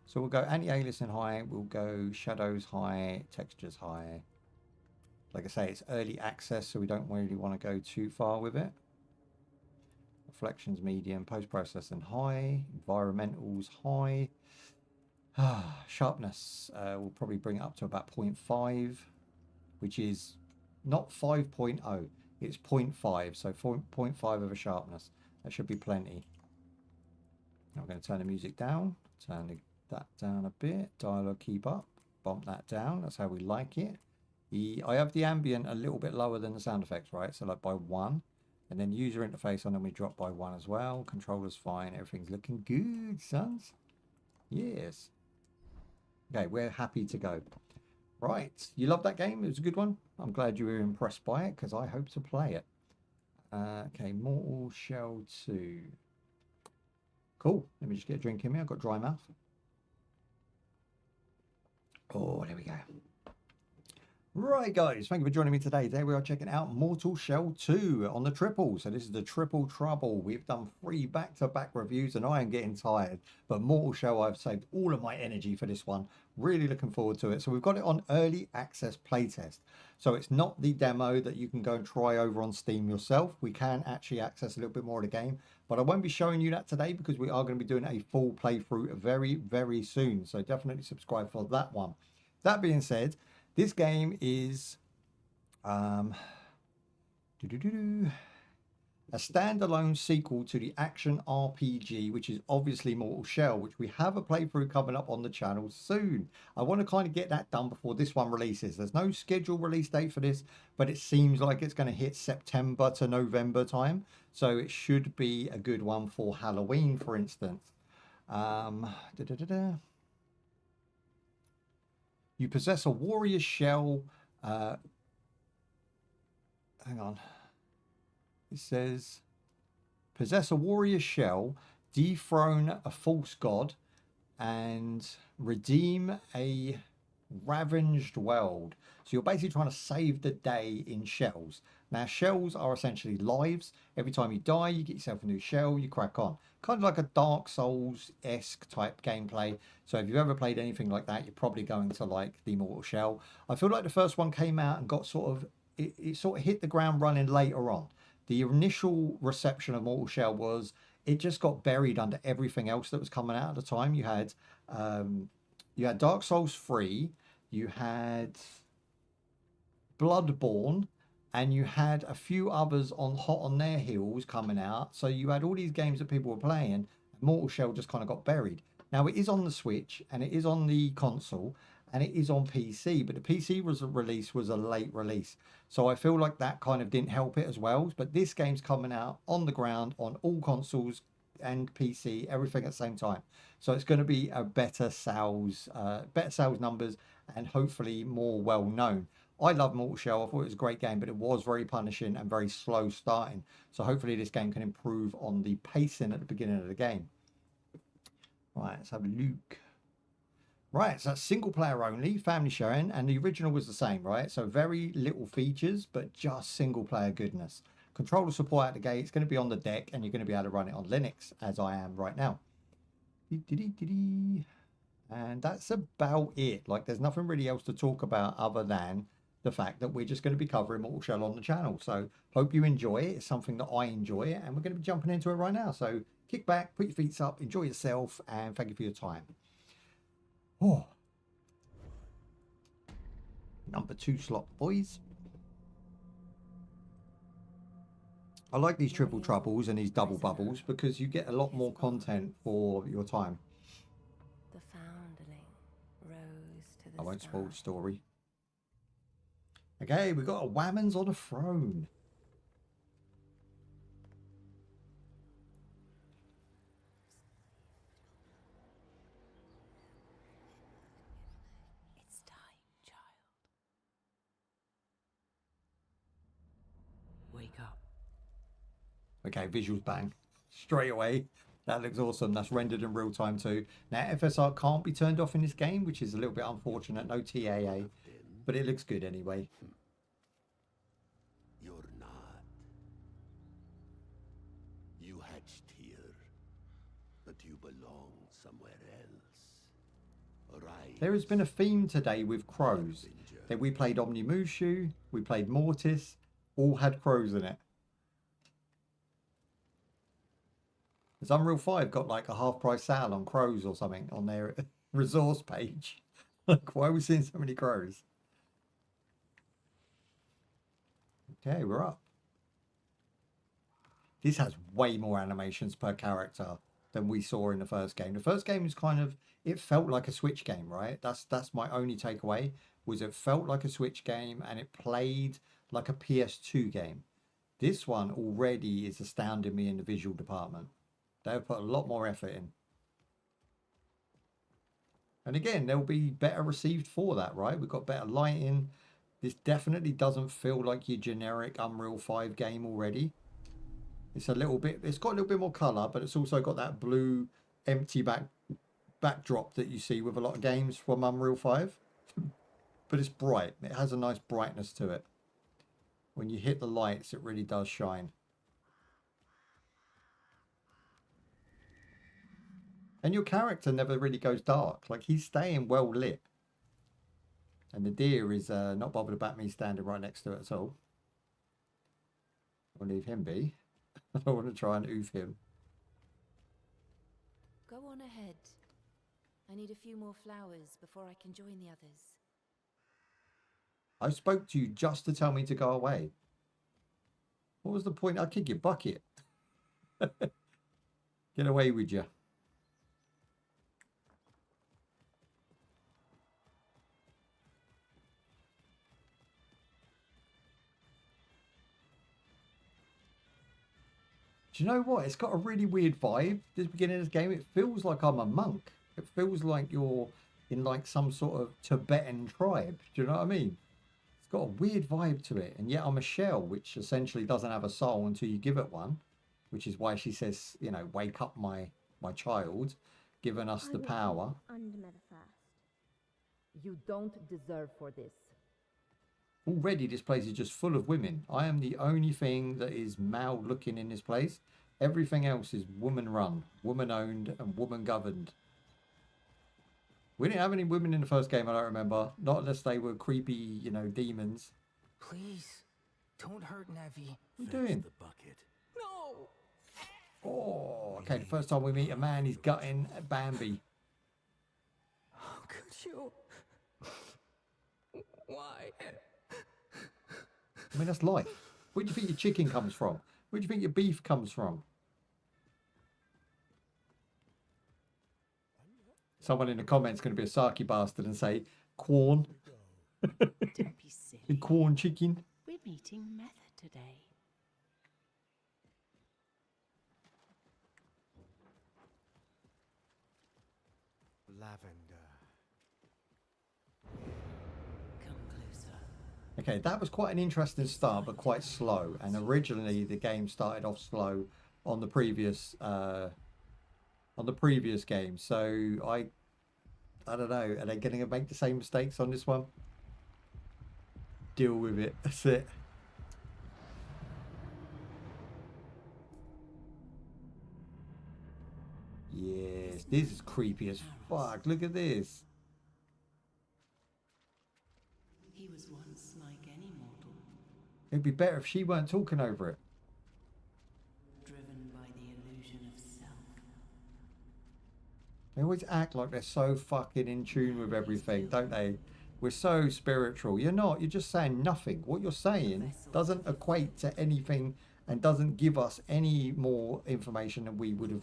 So we'll go anti-aliasing high. We'll go shadows high. Textures high. Like I say, it's early access, so we don't really want to go too far with it. Reflections medium. Post-processing high. Environmentals high. Sharpness, we'll probably bring it up to about 0.5, which is not 5.0, it's 0.5, so 0.5 of a sharpness. That should be plenty. I'm going to turn the music down, that down a bit, dialogue keep up, bump that down, that's how we like it. I have the ambient a little bit lower than the sound effects, right? So like by 1, and then user interface on them we drop by 1 as well. Controller's fine, everything's looking good, sons. Yes. Okay, we're happy to go. Right, you love that game? It was a good one. I'm glad you were impressed by it because I hope to play it. Okay, Mortal Shell 2. Cool. Let me just get a drink in me. I've got dry mouth. Oh, there we go. Right, guys, thank you for joining me today. Today we are checking out Mortal Shell 2 on the triple. So this is the triple trouble. We've done 3 back-to-back reviews and I am getting tired. But Mortal Shell, I've saved all of my energy for this one. Really looking forward to it. So we've got it on early access playtest. So it's not the demo that you can go and try over on Steam yourself. We can actually access a little bit more of the game. But I won't be showing you that today because we are going to be doing a full playthrough very, very soon. So definitely subscribe for that one. That being said, this game is a standalone sequel to the action RPG, which is obviously Mortal Shell, which we have a playthrough coming up on the channel soon. I want to kind of get that done before this one releases. There's no scheduled release date for this, but it seems like it's going to hit September to November time. So it should be a good one for Halloween, for instance. You possess a warrior shell. Hang on. It says, possess a warrior shell, dethrone a false god, and redeem a ravaged world. So you're basically trying to save the day in shells. Now, shells are essentially lives. Every time you die, you get yourself a new shell, you crack on. Kind of like a Dark Souls-esque type gameplay. So if you've ever played anything like that, you're probably going to like the Mortal Shell. I feel like the first one came out and got sort of, it sort of hit the ground running later on. The initial reception of Mortal Shell was, it just got buried under everything else that was coming out at the time. You had Dark Souls 3, you had Bloodborne, and you had a few others on hot on their heels coming out. So you had all these games that people were playing, and Mortal Shell just kind of got buried. Now it is on the Switch, and it is on the console, and it is on PC, but the PC release was a late release. So I feel like that kind of didn't help it as well. But this game's coming out on the ground on all consoles and PC, everything at the same time. So it's going to be a better sales numbers, and hopefully more well known. I love Mortal Shell. I thought it was a great game, but it was very punishing and very slow starting. So hopefully this game can improve on the pacing at the beginning of the game. Right, let's have a look. Right, so that's single player only, family sharing, and the original was the same, right? So very little features, but just single player goodness. Controller support out the gate, it's going to be on the deck, and you're going to be able to run it on Linux, as I am right now. And that's about it. Like, there's nothing really else to talk about other than the fact that we're just going to be covering Mortal Shell on the channel. So hope you enjoy it. It's something that I enjoy, and we're going to be jumping into it right now. So kick back, put your feet up, enjoy yourself, and thank you for your time. Oh, number 2 slot, boys. I like these triple troubles and these double bubbles because you get a lot more content for your time. The foundling rose to the I won't sky. spoil the story. Okay, we've got a Whammons on a throne. It's time, child. Wake up. Okay, visuals bang. Straight away. That looks awesome. That's rendered in real time too. Now FSR can't be turned off in this game, which is a little bit unfortunate. No TAA, but it looks good anyway. You're not. You hatched here, but you belong somewhere else. Right. There has been a theme today with crows. That we played Omnimushu, we played Mortis, all had crows in it. Has Unreal 5 got like a half price sale on crows or something on their resource page? Like, why are we seeing so many crows? Okay, we're up. This has way more animations per character than we saw in the first game. The first game was kind of, it felt like a Switch game, right? That's my only takeaway, was it felt like a Switch game and it played like a PS2 game. This one already is astounding me in the visual department. They've put a lot more effort in. And again, they'll be better received for that, right? We've got better lighting. This definitely doesn't feel like your generic Unreal 5 game already. It's a little bit, it's got a little bit more colour, but it's also got that blue empty backdrop that you see with a lot of games from Unreal 5. But it's bright. It has a nice brightness to it. When you hit the lights, it really does shine. And your character never really goes dark. Like, he's staying well lit. And the deer is not bothered about me standing right next to it at all. I'll leave him be. I don't want to try and oof him. Go on ahead. I need a few more flowers before I can join the others. I spoke to you just to tell me to go away. What was the point? I'll kick your bucket. Get away with you. Do you know what? It's got a really weird vibe. This beginning of this game, it feels like I'm a monk. It feels like you're in like some sort of Tibetan tribe. Do you know what I mean? It's got a weird vibe to it. And yet I'm a shell, which essentially doesn't have a soul until you give it one. Which is why she says, you know, wake up my child, giving us the power. You don't deserve for this. Already this place is just full of women. I am the only thing that is male looking in this place. Everything else is woman run, woman owned and woman governed. We didn't have any women in the first game, I don't remember. Not unless they were creepy, you know, demons. Please, don't hurt Nevi. What are you doing? The bucket. No! Oh, okay, the first time we meet a man, he's gutting Bambi. How could you? Why? I mean, that's life. Where do you think your chicken comes from? Where do you think your beef comes from? Someone in the comments going to be a sarky bastard and say, corn. Don't be silly. Corn chicken. We're meeting method today. Lavender. Come closer. Okay, that was quite an interesting start, but quite slow. And originally, the game started off slow on the previous game. So I don't know. Are they going to make the same mistakes on this one? Deal with it. That's it. Yes, this is creepy as fuck. Look at this. He was once like any mortal, It'd be better if she weren't talking over it. driven by the illusion of self. They always act like they're so fucking in tune with everything, don't they? We're so spiritual. You're not. You're just saying nothing. What you're saying doesn't equate to anything and doesn't give us any more information than we would have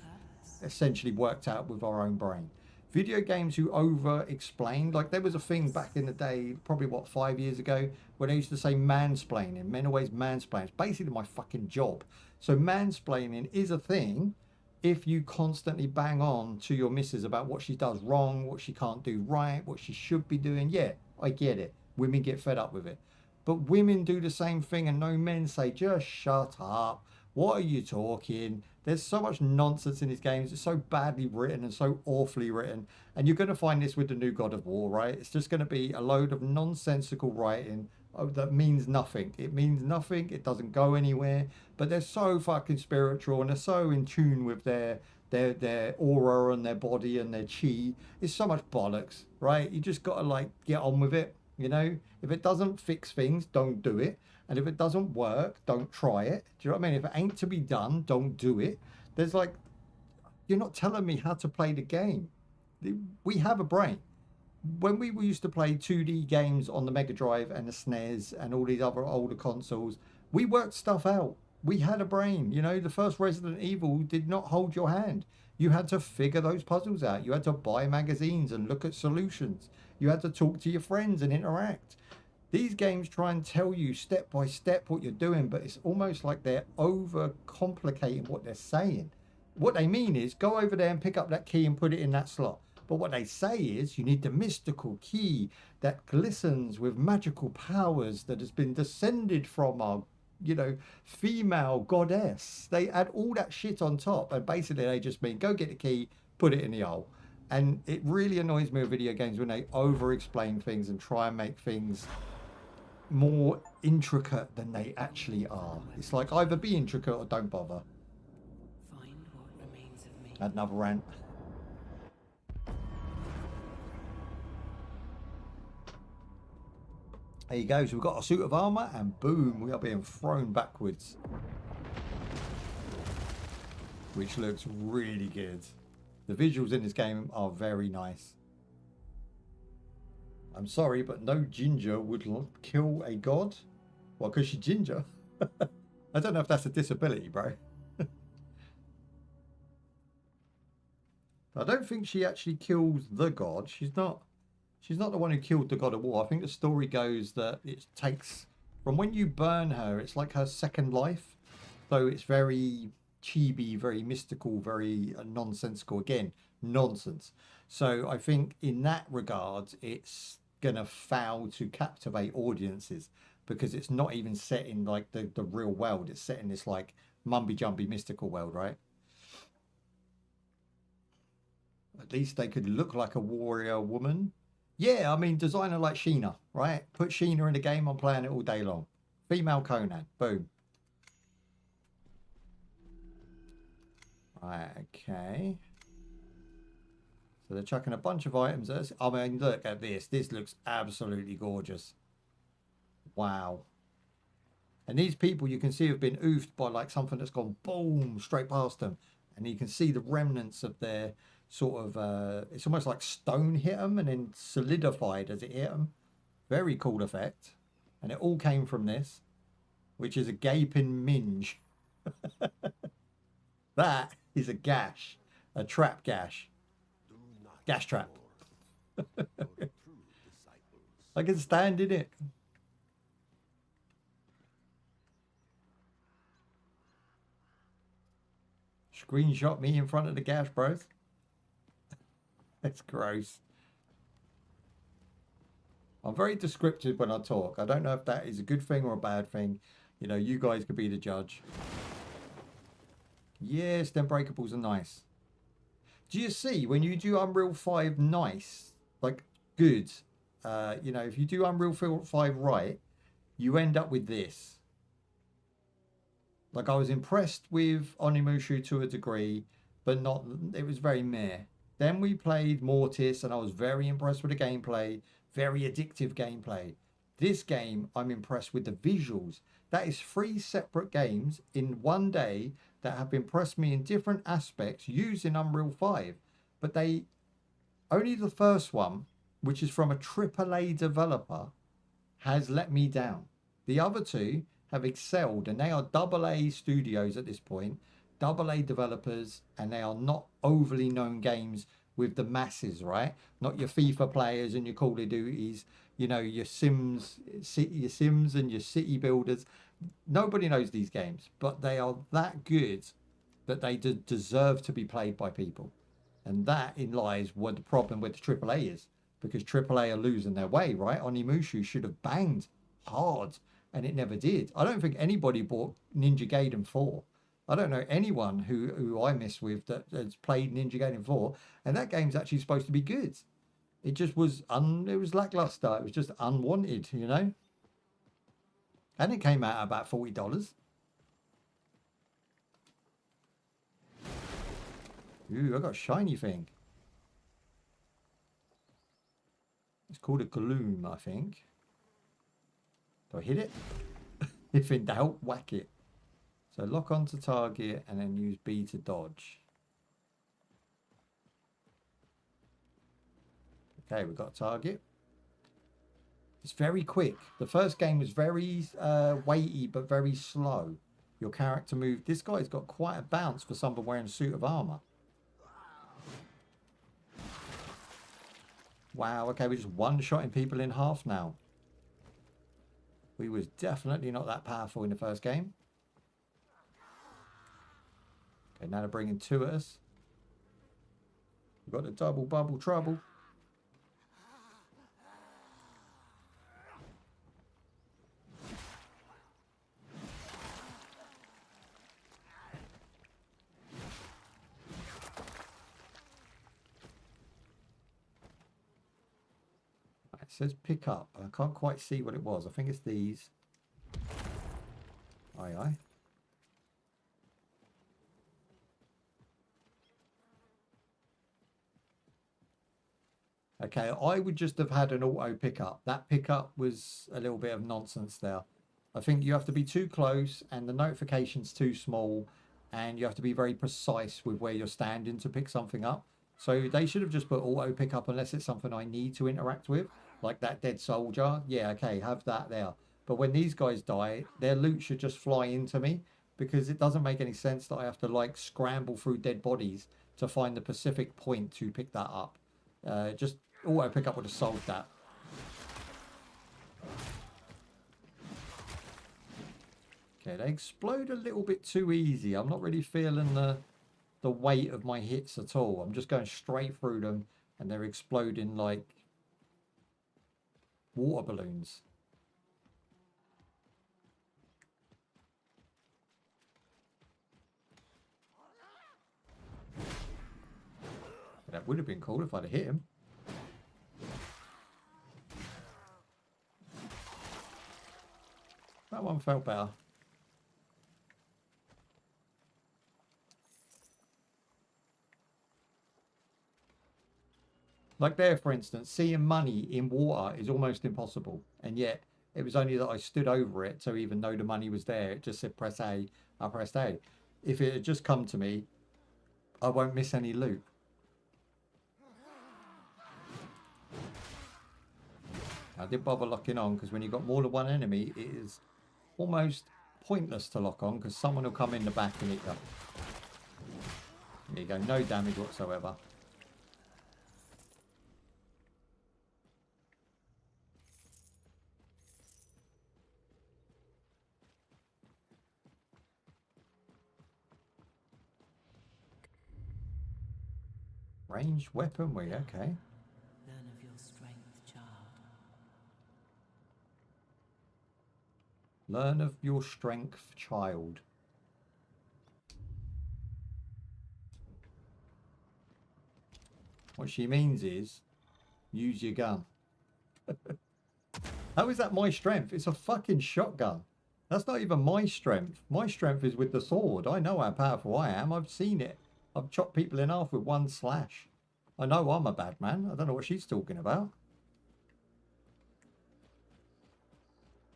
essentially worked out with our own brain. Video games who over-explain, like there was a thing back in the day, probably what, 5 years ago, where they used to say mansplaining. Men always mansplain. It's basically my fucking job. So mansplaining is a thing if you constantly bang on to your missus about what she does wrong, what she can't do right, what she should be doing. Yeah, I get it. Women get fed up with it. But women do the same thing and no men say, just shut up. What are you talking? There's so much nonsense in these games. It's so badly written and so awfully written. And you're going to find this with the new God of War, right? It's just going to be a load of nonsensical writing that means nothing. It means nothing. It doesn't go anywhere. But they're so fucking spiritual and they're so in tune with their aura and their body and their chi. It's so much bollocks, right? You just got to like get on with it. You know, if it doesn't fix things, don't do it. And if it doesn't work, don't try it. Do you know what I mean? If it ain't to be done, don't do it. There's like, you're not telling me how to play the game. We have a brain. When we used to play 2D games on the Mega Drive and the SNES and all these other older consoles, we worked stuff out. We had a brain. You know, the first Resident Evil did not hold your hand. You had to figure those puzzles out. You had to buy magazines and look at solutions. You had to talk to your friends and interact. These games try and tell you step by step what you're doing, but it's almost like they're over complicating what they're saying. What they mean is go over there and pick up that key and put it in that slot. But what they say is you need the mystical key that glistens with magical powers that has been descended from our, you know, female goddess. They add all that shit on top, and basically they just mean go get the key, put it in the hole. And it really annoys me with video games when they over explain things and try and make things more intricate than they actually are. It's like either be intricate or don't bother. Find what remains of me. Another rant. There you go. So we've got a suit of armor and boom, we are being thrown backwards. Which looks really good. The visuals in this game are very nice. I'm sorry, but no ginger would kill a god. Well, because she's ginger. I don't know if that's a disability, bro. I don't think she actually kills the god. She's not the one who killed the God of War. I think the story goes that it takes, from when you burn her, it's like her second life. So it's very chibi, very mystical, very nonsensical. Again, nonsense. So I think in that regard, it's gonna fail to captivate audiences because it's not even set in like the real world. It's set in this like mumby-jumby mystical world, right? At least they could look like a warrior woman. Yeah, I mean, design her like Sheena, right? Put Sheena in the game, I'm playing it all day long. Female Conan, boom. Right, okay. So they're chucking a bunch of items at us. I mean, look at this. This looks absolutely gorgeous. Wow. And these people you can see have been oofed by like something that's gone boom straight past them. And you can see the remnants of their sort of, it's almost like stone hit them and then solidified as it hit them. Very cool effect. And it all came from this, which is a gaping minge. That is a gash, a trap gash. Gas trap. I can stand in it. Screenshot me in front of the gas, bros. That's gross. I'm very descriptive when I talk. I don't know if that is a good thing or a bad thing. You know, you guys could be the judge. Yes, them breakables are nice. Do you see when you do Unreal 5 nice, like good, you know, if you do Unreal 5 right, you end up with this. Like I was impressed with Onimusha to a degree, but not, it was very meh. Then we played Mortis and I was very impressed with the gameplay, very addictive gameplay. This game, I'm impressed with the visuals. That is 3 separate games in one day that have impressed me in different aspects using Unreal 5. But they, only the first one, which is from a AAA developer, has let me down. The other 2 have excelled and they are AA studios at this point, AA developers, and they are not overly known games with the masses, right? Not your FIFA players and your Call of Duties, you know, your Sims and your city builders. Nobody knows these games, but they are that good that they deserve to be played by people. And that in lies what the problem with the AAA is, because AAA are losing their way, right? Onimusha should have banged hard, and it never did. I don't think anybody bought Ninja Gaiden 4. I don't know anyone who I miss with that has played Ninja Gaiden 4, and that game's actually supposed to be good. It just was it was lackluster. It was just unwanted, you know. And it came out at about $40. Ooh, I got a shiny thing. It's called a gloom, I think. Do I hit it? If in doubt, whack it. So lock onto target and then use B to dodge. Okay, we've got a target. It's very quick. The first game was very weighty but very slow. Your character moved. This guy's got quite a bounce for someone wearing a suit of armor. Wow, okay, we're just one-shotting people in half now. We was definitely not that powerful in the first game. Okay, now they're bringing two at us. We've got the double bubble trouble. It says pick up. I can't quite see what it was. I think it's these. Aye, aye. Okay, I would just have had an auto pickup. That pickup was a little bit of nonsense there. I think you have to be too close and the notification's too small, and you have to be very precise with where you're standing to pick something up. So they should have just put auto pickup unless it's something I need to interact with. Like that dead soldier. Yeah, okay, have that there. But when these guys die, their loot should just fly into me, because it doesn't make any sense that I have to like scramble through dead bodies to find the specific point to pick that up. Just auto pickup would have solved that. Okay, they explode a little bit too easy. I'm not really feeling the weight of my hits at all. I'm just going straight through them and they're exploding like water balloons. That would have been cool if I'd have hit him. That one felt better. Like there, for instance, seeing money in water is almost impossible. And yet, it was only that I stood over it to even know the money was there. It just said press A, I pressed A. If it had just come to me, I won't miss any loot. I did bother locking on, because when you've got more than one enemy, it is almost pointless to lock on, because someone will come in the back and hit you. There you go, no damage whatsoever. Ranged weaponry, okay. Learn of your strength, child. Learn of your strength, child. What she means is, use your gun. How is that my strength? It's a fucking shotgun. That's not even my strength. My strength is with the sword. I know how powerful I am. I've seen it. I've chopped people in half with one slash. I know I'm a bad man. I don't know what she's talking about.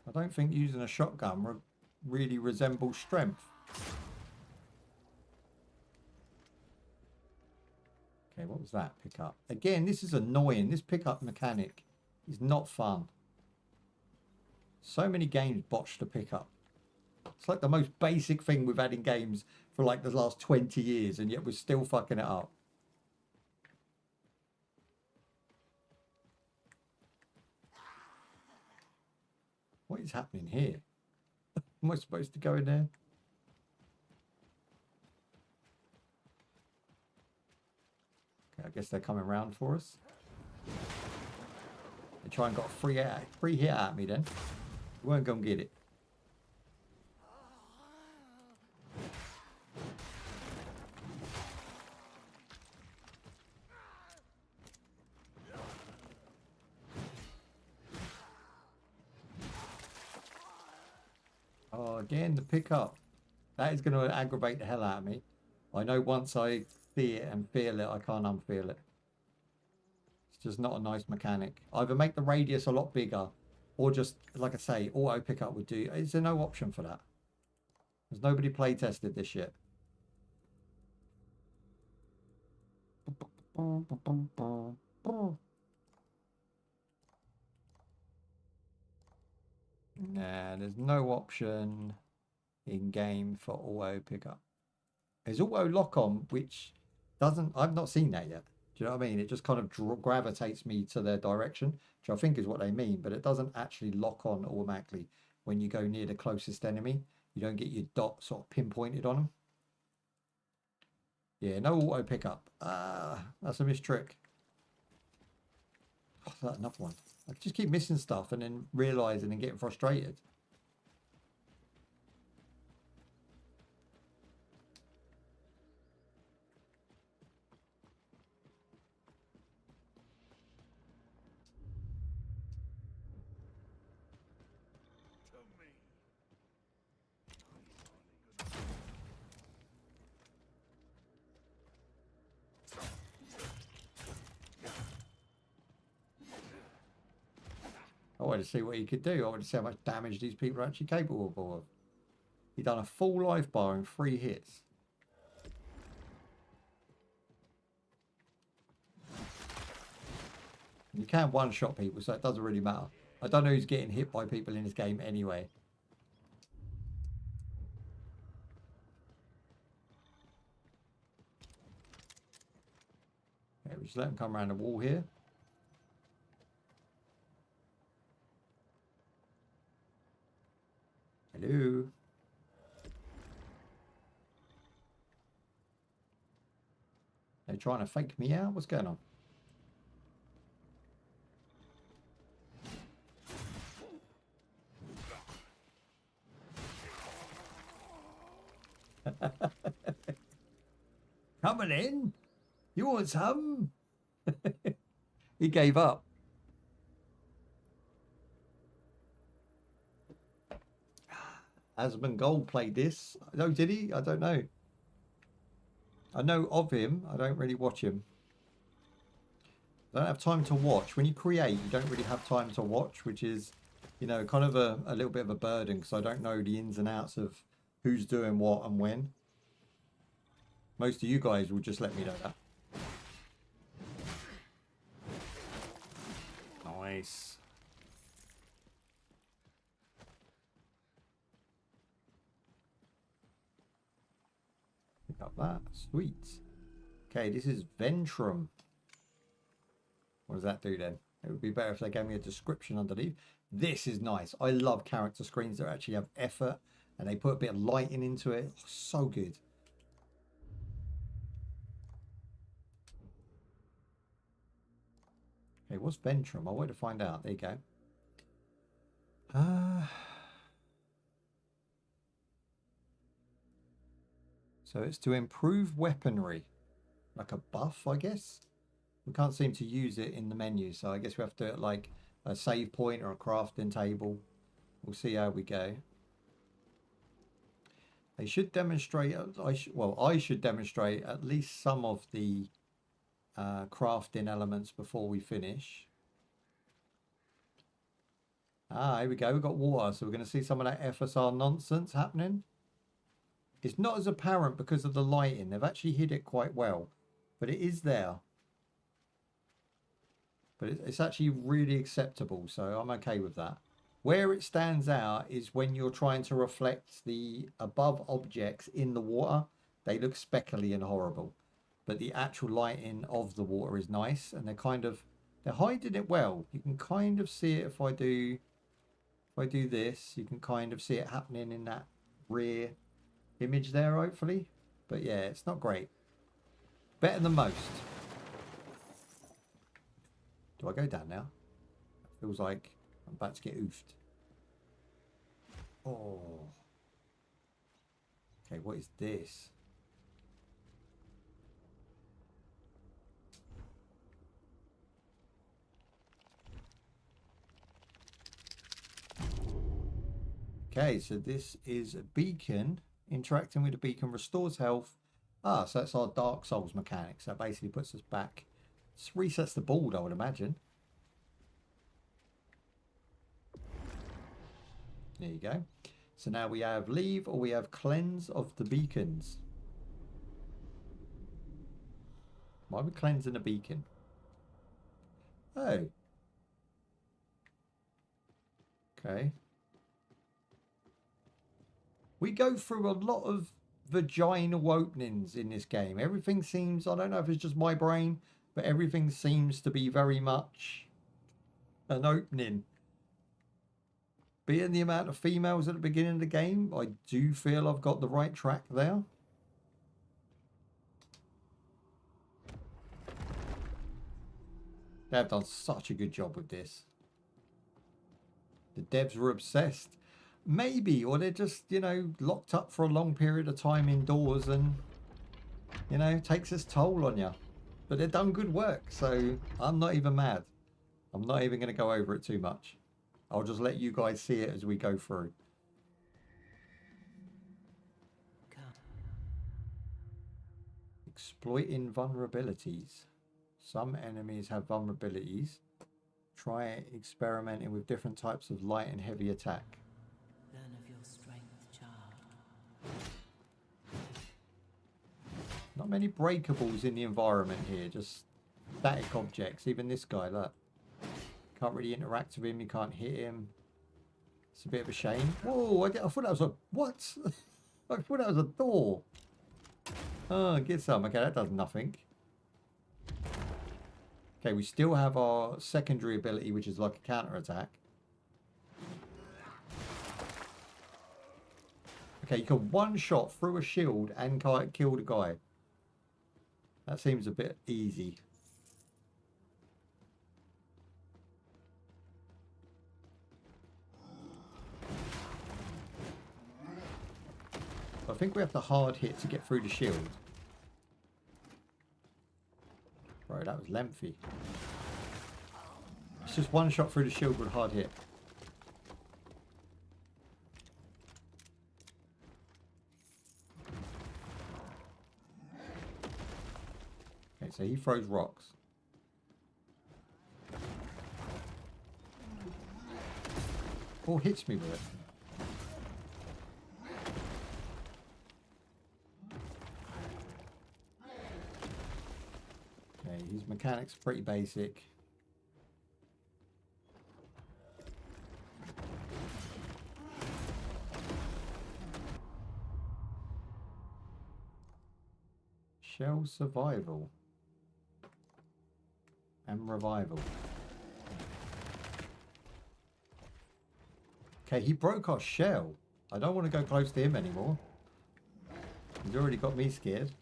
I don't think using a shotgun really resembles strength. Okay, what was that? Pickup. Again, this is annoying. This pickup mechanic is not fun. So many games botched the pickup. It's like the most basic thing we've had in games for like the last 20 years, and yet we're still fucking it up. What is happening here? Am I supposed to go in there? Okay, I guess they're coming round for us. They try and got a free hit at me then. We won't go and get it. again, the pickup. That is going to aggravate the hell out of me. I know once I see it and feel it, I can't unfeel it. It's just not a nice mechanic. Either make the radius a lot bigger, or just, like I say, auto pickup would do. Is there no option for that? There's nobody play tested this yet. Nah, there's no option in game for auto pickup. There's auto lock on, which doesn't, I've not seen that yet. Do you know what I mean? It just kind of gravitates me to their direction, which I think is what they mean, but it doesn't actually lock on automatically when you go near the closest enemy. You don't get your dot sort of pinpointed on them. Yeah, no auto pickup. That's a missed trick. Oh, that's another one. I just keep missing stuff and then realising and getting frustrated. I wanted to see what he could do. I wanted to see how much damage these people are actually capable of. He done a full life bar in 3 hits. You can one-shot people, so it doesn't really matter. I don't know who's getting hit by people in this game anyway. Okay, we just let him come around the wall here. Hello. They're trying to fake me out? What's going on? Coming in? You want some? He gave up. Asmund Gold played this. Oh, did he? I don't know. I know of him. I don't really watch him. I don't have time to watch. When you create, you don't really have time to watch, which is, you know, kind of a little bit of a burden because I don't know the ins and outs of who's doing what and when. Most of you guys will just let me know that. Nice. Pick up that. Sweet. Okay, this is Ventrum. What does that do then? It would be better if they gave me a description underneath. This is nice. I love character screens that actually have effort and they put a bit of lighting into it. Oh, so good. Okay, what's Ventrum? I want to find out. There you go. So it's to improve weaponry. Like a buff, I guess. We can't seem to use it in the menu, so I guess we have to do it like a save point or a crafting table. We'll see how we go. They should demonstrate, I should demonstrate at least some of the crafting elements before we finish. Ah, here we go. We've got water, so we're going to see some of that FSR nonsense happening. It's not as apparent because of the lighting. They've actually hid it quite well, but it is there. But it's actually really acceptable, so I'm okay with that. Where it stands out is when you're trying to reflect the above objects in the water. They look speckly and horrible. But the actual lighting of the water is nice, and they're hiding it well. You can kind of see it if I do this. You can kind of see it happening in that rear image there, hopefully. But yeah, it's not great. Better than most. Do I go down now? Feels like I'm about to get oofed. Oh. Okay, what is this? Okay, so this is a beacon. Interacting with the beacon restores health. Ah, so that's our Dark Souls mechanics. That basically puts us back. Just resets the board, I would imagine. There you go. So now we have leave or we have cleanse of the beacons. Why are we cleansing a beacon? Oh. Okay. We go through a lot of vaginal openings in this game. Everything seems, I don't know if it's just my brain, but everything seems to be very much an opening. Being the amount of females at the beginning of the game, I do feel I've got the right track there. They've done such a good job with this. The devs were obsessed. Maybe, or they're just, you know, locked up for a long period of time indoors and, you know, takes its toll on you. But they've done good work, so I'm not even mad. I'm not even going to go over it too much. I'll just let you guys see it as we go through. Exploiting vulnerabilities. Some enemies have vulnerabilities. Try experimenting with different types of light and heavy attack. Learn of your strength, child. Not many breakables in the environment here, just static objects. Even this guy, look. Can't really interact with him, you can't hit him. It's a bit of a shame. Whoa, I thought that was a... What? I thought that was a door. Oh, get some. Okay, that does nothing. Okay, we still have our secondary ability, which is like a counter attack. Okay, you can one shot through a shield and kill the guy. That seems a bit easy. I think we have to hard hit to get through the shield. Right, that was lengthy. It's just one shot through the shield with hard hit. Okay, so he throws rocks. Or hits me with it. His mechanics are pretty basic. Shell survival and revival. Okay, he broke our shell. I don't want to go close to him anymore. He's already got me scared.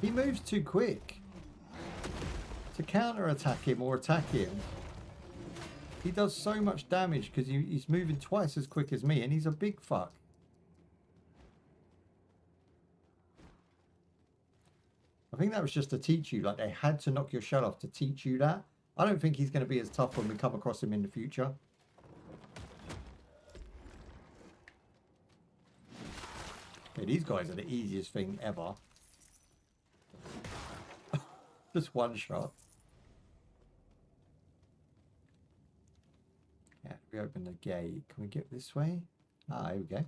He moves too quick to counter-attack him or attack him. He does so much damage because he's moving twice as quick as me, and he's a big fuck. I think that was just to teach you, like they had to knock your shell off to teach you that. I don't think he's going to be as tough when we come across him in the future. Okay, these guys are the easiest thing ever. Just one shot. Yeah, we open the gate. Can we get this way? Ah, here we go.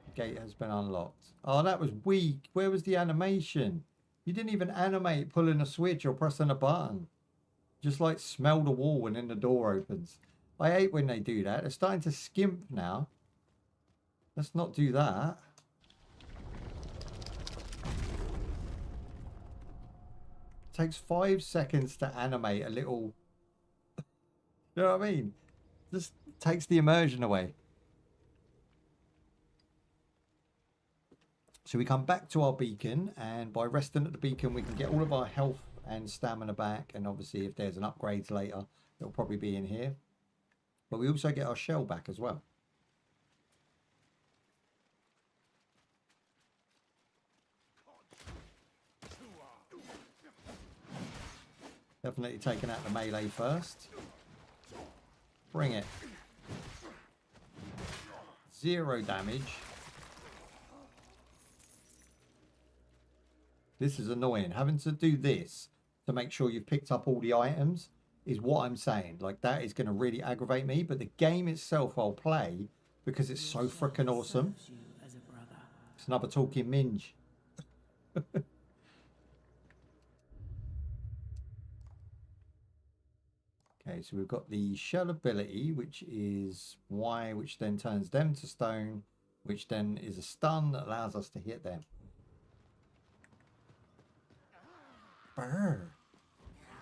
The gate has been unlocked. Oh, that was weak. Where was the animation? You didn't even animate pulling a switch or pressing a button. Just like smell the wall and then the door opens. I hate when they do that. They're starting to skimp now. Let's not do that. Takes 5 seconds to animate a little. You know what I mean? Just takes the immersion away. So we come back to our beacon, and by resting at the beacon we can get all of our health and stamina back, and obviously if there's an upgrade later it'll probably be in here. But we also get our shell back as well. Definitely taking out the melee first. Bring it. 0 damage. This is annoying. Having to do this to make sure you've picked up all the items is what I'm saying. Like, that is going to really aggravate me. But the game itself I'll play because it's so freaking awesome. It's another talking minge. Okay, so we've got the shell ability, which is Y, which then turns them to stone, which then is a stun that allows us to hit them. Brr.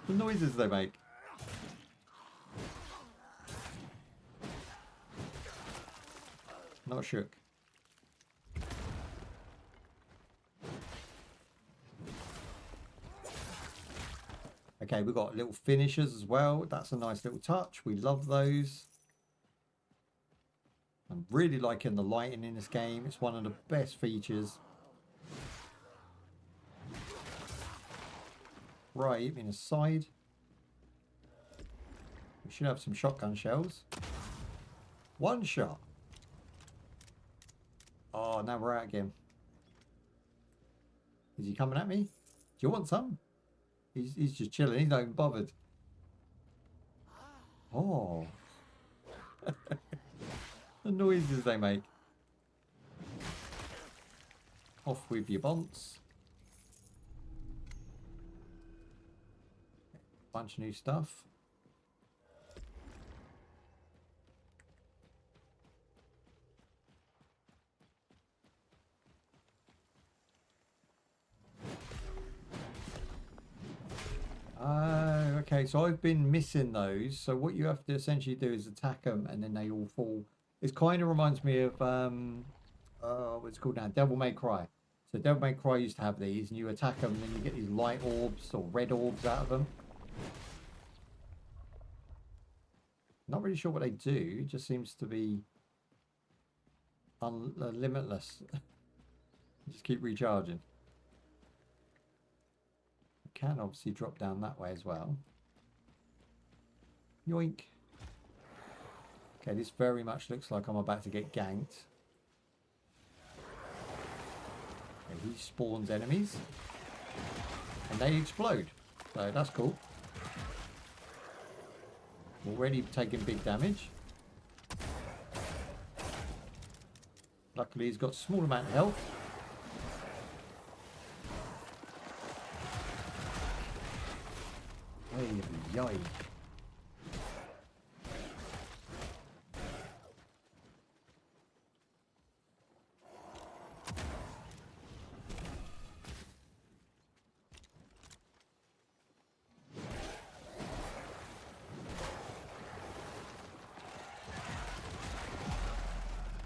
The noises they make. Not shook. Okay, we've got little finishers as well. That's a nice little touch. We love those. I'm really liking the lighting in this game. It's one of the best features. Right, in the side. We should have some shotgun shells. 1 shot. Oh, now we're out again. Is he coming at me? Do you want some? He's just chilling. He's not even bothered. Oh. The noises they make. Off with your bonts. Bunch of new stuff. Okay, so I've been missing those. So what you have to essentially do is attack them and then they all fall. It kind of reminds me of what's it called now? Devil May Cry. So Devil May Cry used to have these, and you attack them and then you get these light orbs or red orbs out of them. Not really sure what they do. It just seems to be limitless. Just keep recharging. Can obviously drop down that way as well. Yoink. Okay, this very much looks like I'm about to get ganked. Okay, he spawns enemies. And they explode. So that's cool. Already taking big damage. Luckily he's got a small amount of health. Yay.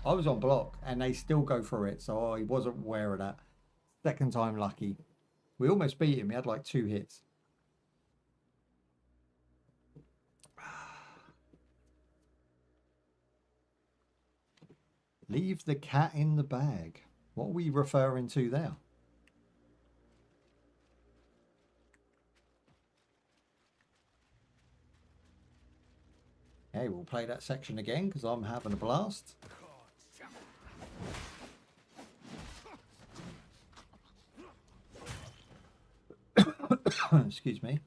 I was on block and they still go for it, so I wasn't aware of that. Second time lucky. We almost beat him. He had like 2 hits. Leave the cat in the bag. What are we referring to there? Hey, we'll play that section again because I'm having a blast. Excuse me.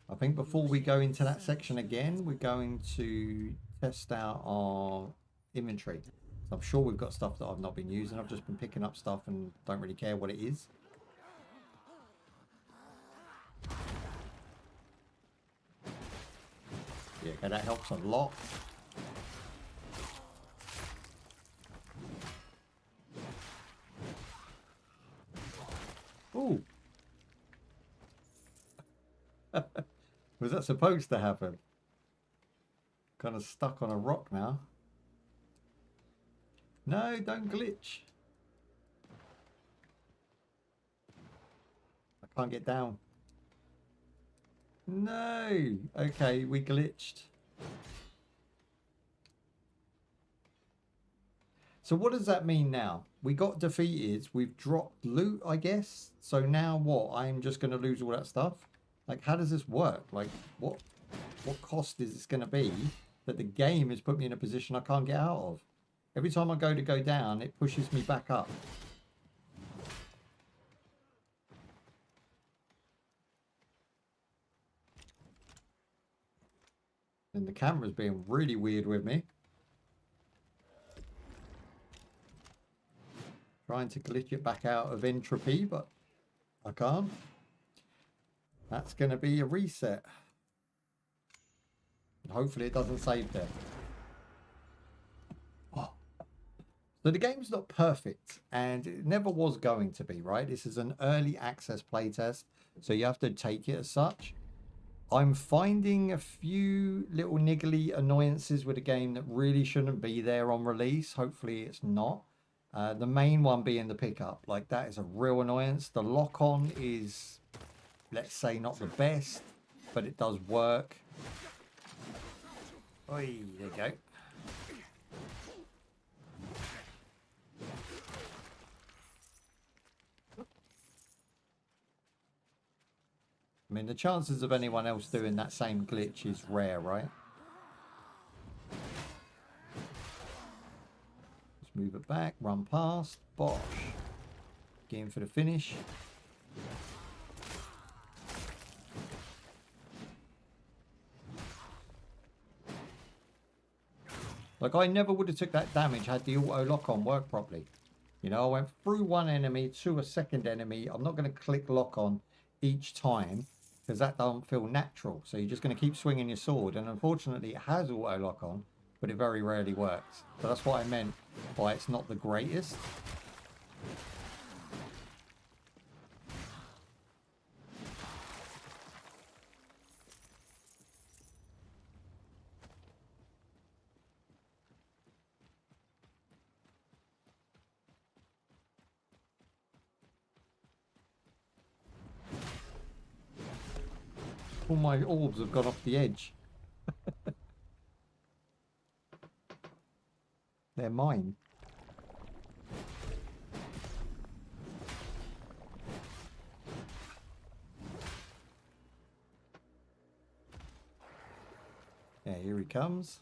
I think before we go into that section again, we're going to test out our inventory. I'm sure we've got stuff that I've not been using. I've just been picking up stuff and don't really care what it is. Yeah, okay, that helps a lot. Ooh. Was that supposed to happen? Kind of stuck on a rock now. No, don't glitch. I can't get down. No. Okay, we glitched. So what does that mean now? We got defeated. We've dropped loot, I guess. So now what? I'm just going to lose all that stuff? Like, how does this work? Like, what cost is this going to be that the game has put me in a position I can't get out of? Every time I go to go down, it pushes me back up. And the camera's being really weird with me. Trying to glitch it back out of entropy, but I can't. That's going to be a reset. Hopefully it doesn't save there. Oh. So the game's not perfect, and it never was going to be, right? This is an early access playtest, so you have to take it as such. I'm finding a few little niggly annoyances with the game that really shouldn't be there on release. Hopefully it's not. The main one being the pickup. Like, that is a real annoyance. The lock-on is, let's say, not the best, but it does work. Oi, there you go. I mean, the chances of anyone else doing that same glitch is rare, right? Let's move it back, run past, bosh. Getting for the finish. Like, I never would have took that damage had the auto lock-on worked properly. You know, I went through one enemy to a second enemy. I'm not going to click lock-on each time, because that don't feel natural. So you're just going to keep swinging your sword. And unfortunately, it has auto lock on, but it very rarely works. So that's what I meant by it's not the greatest. All my orbs have gone off the edge. They're mine. Yeah, here he comes.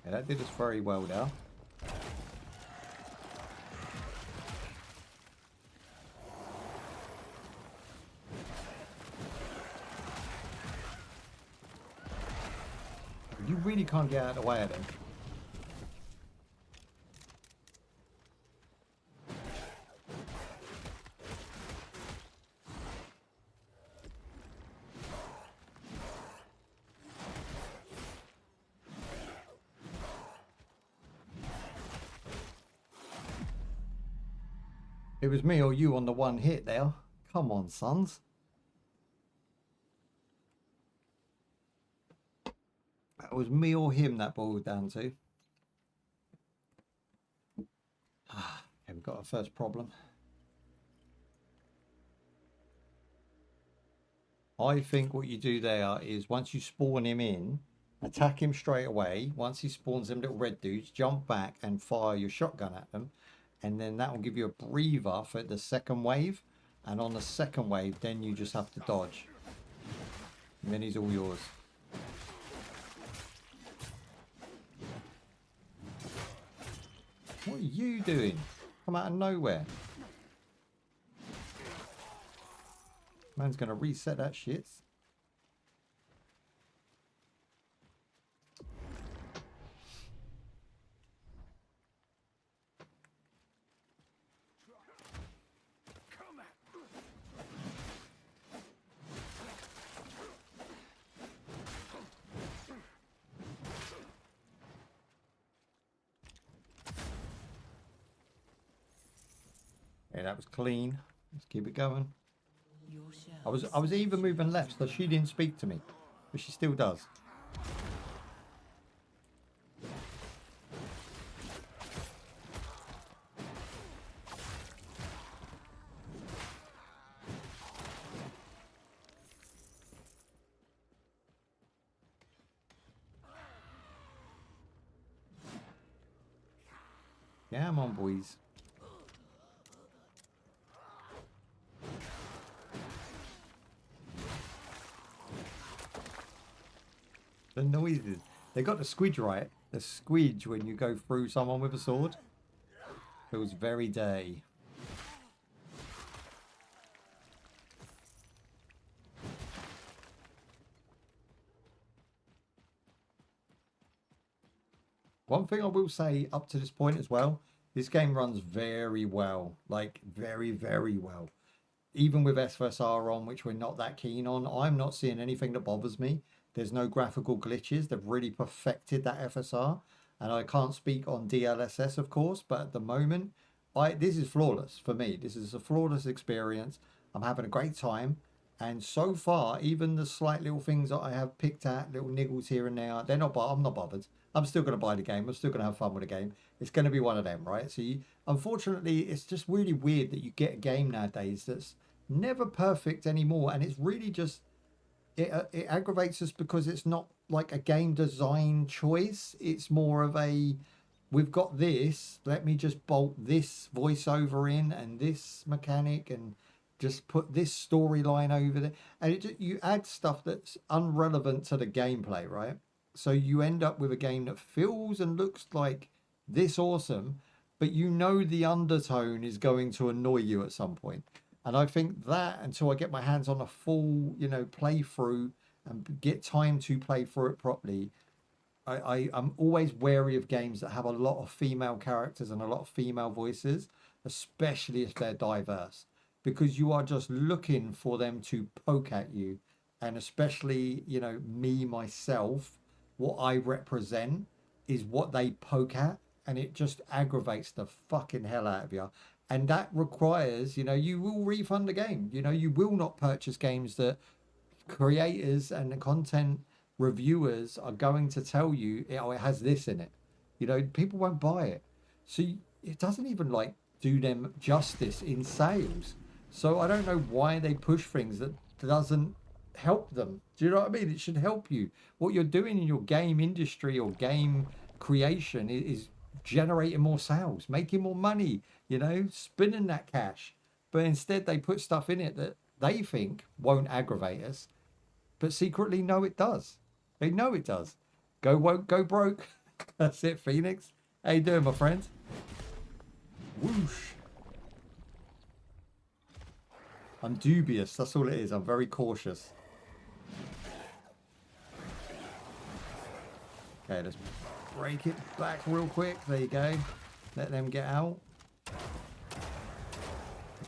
Yeah, that did us very well now. You really can't get out of the way of them. It was me or you on the one hit there. Come on, sons. That was me or him that boiled down to. Okay, we've got our first problem. I think what you do there is once you spawn him in, attack him straight away. Once he spawns them little red dudes, jump back and fire your shotgun at them. And then that will give you a breather for the second wave. And on the second wave, then you just have to dodge. And then he's all yours. What are you doing? Come out of nowhere. Man's going to reset that shit. Yeah, that was clean. Let's keep it going. I was even moving left, so she didn't speak to me, but she still does. Come on, boys. The noises. They got the squidge right. The squidge when you go through someone with a sword. Feels very day. One thing I will say up to this point as well, this game runs very well. Like, very, very well. Even with SFSR on, which we're not that keen on, I'm not seeing anything that bothers me. There's no graphical glitches. They've really perfected that FSR. And I can't speak on DLSS, of course, but at the moment, this is flawless for me. This is a flawless experience. I'm having a great time. And so far, even the slight little things that I have picked at, little niggles here and there, I'm not bothered. I'm still going to buy the game. I'm still going to have fun with the game. It's going to be one of them, right? So unfortunately, it's just really weird that you get a game nowadays that's never perfect anymore. And it's really just, it aggravates us because it's not like a game design choice. It's more of a, we've got this, let me just bolt this voiceover in and this mechanic and just put this storyline over there. And you add stuff that's irrelevant to the gameplay, right? So you end up with a game that feels and looks like this awesome, but you know the undertone is going to annoy you at some point. And I think that until I get my hands on a full, playthrough and get time to play through it properly, I'm always wary of games that have a lot of female characters and a lot of female voices, especially if they're diverse, because you are just looking for them to poke at you. And especially, me, myself, what I represent is what they poke at, and it just aggravates the fucking hell out of you. And that requires, you will refund the game. You will not purchase games that creators and the content reviewers are going to tell you, oh, it has this in it. People won't buy it. So it doesn't even do them justice in sales. So I don't know why they push things that doesn't help them. Do you know what I mean? It should help you. What you're doing in your game industry or game creation is generating more sales, making more money, spinning that cash. But instead they put stuff in it that they think won't aggravate us, but secretly know it does. They know it does. Go woke, go broke. That's it, Phoenix. How you doing, my friend? Whoosh. I'm dubious. That's all it is. I'm very cautious. Okay, let's break it back real quick. There you go. Let them get out. You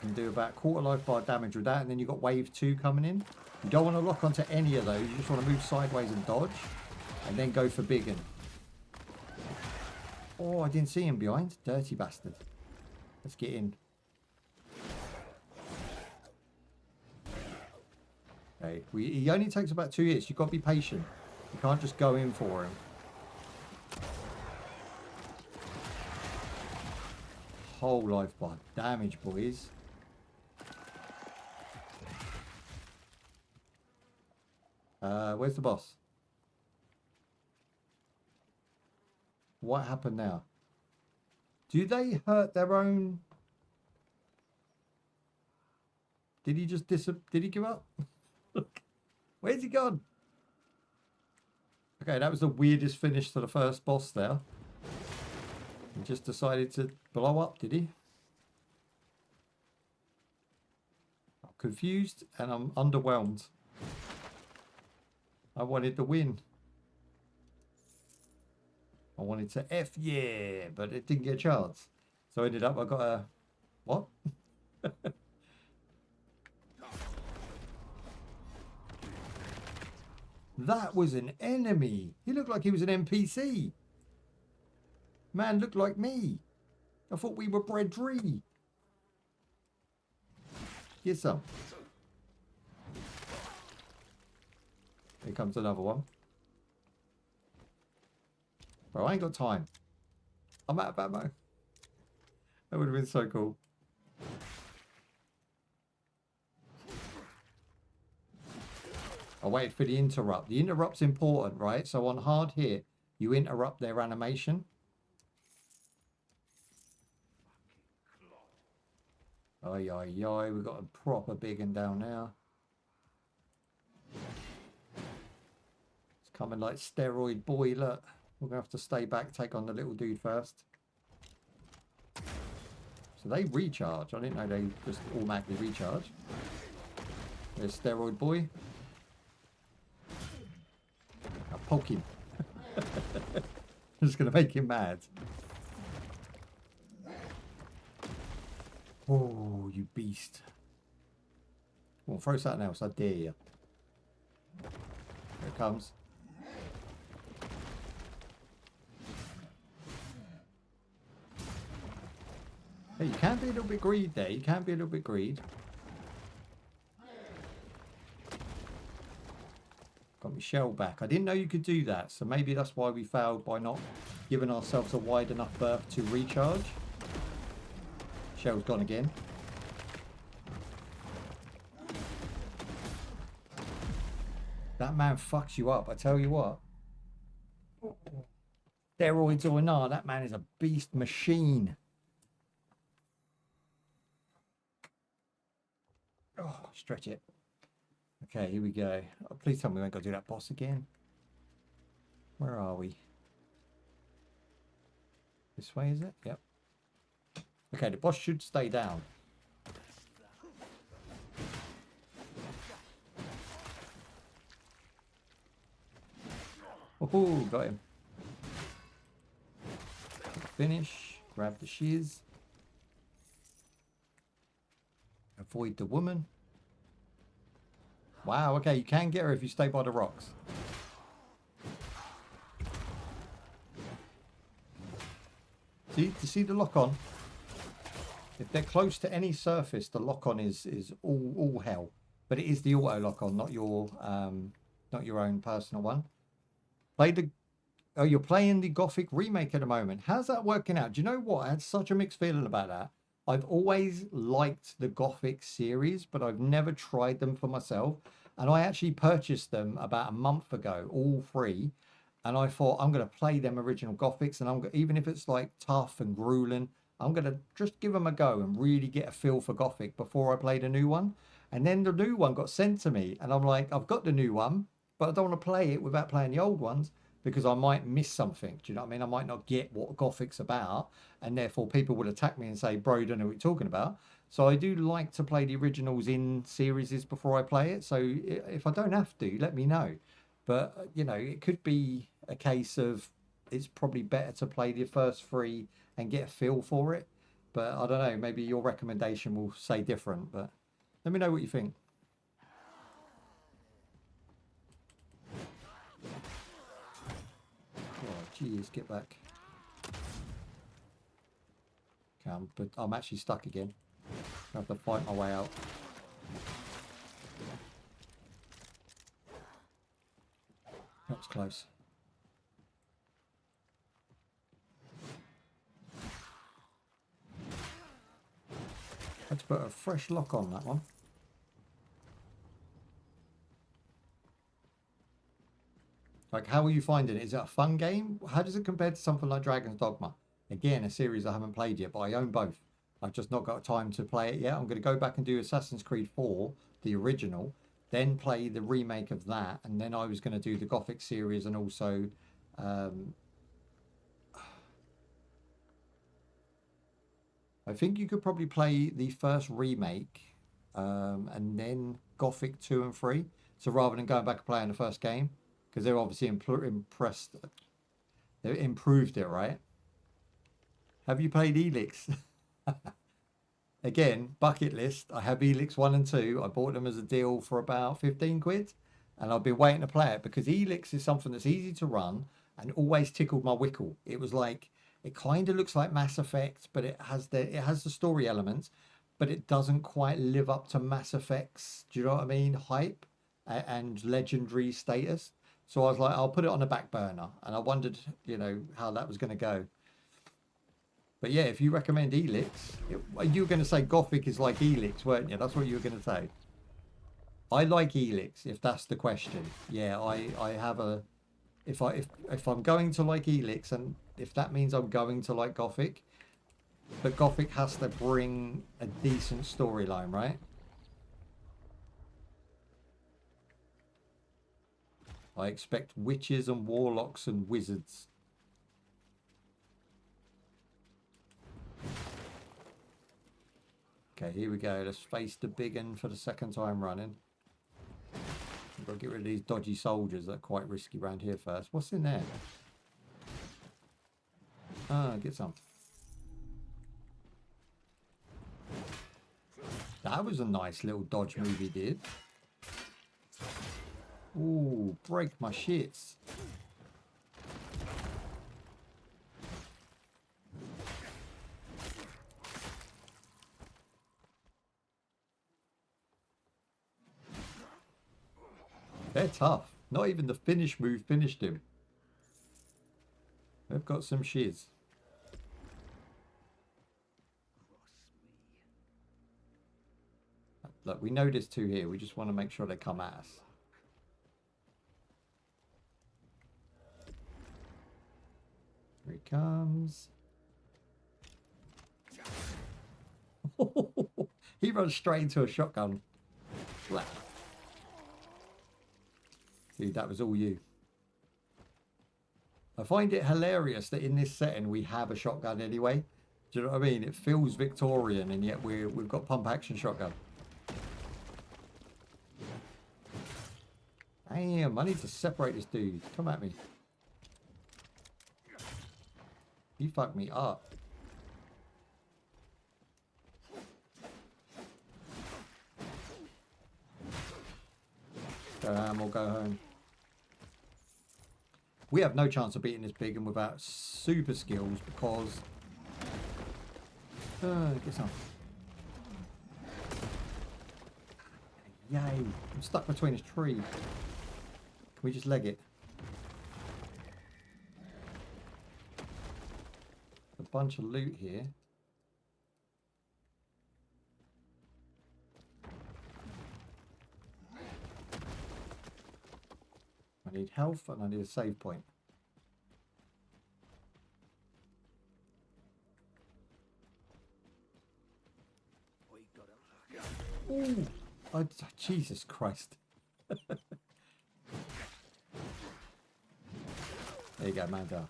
can do about quarter life bar damage with that, and then you've got wave 2 coming in. You don't want to lock onto any of those. You just want to move sideways and dodge, and then go for big one. Oh, I didn't see him behind. Dirty bastard. Let's get in. Okay, he only takes about 2 hits. You've got to be patient. You can't just go in for him. Whole life bar damage, boys. Where's the boss? What happened now? Do they hurt their own? Did he just Did he give up? Where's he gone? Okay, that was the weirdest finish to the first boss there. He just decided to blow up, did he? I'm confused and I'm underwhelmed. I wanted to win. I wanted to F yeah, but it didn't get a chance. So I ended up, I got a... What? That was an enemy. He looked like he was an NPC. Man looked like me. I thought we were brethren. Get some. Here comes another one. Bro, I ain't got time. I'm out of ammo. That would have been so cool. I waited for the interrupt. The interrupt's important, right? So on hard hit, you interrupt their animation. ay, ay, ay. We've got a proper big one down now. It's coming like steroid boy, look. We're going to have to stay back, take on the little dude first. So they recharge. I didn't know they just automatically recharge. There's steroid boy. I'll poke him. I'm just going to make him mad. Oh, you beast. Well, throw something else, I dare you. Here it comes. Hey, you can be a little bit greedy there. You can be a little bit greedy. Got my shell back. I didn't know you could do that, so maybe that's why we failed by not giving ourselves a wide enough berth to recharge. Shell's gone again. That man fucks you up, I tell you what. Steroids or not, that man is a beast machine. Oh, stretch it. Okay, here we go. Oh, please tell me we ain't got to do that boss again. Where are we? This way, is it? Yep. Okay, the boss should stay down. Oh, got him. Finish. Grab the shiz. Avoid the woman. Wow, okay, you can get her if you stay by the rocks. See the lock on? If they're close to any surface, the lock on is all hell. But it is the auto lock on, not your own personal one. Oh, you're playing the Gothic remake at the moment. How's that working out? Do you know what? I had such a mixed feeling about that. I've always liked the Gothic series, but I've never tried them for myself. And I actually purchased them about a month ago, all free. And I thought, I'm going to play them original Gothics. And even if it's like tough and grueling, I'm going to just give them a go and really get a feel for Gothic before I play the new one. And then the new one got sent to me. And I'm like, I've got the new one, but I don't want to play it without playing the old ones, because I might miss something. Do you know what I mean? I might not get what Gothic's about, and therefore people will attack me and say, bro, you don't know what you're talking about. So I do like to play the originals in series before I play it. So if I don't have to, let me know. But, you know, it could be a case of it's probably better to play the first three and get a feel for it. But I don't know, maybe your recommendation will say different. But let me know what you think. Jeez, get back. Okay, but I'm actually stuck again. I have to fight my way out. That was close. I had to put a fresh lock on that one. Like, how are you finding it? Is it a fun game? How does it compare to something like Dragon's Dogma? Again, a series I haven't played yet, but I own both. I've just not got time to play it yet. I'm going to go back and do Assassin's Creed 4, the original, then play the remake of that, and then I was going to do the Gothic series and also... I think you could probably play the first remake and then Gothic 2 and 3. So rather than going back and playing the first game, because they're obviously impressed. They improved it, right? Have you played Elix? Again, bucket list. I have Elix 1 and 2. I bought them as a deal for about 15 quid. And I've been waiting to play it because Elix is something that's easy to run and always tickled my wickle. It was like, it kind of looks like Mass Effect, but it has the story elements, but it doesn't quite live up to Mass Effect's, do you know what I mean, hype and legendary status. So I was like, I'll put it on the back burner. And I wondered, you know, how that was going to go. But yeah, if you recommend Elix, you were going to say Gothic is like Elix, weren't you? That's what you were going to say. I like Elix, if that's the question. Yeah, I have a... If I'm going to like Elix, and if that means I'm going to like Gothic, But Gothic has to bring a decent storyline, right? I expect witches and warlocks and wizards. Okay, here we go. Let's face the big one for the second time running. We've got to get rid of these dodgy soldiers that are quite risky around here first. What's in there? Ah, get some. That was a nice little dodge move he did. Ooh, break my shits. They're tough. Not even the finish move finished him. They've got some shiz. Look, we know there's two here. We just want to make sure they come at us. Here he comes. He runs straight into a shotgun. Flat. Dude, that was all you. I find it hilarious that in this setting we have a shotgun anyway. Do you know what I mean? It feels Victorian, and yet we've got pump action shotgun. Damn, I need to separate this dude. Come at me. He fucked me up. Go ham or go home. We have no chance of beating this big and without super skills because... get some. Yay. I'm stuck between his tree. Can we just leg it? A bunch of loot here. I need health and I need a save point. Ooh. Oh, Jesus Christ. There you go, man down.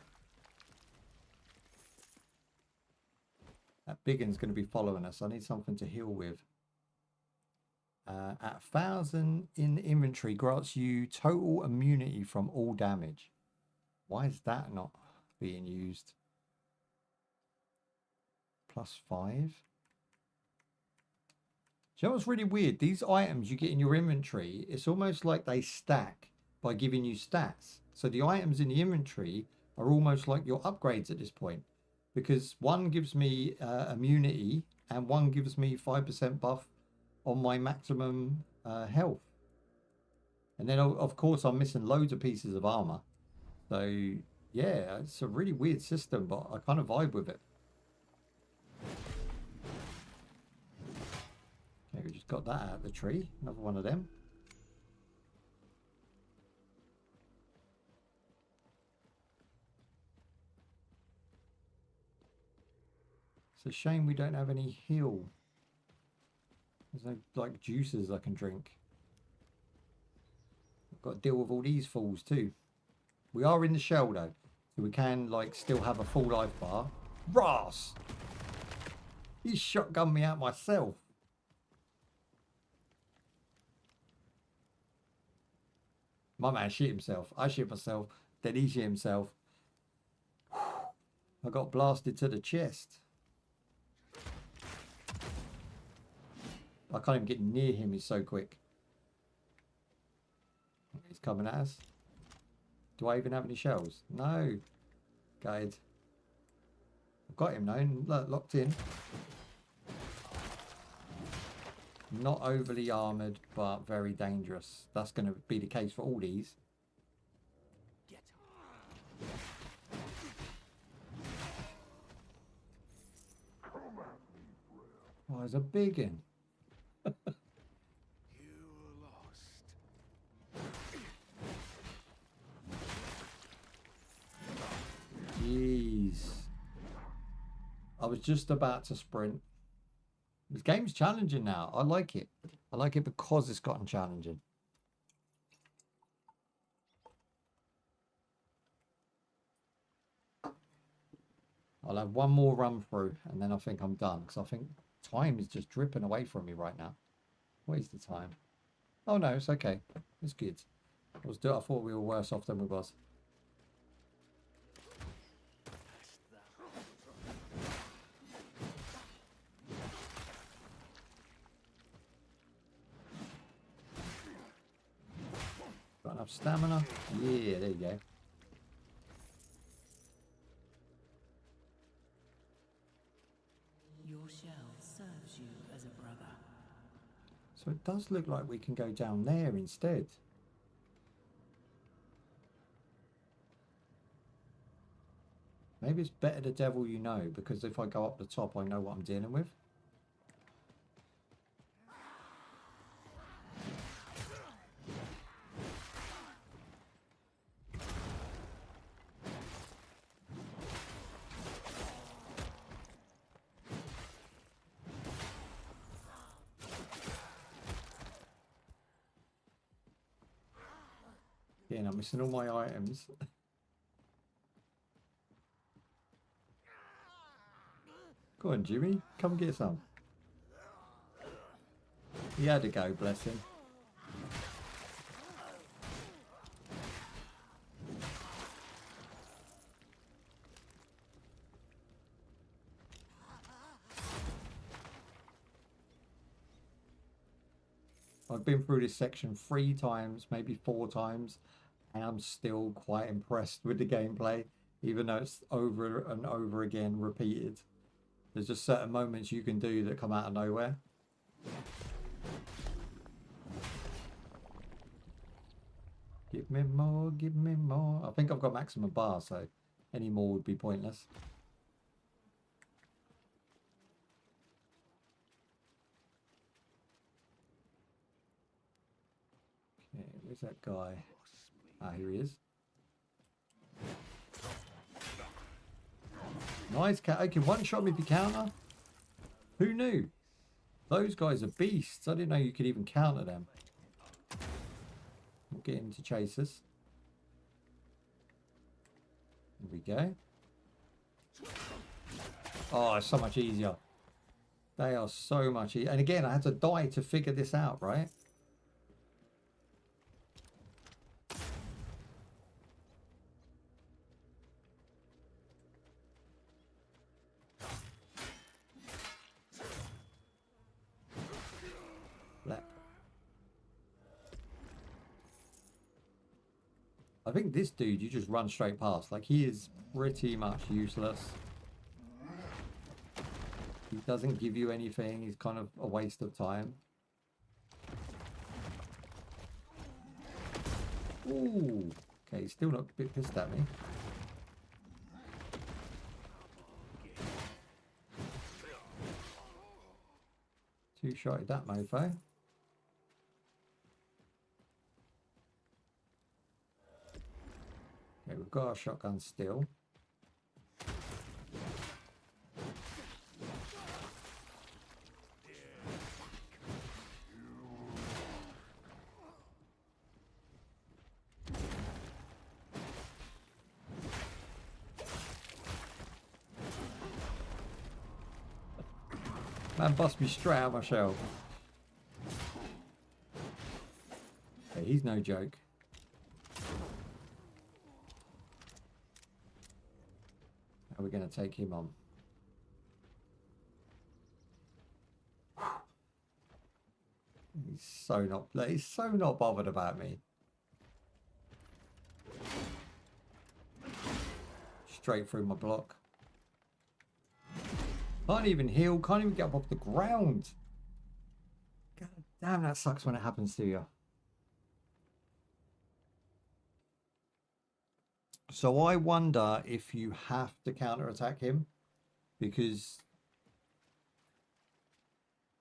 That big one's going to be following us. I need something to heal with. At 1,000 in inventory grants you total immunity from all damage. Why is that not being used? +5. Do you know what's really weird? These items you get in your inventory, it's almost like they stack by giving you stats. So the items in the inventory are almost like your upgrades at this point. Because one gives me immunity and one gives me 5% buff on my maximum health. And then of course I'm missing loads of pieces of armor. So yeah, it's a really weird system, but I kind of vibe with it. Okay, we just got that out of the tree. Another one of them. It's a shame we don't have any heal. There's no like juices I can drink. I've got to deal with all these fools too. We are in the shell though, so we can like still have a full life bar. Ross! He shotgunned me out myself. My man shit himself. I shit myself. Then he shit himself. I got blasted to the chest. I can't even get near him, he's so quick. He's coming at us. Do I even have any shells? No. Guide. I've got him now, look, locked in. Not overly armoured, but very dangerous. That's going to be the case for all these. Oh, there's a big one. Jeez. I was just about to sprint. This game's challenging now. I like it. I like it because it's gotten challenging. I'll have one more run through and then I think I'm done because I think time is just dripping away from me right now. What is the time? Oh no, it's okay. It's good. I thought we were worse off than we was. Got enough stamina? Yeah, there you go. Your shell serves you as a brother. So it does look like we can go down there instead. Maybe it's better the devil you know, because if I go up the top, I know what I'm dealing with. Again, I'm missing all my items. Go on, Jimmy. Come get some. He had to go, bless him. I've been through this section 3 times, maybe 4 times, and I'm still quite impressed with the gameplay, even though it's over and over again repeated. There's just certain moments you can do that come out of nowhere. Give me more, give me more. I think I've got maximum bar, so any more would be pointless. Okay, where's that guy? Ah, here he is. Nice cat. I can one-shot me if you counter. Who knew? Those guys are beasts. I didn't know you could even counter them. We'll get him to chase us. Here we go. Oh, it's so much easier. They are so much easier. And again, I had to die to figure this out, right? I think this dude, you just run straight past. Like, he is pretty much useless. He doesn't give you anything. He's kind of a waste of time. Ooh. Okay, he's still not a bit pissed at me. Two-shotted that mofo. Okay, we've got our shotgun still. Man bust me straight out of my shell. Okay, he's no joke. How are we going to take him on? He's so not bothered about me. Straight through my block. Can't even heal, can't even get up off the ground. God damn, that sucks when it happens to you. So I wonder if you have to counterattack him, because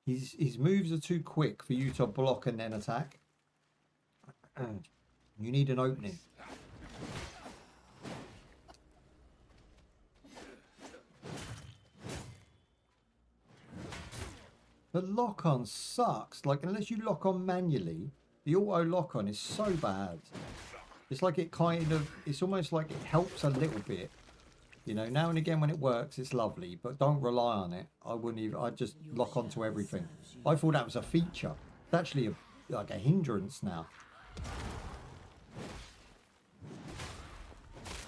his moves are too quick for you to block and then attack. You need an opening. The lock-on sucks. Like, unless you lock on manually, the auto lock-on is so bad. It's like it kind of, it's almost like it helps a little bit. You know, now and again when it works, it's lovely, but don't rely on it. I wouldn't even, I'd just lock onto everything. I thought that was a feature. It's actually like a hindrance now.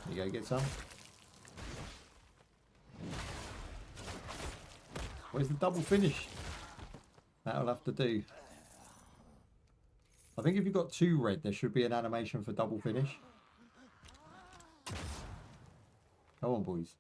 You go get some. Where's the double finish? That'll have to do. I think if you've got 2 red, there should be an animation for double finish. Come on, boys.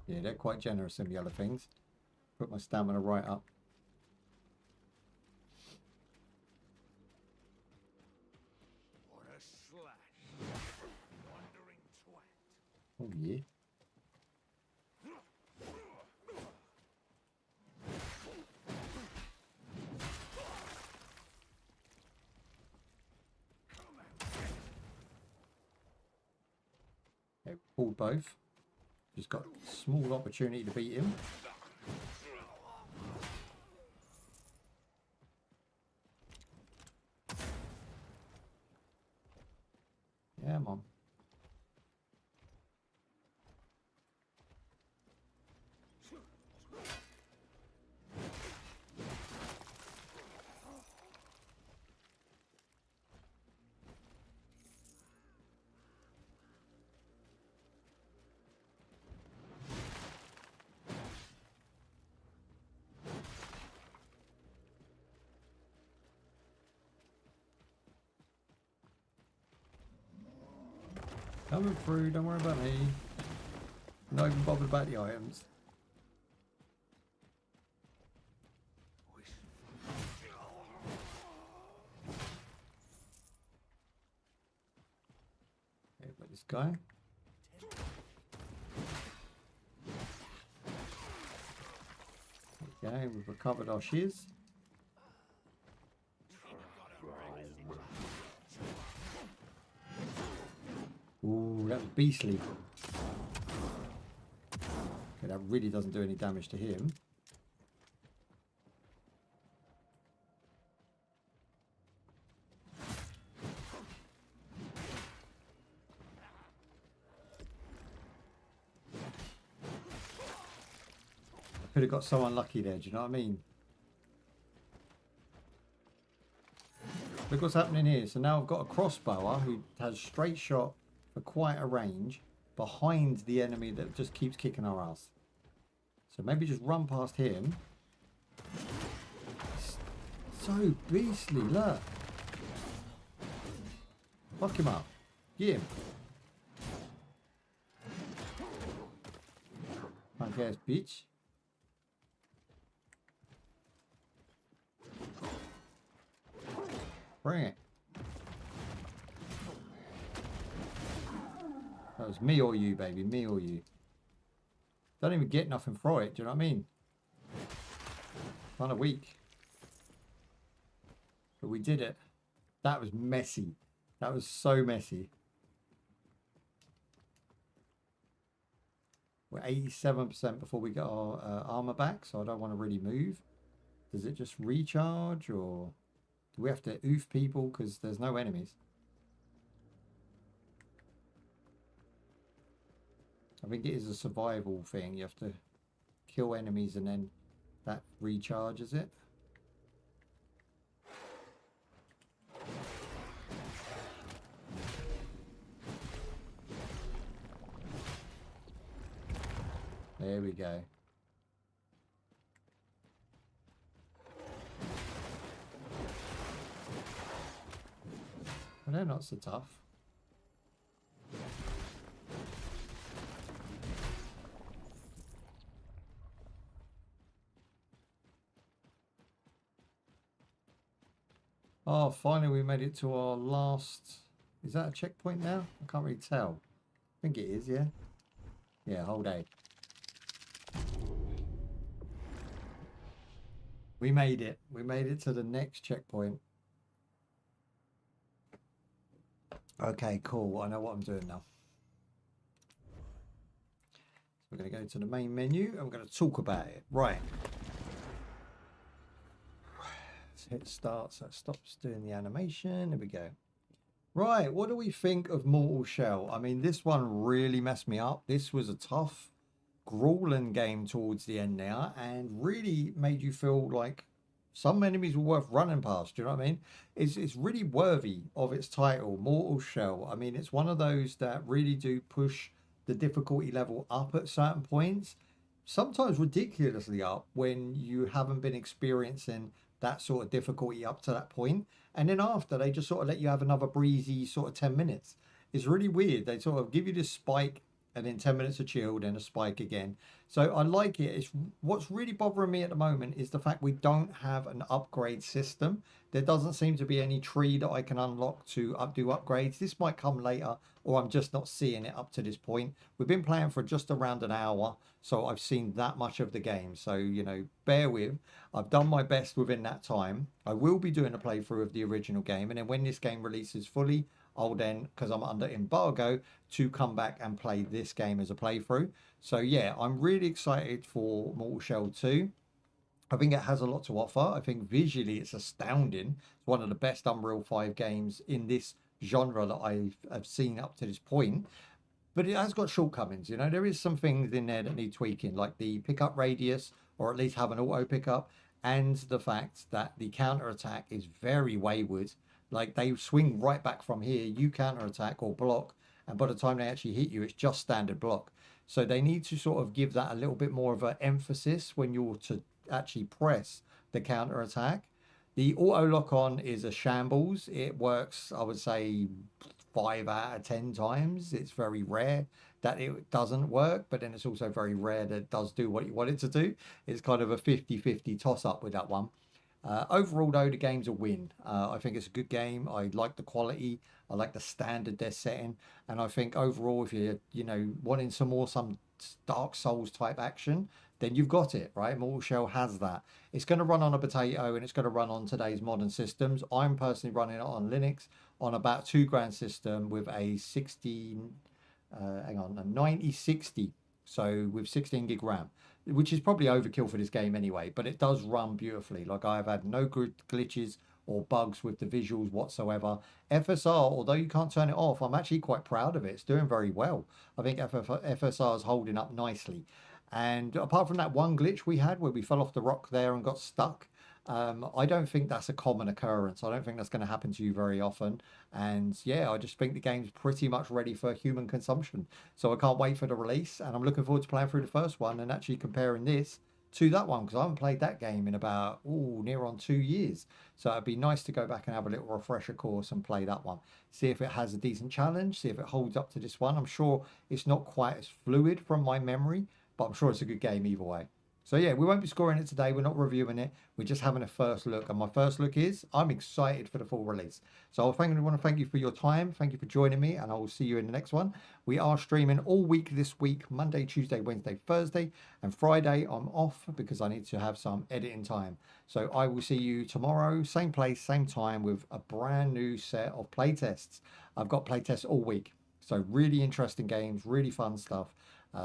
Yeah, they're quite generous in the other things. Put my stamina right up. What a slash. Wandering twat. Oh yeah. Okay, pulled both. Just got a small opportunity to beat him. Yeah, Mom. Coming through, don't worry about me. Not even bothered about the items. Okay, but this guy. Okay, we've recovered our shiz. Ooh, that was beastly. Okay, that really doesn't do any damage to him. I could have got so unlucky there, do you know what I mean? Look what's happening here. So now I've got a crossbower who has straight shot for quite a range behind the enemy that just keeps kicking our ass. So maybe just run past him. It's so beastly, look. Fuck him up. Get him. Punk ass bitch. Bring it. That was me or you, baby. Me or you. Don't even get nothing for it. Do you know what I mean? Kind of weak. But we did it. That was messy. That was so messy. We're 87% before we get our armor back, so I don't want to really move. Does it just recharge, or do we have to oof people because there's no enemies? I think it is a survival thing. You have to kill enemies and then that recharges it. There we go. Well, they're not so tough. Oh, finally we made it to our last... Is that a checkpoint now? I can't really tell. I think it is, yeah? Yeah, hold A. We made it. We made it to the next checkpoint. Okay, cool. I know what I'm doing now. We're going to go to the main menu and we're going to talk about it. Right. Let's hit start so it stops doing the animation. There we go. Right, what do we think of Mortal Shell? I mean, this one really messed me up. This was a tough, grueling game towards the end now and really made you feel like some enemies were worth running past. Do you know what I mean? It's really worthy of its title, Mortal Shell. I mean, it's one of those that really do push the difficulty level up at certain points, sometimes ridiculously up when you haven't been experiencing that sort of difficulty up to that point. And then after, they just sort of let you have another breezy sort of 10 minutes. It's really weird. They sort of give you this spike and then 10 minutes of chill, then a spike again. So I like it. It's what's really bothering me at the moment is the fact we don't have an upgrade system. There doesn't seem to be any tree that I can unlock to do upgrades. This might come later, or I'm just not seeing it up to this point. We've been playing for just around an hour, so I've seen that much of the game. So, you know, bear with. I've done my best within that time. I will be doing a playthrough of the original game, and then when this game releases fully, I'll then, because I'm under embargo, to come back and play this game as a playthrough. So yeah, I'm really excited for Mortal Shell 2. I think it has a lot to offer. I think visually it's astounding. It's one of the best Unreal 5 games in this genre that I've seen up to this point. But it has got shortcomings, you know. There is some things in there that need tweaking, like the pickup radius, or at least have an auto pickup, and the fact that the counter attack is very wayward. Like, they swing right back from here, you counter attack or block, and by the time they actually hit you, it's just standard block. So they need to sort of give that a little bit more of an emphasis when you're to actually press the counter attack. The auto lock on is a shambles. It works, I would say, 5 out of 10 times. It's very rare that it doesn't work, but then it's also very rare that it does do what you want it to do. It's kind of a 50-50 toss up with that one. Overall, though, the game's a win. I think it's a good game. I like the quality. I like the standard they're setting. And I think overall, if you're, you know, wanting some Dark Souls type action, then you've got it, right? Mortal Shell has that. It's going to run on a potato and it's going to run on today's modern systems. I'm personally running it on Linux on about 2 grand system with a 9060. So with 16 gig RAM, which is probably overkill for this game anyway, but it does run beautifully. Like, I've had no glitches or bugs with the visuals whatsoever. FSR, although you can't turn it off, I'm actually quite proud of it. It's doing very well. I think FSR is holding up nicely. And apart from that one glitch we had where we fell off the rock there and got stuck, I don't think that's a common occurrence. I don't think that's going to happen to you very often. And yeah, I just think the game's pretty much ready for human consumption. So I can't wait for the release, and I'm looking forward to playing through the first one and actually comparing this to that one, because I haven't played that game in about near on 2 years. So it'd be nice to go back and have a little refresher course and play that one, see if it has a decent challenge, see if it holds up to this one. I'm sure it's not quite as fluid from my memory, but I'm sure it's a good game either way. So yeah, we won't be scoring it today. We're not reviewing it. We're just having a first look. And my first look is, I'm excited for the full release. So I want to thank you for your time. Thank you for joining me, and I will see you in the next one. We are streaming all week this week, Monday, Tuesday, Wednesday, Thursday, and Friday I'm off because I need to have some editing time. So I will see you tomorrow, same place, same time, with a brand new set of playtests. I've got playtests all week. So really interesting games, really fun stuff.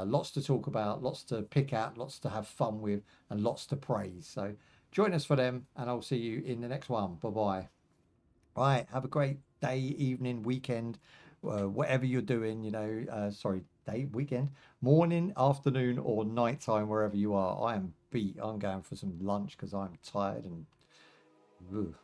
Lots to talk about, lots to pick at, lots to have fun with, and lots to praise. So join us for them, and I'll see you in the next one. Bye-bye. All right, have a great day, evening, weekend, whatever you're doing, you know, day, weekend, morning, afternoon, or nighttime, wherever you are. I am beat. I'm going for some lunch because I'm tired and... Ugh.